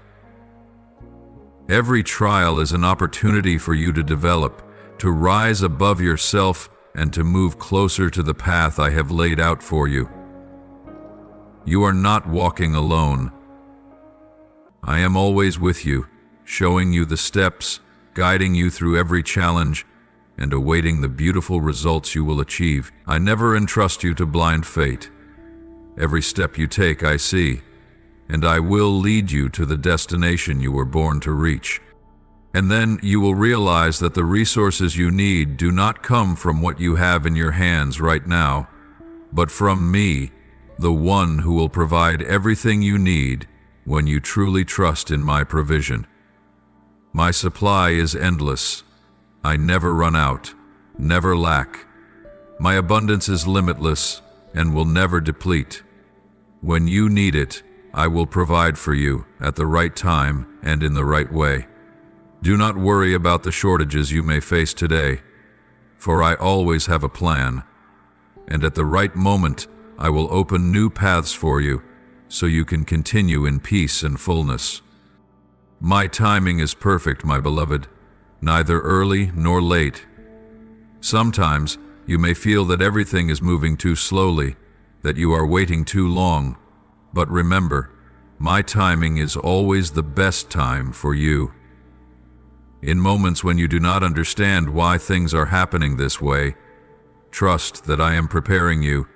Every trial is an opportunity for you to develop, to rise above yourself, and to move closer to the path I have laid out for you. You are not walking alone. I am always with you, showing you the steps, guiding you through every challenge, and awaiting the beautiful results you will achieve. I never entrust you to blind fate. Every step you take I see, and I will lead you to the destination you were born to reach. And then you will realize that the resources you need do not come from what you have in your hands right now, but from me, the one who will provide everything you need when you truly trust in my provision. My supply is endless. I never run out, never lack. My abundance is limitless and will never deplete. When you need it, I will provide for you at the right time and in the right way. Do not worry about the shortages you may face today, for I always have a plan, and at the right moment I will open new paths for you so you can continue in peace and fullness. My timing is perfect, my beloved, neither early nor late. Sometimes you may feel that everything is moving too slowly, that you are waiting too long, but remember, my timing is always the best time for you. In moments when you do not understand why things are happening this way, trust that I am preparing you,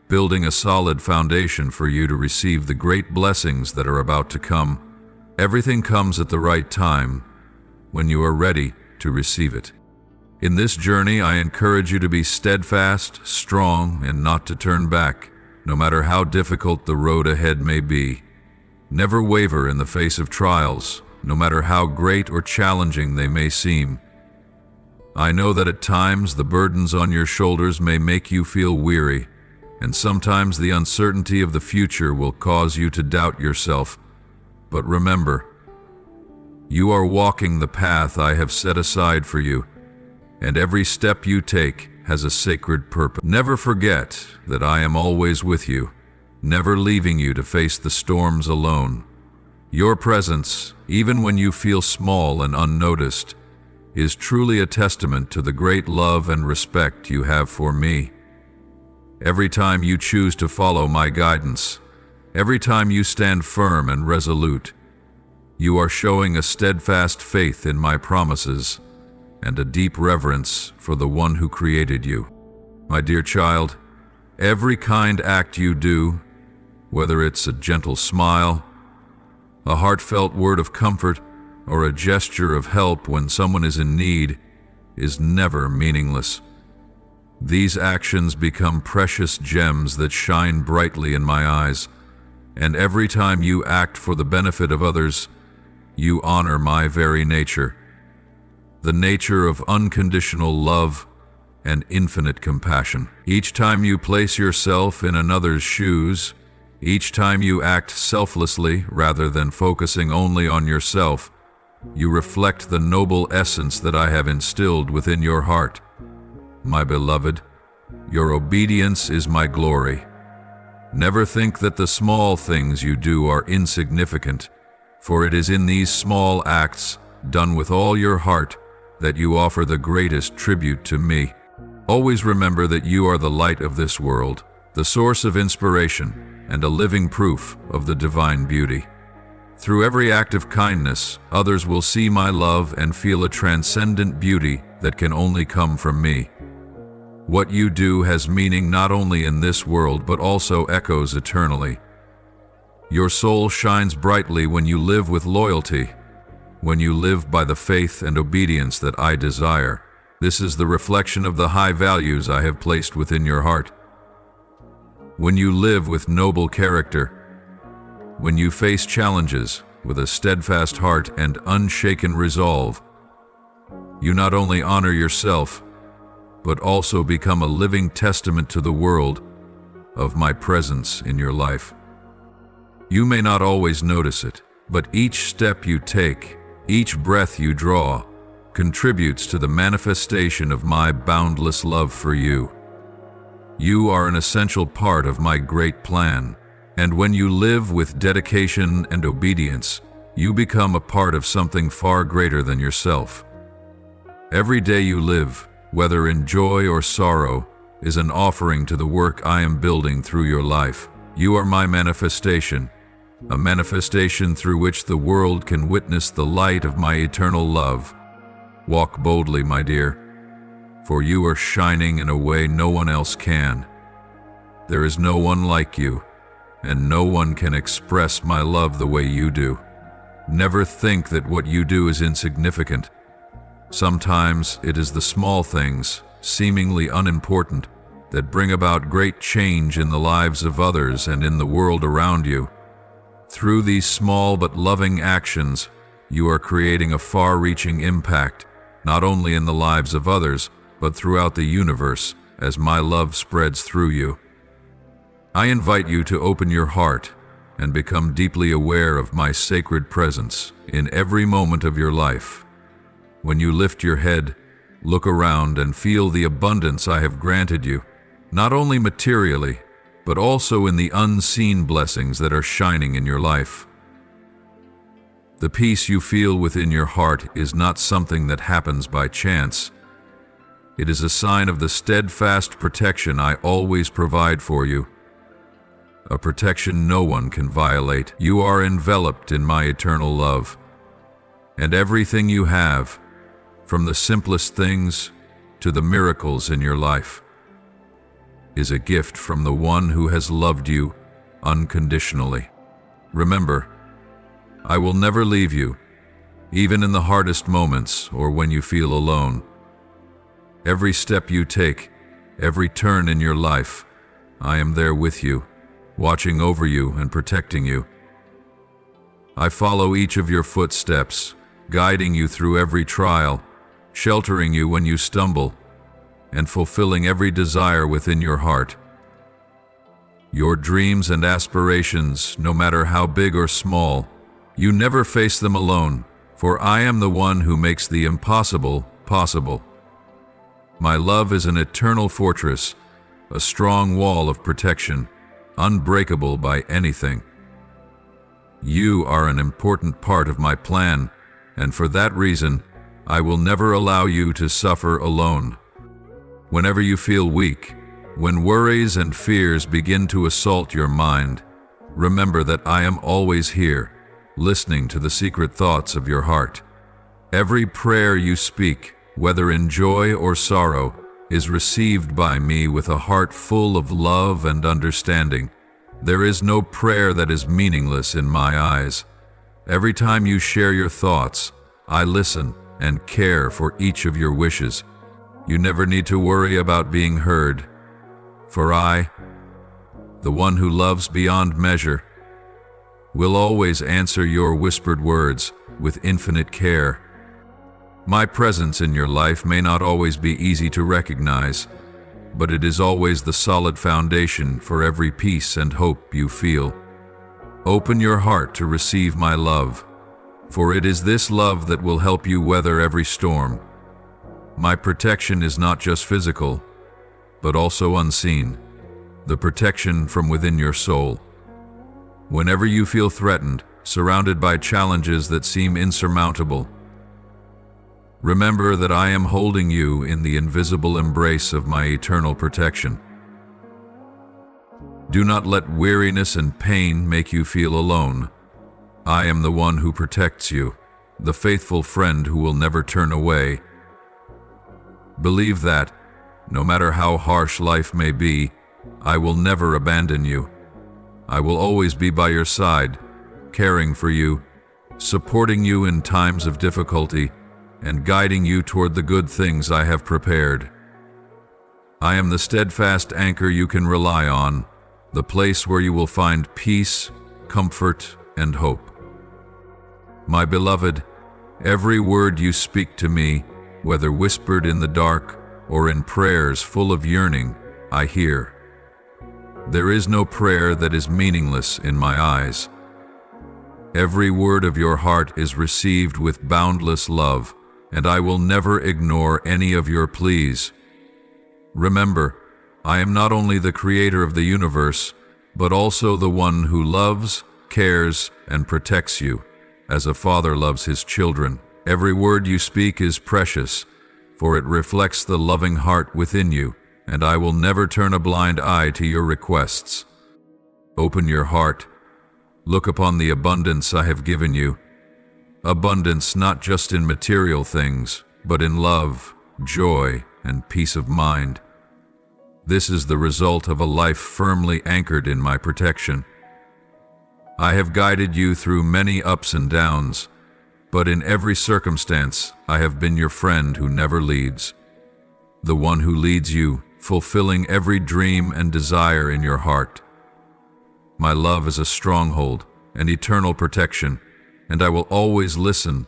building a solid foundation for you to receive the great blessings that are about to come. Everything comes at the right time, when you are ready to receive it. In this journey, I encourage you to be steadfast, strong, and not to turn back, no matter how difficult the road ahead may be. Never waver in the face of trials, no matter how great or challenging they may seem. I know that at times the burdens on your shoulders may make you feel weary, and sometimes the uncertainty of the future will cause you to doubt yourself. But remember, you are walking the path I have set aside for you, and every step you take has a sacred purpose. Never forget that I am always with you, never leaving you to face the storms alone. Your presence, even when you feel small and unnoticed, is truly a testament to the great love and respect you have for me. Every time you choose to follow my guidance, every time you stand firm and resolute, you are showing a steadfast faith in my promises and a deep reverence for the one who created you. My dear child, every kind act you do, whether it's a gentle smile, a heartfelt word of comfort, or a gesture of help when someone is in need, is never meaningless. These actions become precious gems that shine brightly in my eyes, and every time you act for the benefit of others, you honor my very nature, the nature of unconditional love and infinite compassion. Each time you place yourself in another's shoes, each time you act selflessly rather than focusing only on yourself, you reflect the noble essence that I have instilled within your heart. My beloved, your obedience is my glory. Never think that the small things you do are insignificant, for it is in these small acts, done with all your heart, that you offer the greatest tribute to me. Always remember that you are the light of this world, the source of inspiration, and a living proof of the divine beauty. Through every act of kindness, others will see my love and feel a transcendent beauty that can only come from me. What you do has meaning not only in this world but also echoes eternally. Your soul shines brightly when you live with loyalty, when you live by the faith and obedience that I desire. This is the reflection of the high values I have placed within your heart. When you live with noble character, when you face challenges with a steadfast heart and unshaken resolve, you not only honor yourself, but also become a living testament to the world of my presence in your life. You may not always notice it, but each step you take, each breath you draw, contributes to the manifestation of my boundless love for you. You are an essential part of my great plan, and when you live with dedication and obedience, you become a part of something far greater than yourself. Every day you live, whether in joy or sorrow, is an offering to the work I am building through your life. You are my manifestation, a manifestation through which the world can witness the light of my eternal love. Walk boldly, my dear, for you are shining in a way no one else can. There is no one like you, and no one can express my love the way you do. Never think that what you do is insignificant. Sometimes it is the small things, seemingly unimportant, that bring about great change in the lives of others and in the world around you. Through these small but loving actions, you are creating a far-reaching impact, not only in the lives of others, but throughout the universe, as my love spreads through you. I invite you to open your heart and become deeply aware of my sacred presence in every moment of your life. When you lift your head, look around and feel the abundance I have granted you, not only materially, but also in the unseen blessings that are shining in your life. The peace you feel within your heart is not something that happens by chance. It is a sign of the steadfast protection I always provide for you, a protection no one can violate. You are enveloped in my eternal love, and everything you have, from the simplest things to the miracles in your life, is a gift from the one who has loved you unconditionally. Remember, I will never leave you, even in the hardest moments or when you feel alone. Every step you take, every turn in your life, I am there with you, watching over you and protecting you. I follow each of your footsteps, guiding you through every trial, sheltering you when you stumble, and fulfilling every desire within your heart. Your dreams and aspirations, no matter how big or small, you never face them alone, for I am the one who makes the impossible possible. My love is an eternal fortress, a strong wall of protection, unbreakable by anything. You are an important part of my plan, and for that reason, I will never allow you to suffer alone. Whenever you feel weak, when worries and fears begin to assault your mind, remember that I am always here, listening to the secret thoughts of your heart. Every prayer you speak, whether in joy or sorrow, is received by me with a heart full of love and understanding. There is no prayer that is meaningless in my eyes. Every time you share your thoughts, I listen and care for each of your wishes. You never need to worry about being heard, for I, the one who loves beyond measure, will always answer your whispered words with infinite care. My presence in your life may not always be easy to recognize, but it is always the solid foundation for every peace and hope you feel. Open your heart to receive my love, for it is this love that will help you weather every storm. My protection is not just physical, but also unseen, the protection from within your soul. Whenever you feel threatened, surrounded by challenges that seem insurmountable, remember that I am holding you in the invisible embrace of my eternal protection. Do not let weariness and pain make you feel alone. I am the one who protects you, the faithful friend who will never turn away. Believe that, no matter how harsh life may be, I will never abandon you. I will always be by your side, caring for you, supporting you in times of difficulty, and guiding you toward the good things I have prepared. I am the steadfast anchor you can rely on, the place where you will find peace, comfort, and hope. My beloved, every word you speak to me, whether whispered in the dark or in prayers full of yearning, I hear. There is no prayer that is meaningless in my eyes. Every word of your heart is received with boundless love, and I will never ignore any of your pleas. Remember, I am not only the creator of the universe, but also the one who loves, cares, and protects you, as a father loves his children. Every word you speak is precious, for it reflects the loving heart within you, and I will never turn a blind eye to your requests. Open your heart. Look upon the abundance I have given you. Abundance not just in material things, but in love, joy, and peace of mind. This is the result of a life firmly anchored in my protection. I have guided you through many ups and downs, but in every circumstance I have been your friend who never leads. The one who leads you, fulfilling every dream and desire in your heart. My love is a stronghold, an eternal protection, and I will always listen.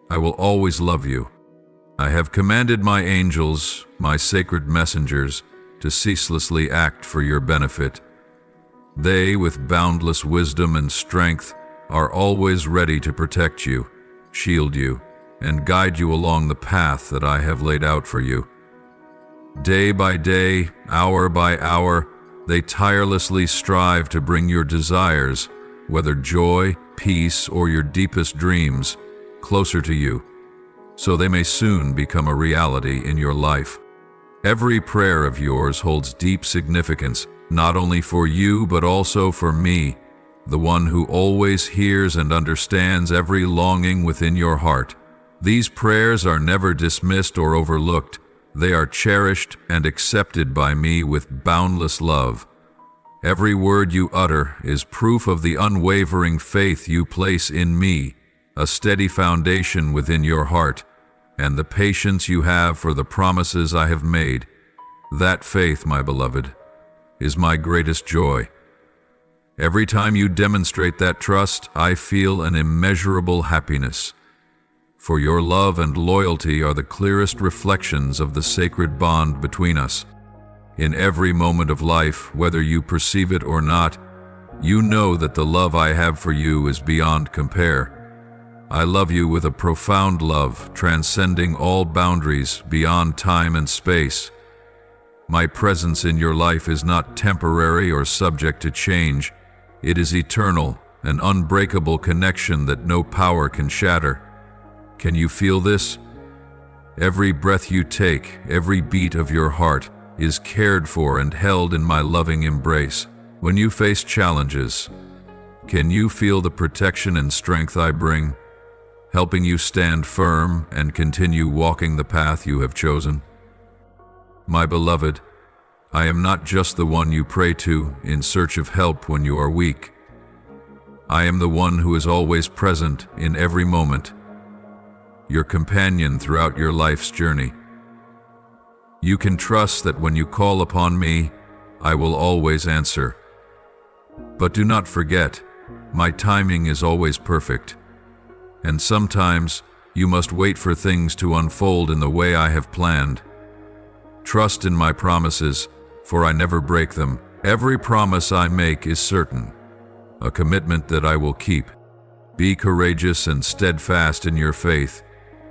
I will always love you. I have commanded my angels, my sacred messengers, to ceaselessly act for your benefit. They, with boundless wisdom and strength, are always ready to protect you, shield you, and guide you along the path that I have laid out for you. Day by day, hour by hour, they tirelessly strive to bring your desires, whether joy, peace, or your deepest dreams, closer to you, so they may soon become a reality in your life. Every prayer of yours holds deep significance, not only for you but also for me, the one who always hears and understands every longing within your heart. These prayers are never dismissed or overlooked. They are cherished and accepted by me with boundless love. Every word you utter is proof of the unwavering faith you place in me, a steady foundation within your heart, and the patience you have for the promises I have made. That faith, my beloved, is my greatest joy. Every time you demonstrate that trust, I feel an immeasurable happiness. For your love and loyalty are the clearest reflections of the sacred bond between us. In every moment of life, whether you perceive it or not, you know that the love I have for you is beyond compare. I love you with a profound love, transcending all boundaries, beyond time and space. My presence in your life is not temporary or subject to change. It is eternal, an unbreakable connection that no power can shatter. Can you feel this? Every breath you take, every beat of your heart, is cared for and held in my loving embrace. When you face challenges, can you feel the protection and strength I bring, helping you stand firm and continue walking the path you have chosen? My beloved, I am not just the one you pray to in search of help when you are weak. I am the one who is always present in every moment, your companion throughout your life's journey. You can trust that when you call upon me, I will always answer. But do not forget, my timing is always perfect, and sometimes you must wait for things to unfold in the way I have planned. Trust in my promises, for I never break them. Every promise I make is certain, a commitment that I will keep. Be courageous and steadfast in your faith.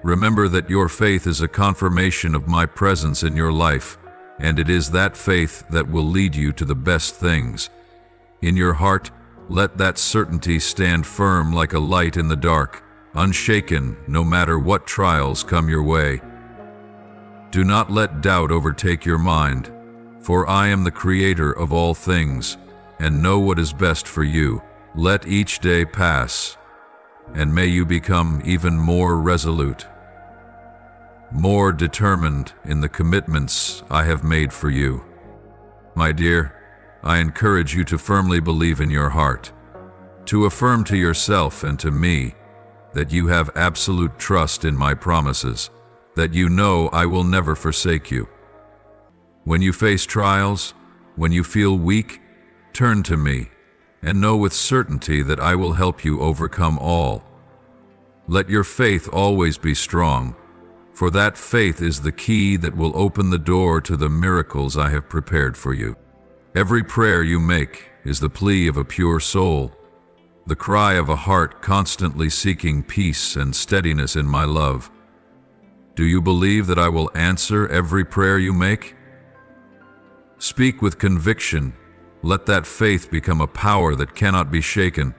Remember that your faith is a confirmation of my presence in your life, and it is that faith that will lead you to the best things. In your heart, let that certainty stand firm like a light in the dark, unshaken no matter what trials come your way. Do not let doubt overtake your mind, for I am the creator of all things, and know what is best for you. Let each day pass, and may you become even more resolute, more determined in the commitments I have made for you. My dear, I encourage you to firmly believe in your heart, to affirm to yourself and to me that you have absolute trust in my promises, that you know I will never forsake you. When you face trials, when you feel weak, turn to me and know with certainty that I will help you overcome all. Let your faith always be strong, for that faith is the key that will open the door to the miracles I have prepared for you. Every prayer you make is the plea of a pure soul, the cry of a heart constantly seeking peace and steadiness in my love. Do you believe that I will answer every prayer you make? Speak with conviction. Let that faith become a power that cannot be shaken,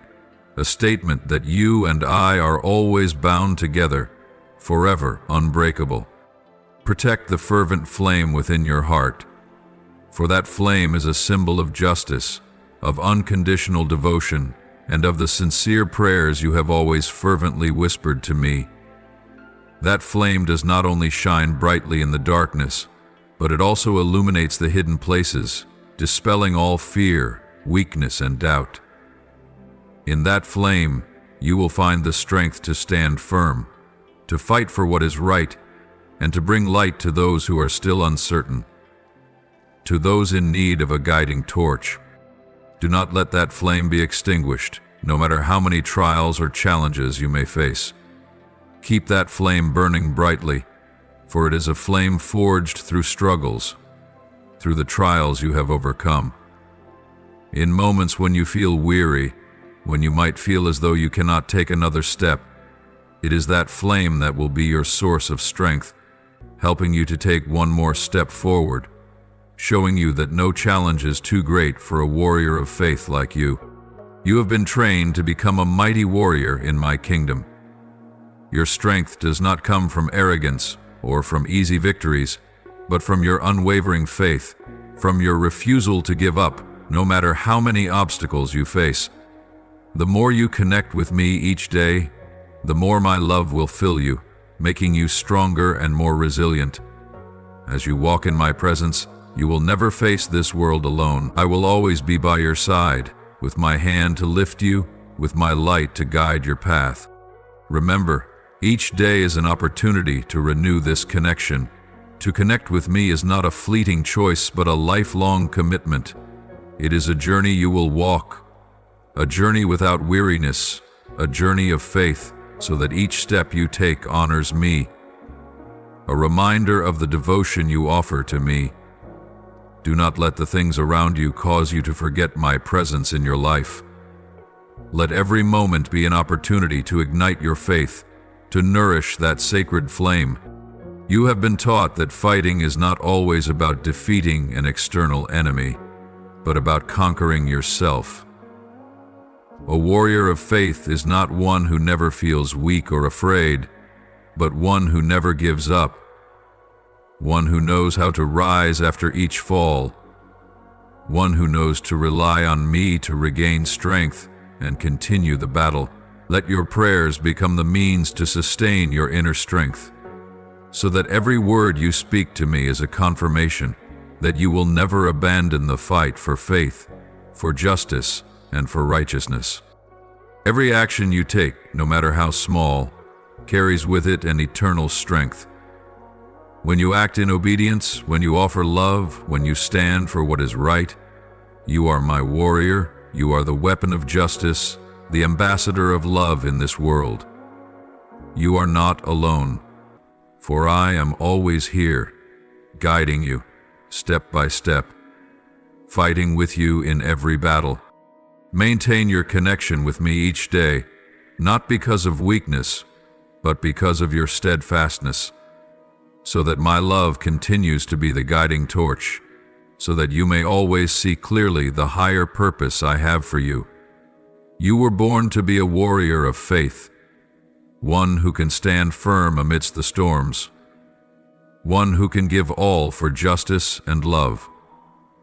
a statement that you and I are always bound together, forever unbreakable. Protect the fervent flame within your heart, for that flame is a symbol of justice, of unconditional devotion, and of the sincere prayers you have always fervently whispered to me. That flame does not only shine brightly in the darkness, but it also illuminates the hidden places, dispelling all fear, weakness, and doubt. In that flame, you will find the strength to stand firm, to fight for what is right, and to bring light to those who are still uncertain. To those in need of a guiding torch, do not let that flame be extinguished, no matter how many trials or challenges you may face. Keep that flame burning brightly, for it is a flame forged through struggles, through the trials you have overcome. In moments when you feel weary, when you might feel as though you cannot take another step, it is that flame that will be your source of strength, helping you to take one more step forward, showing you that no challenge is too great for a warrior of faith like you. You have been trained to become a mighty warrior in my kingdom. Your strength does not come from arrogance or from easy victories, but from your unwavering faith, from your refusal to give up, no matter how many obstacles you face. The more you connect with me each day, the more my love will fill you, making you stronger and more resilient. As you walk in my presence, you will never face this world alone. I will always be by your side, with my hand to lift you, with my light to guide your path. Remember, each day is an opportunity to renew this connection. To connect with me is not a fleeting choice, but a lifelong commitment. It is a journey you will walk, a journey without weariness, a journey of faith, so that each step you take honors me. A reminder of the devotion you offer to me. Do not let the things around you cause you to forget my presence in your life. Let every moment be an opportunity to ignite your faith, to nourish that sacred flame. You have been taught that fighting is not always about defeating an external enemy, but about conquering yourself. A warrior of faith is not one who never feels weak or afraid, but one who never gives up. One who knows how to rise after each fall. One who knows to rely on me to regain strength and continue the battle. Let your prayers become the means to sustain your inner strength, so that every word you speak to me is a confirmation that you will never abandon the fight for faith, for justice, and for righteousness. Every action you take, no matter how small, carries with it an eternal strength. When you act in obedience, when you offer love, when you stand for what is right, you are my warrior, you are the weapon of justice, the ambassador of love in this world. You are not alone, for I am always here, guiding you, step by step, fighting with you in every battle. Maintain your connection with me each day, not because of weakness, but because of your steadfastness, so that my love continues to be the guiding torch, so that you may always see clearly the higher purpose I have for you. You were born to be a warrior of faith, one who can stand firm amidst the storms, one who can give all for justice and love.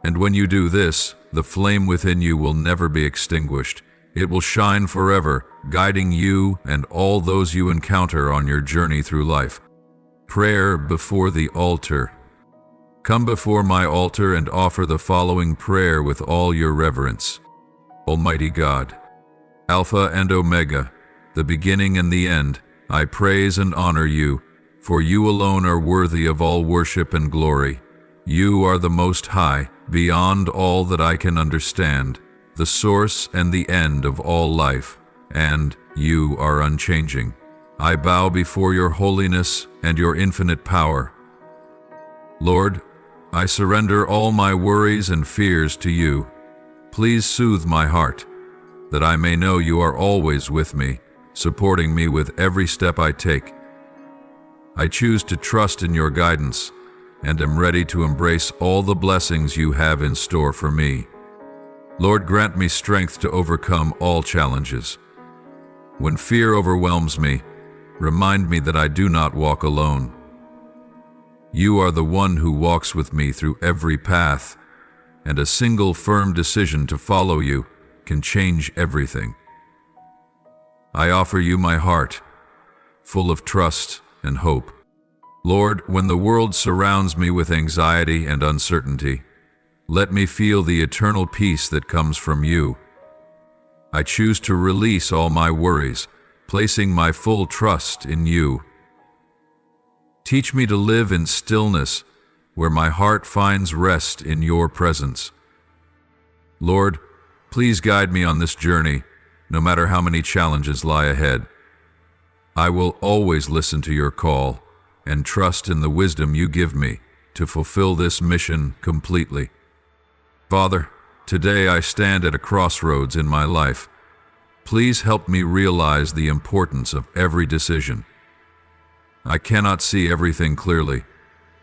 And when you do this, the flame within you will never be extinguished. It will shine forever, guiding you and all those you encounter on your journey through life. Prayer before the altar. Come before my altar and offer the following prayer with all your reverence. Almighty God, Alpha and Omega, the beginning and the end, I praise and honor you, for you alone are worthy of all worship and glory. You are the Most High, beyond all that I can understand, the source and the end of all life, and you are unchanging. I bow before your holiness and your infinite power. Lord, I surrender all my worries and fears to you. Please soothe my heart, that I may know you are always with me, supporting me with every step I take. I choose to trust in your guidance and am ready to embrace all the blessings you have in store for me. Lord, grant me strength to overcome all challenges. When fear overwhelms me, remind me that I do not walk alone. You are the one who walks with me through every path, and a single firm decision to follow you can change everything. I offer you my heart, full of trust and hope. Lord, when the world surrounds me with anxiety and uncertainty, let me feel the eternal peace that comes from you. I choose to release all my worries, placing my full trust in you. Teach me to live in stillness, where my heart finds rest in your presence. Lord, please guide me on this journey, no matter how many challenges lie ahead. I will always listen to your call and trust in the wisdom you give me to fulfill this mission completely. Father, today I stand at a crossroads in my life. Please help me realize the importance of every decision. I cannot see everything clearly,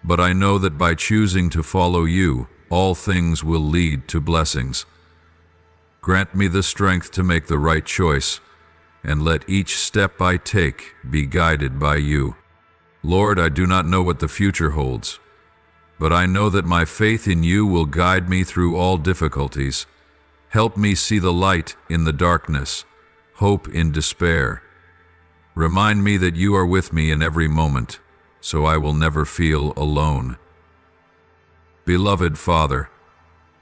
but I know that by choosing to follow you, all things will lead to blessings. Grant me the strength to make the right choice, and let each step I take be guided by you. Lord, I do not know what the future holds, but I know that my faith in you will guide me through all difficulties. Help me see the light in the darkness, hope in despair. Remind me that you are with me in every moment, so I will never feel alone. Beloved Father,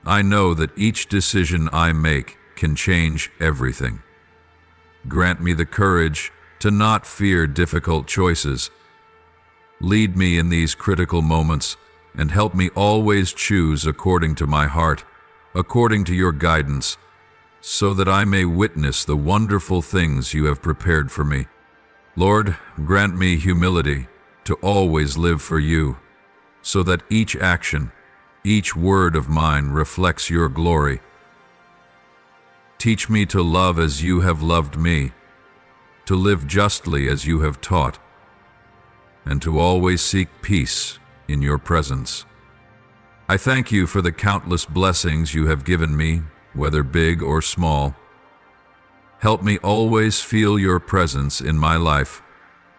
I know that each decision I make can change everything. Grant me the courage to not fear difficult choices. Lead me in these critical moments and help me always choose according to my heart, according to your guidance, so that I may witness the wonderful things you have prepared for me. Lord, grant me humility to always live for you, so that each action, each word of mine reflects your glory. Teach me to love as you have loved me, to live justly as you have taught, and to always seek peace in your presence. I thank you for the countless blessings you have given me, whether big or small. Help me always feel your presence in my life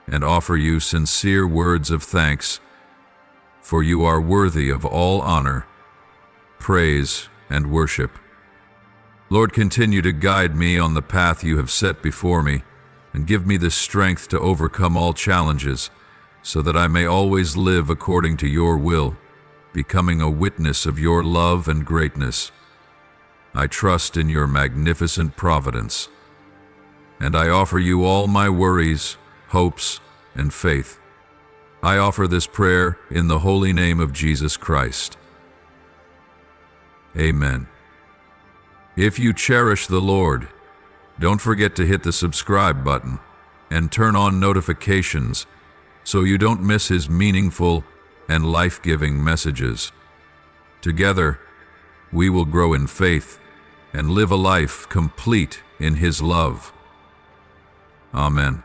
and offer you sincere words of thanks, for you are worthy of all honor, praise, and worship. Lord, continue to guide me on the path you have set before me, and give me the strength to overcome all challenges, so that I may always live according to your will, becoming a witness of your love and greatness. I trust in your magnificent providence, and I offer you all my worries, hopes, and faith. I offer this prayer in the holy name of Jesus Christ. Amen. If you cherish the Lord, don't forget to hit the subscribe button and turn on notifications so you don't miss his meaningful and life-giving messages. Together, we will grow in faith and live a life complete in his love. Amen.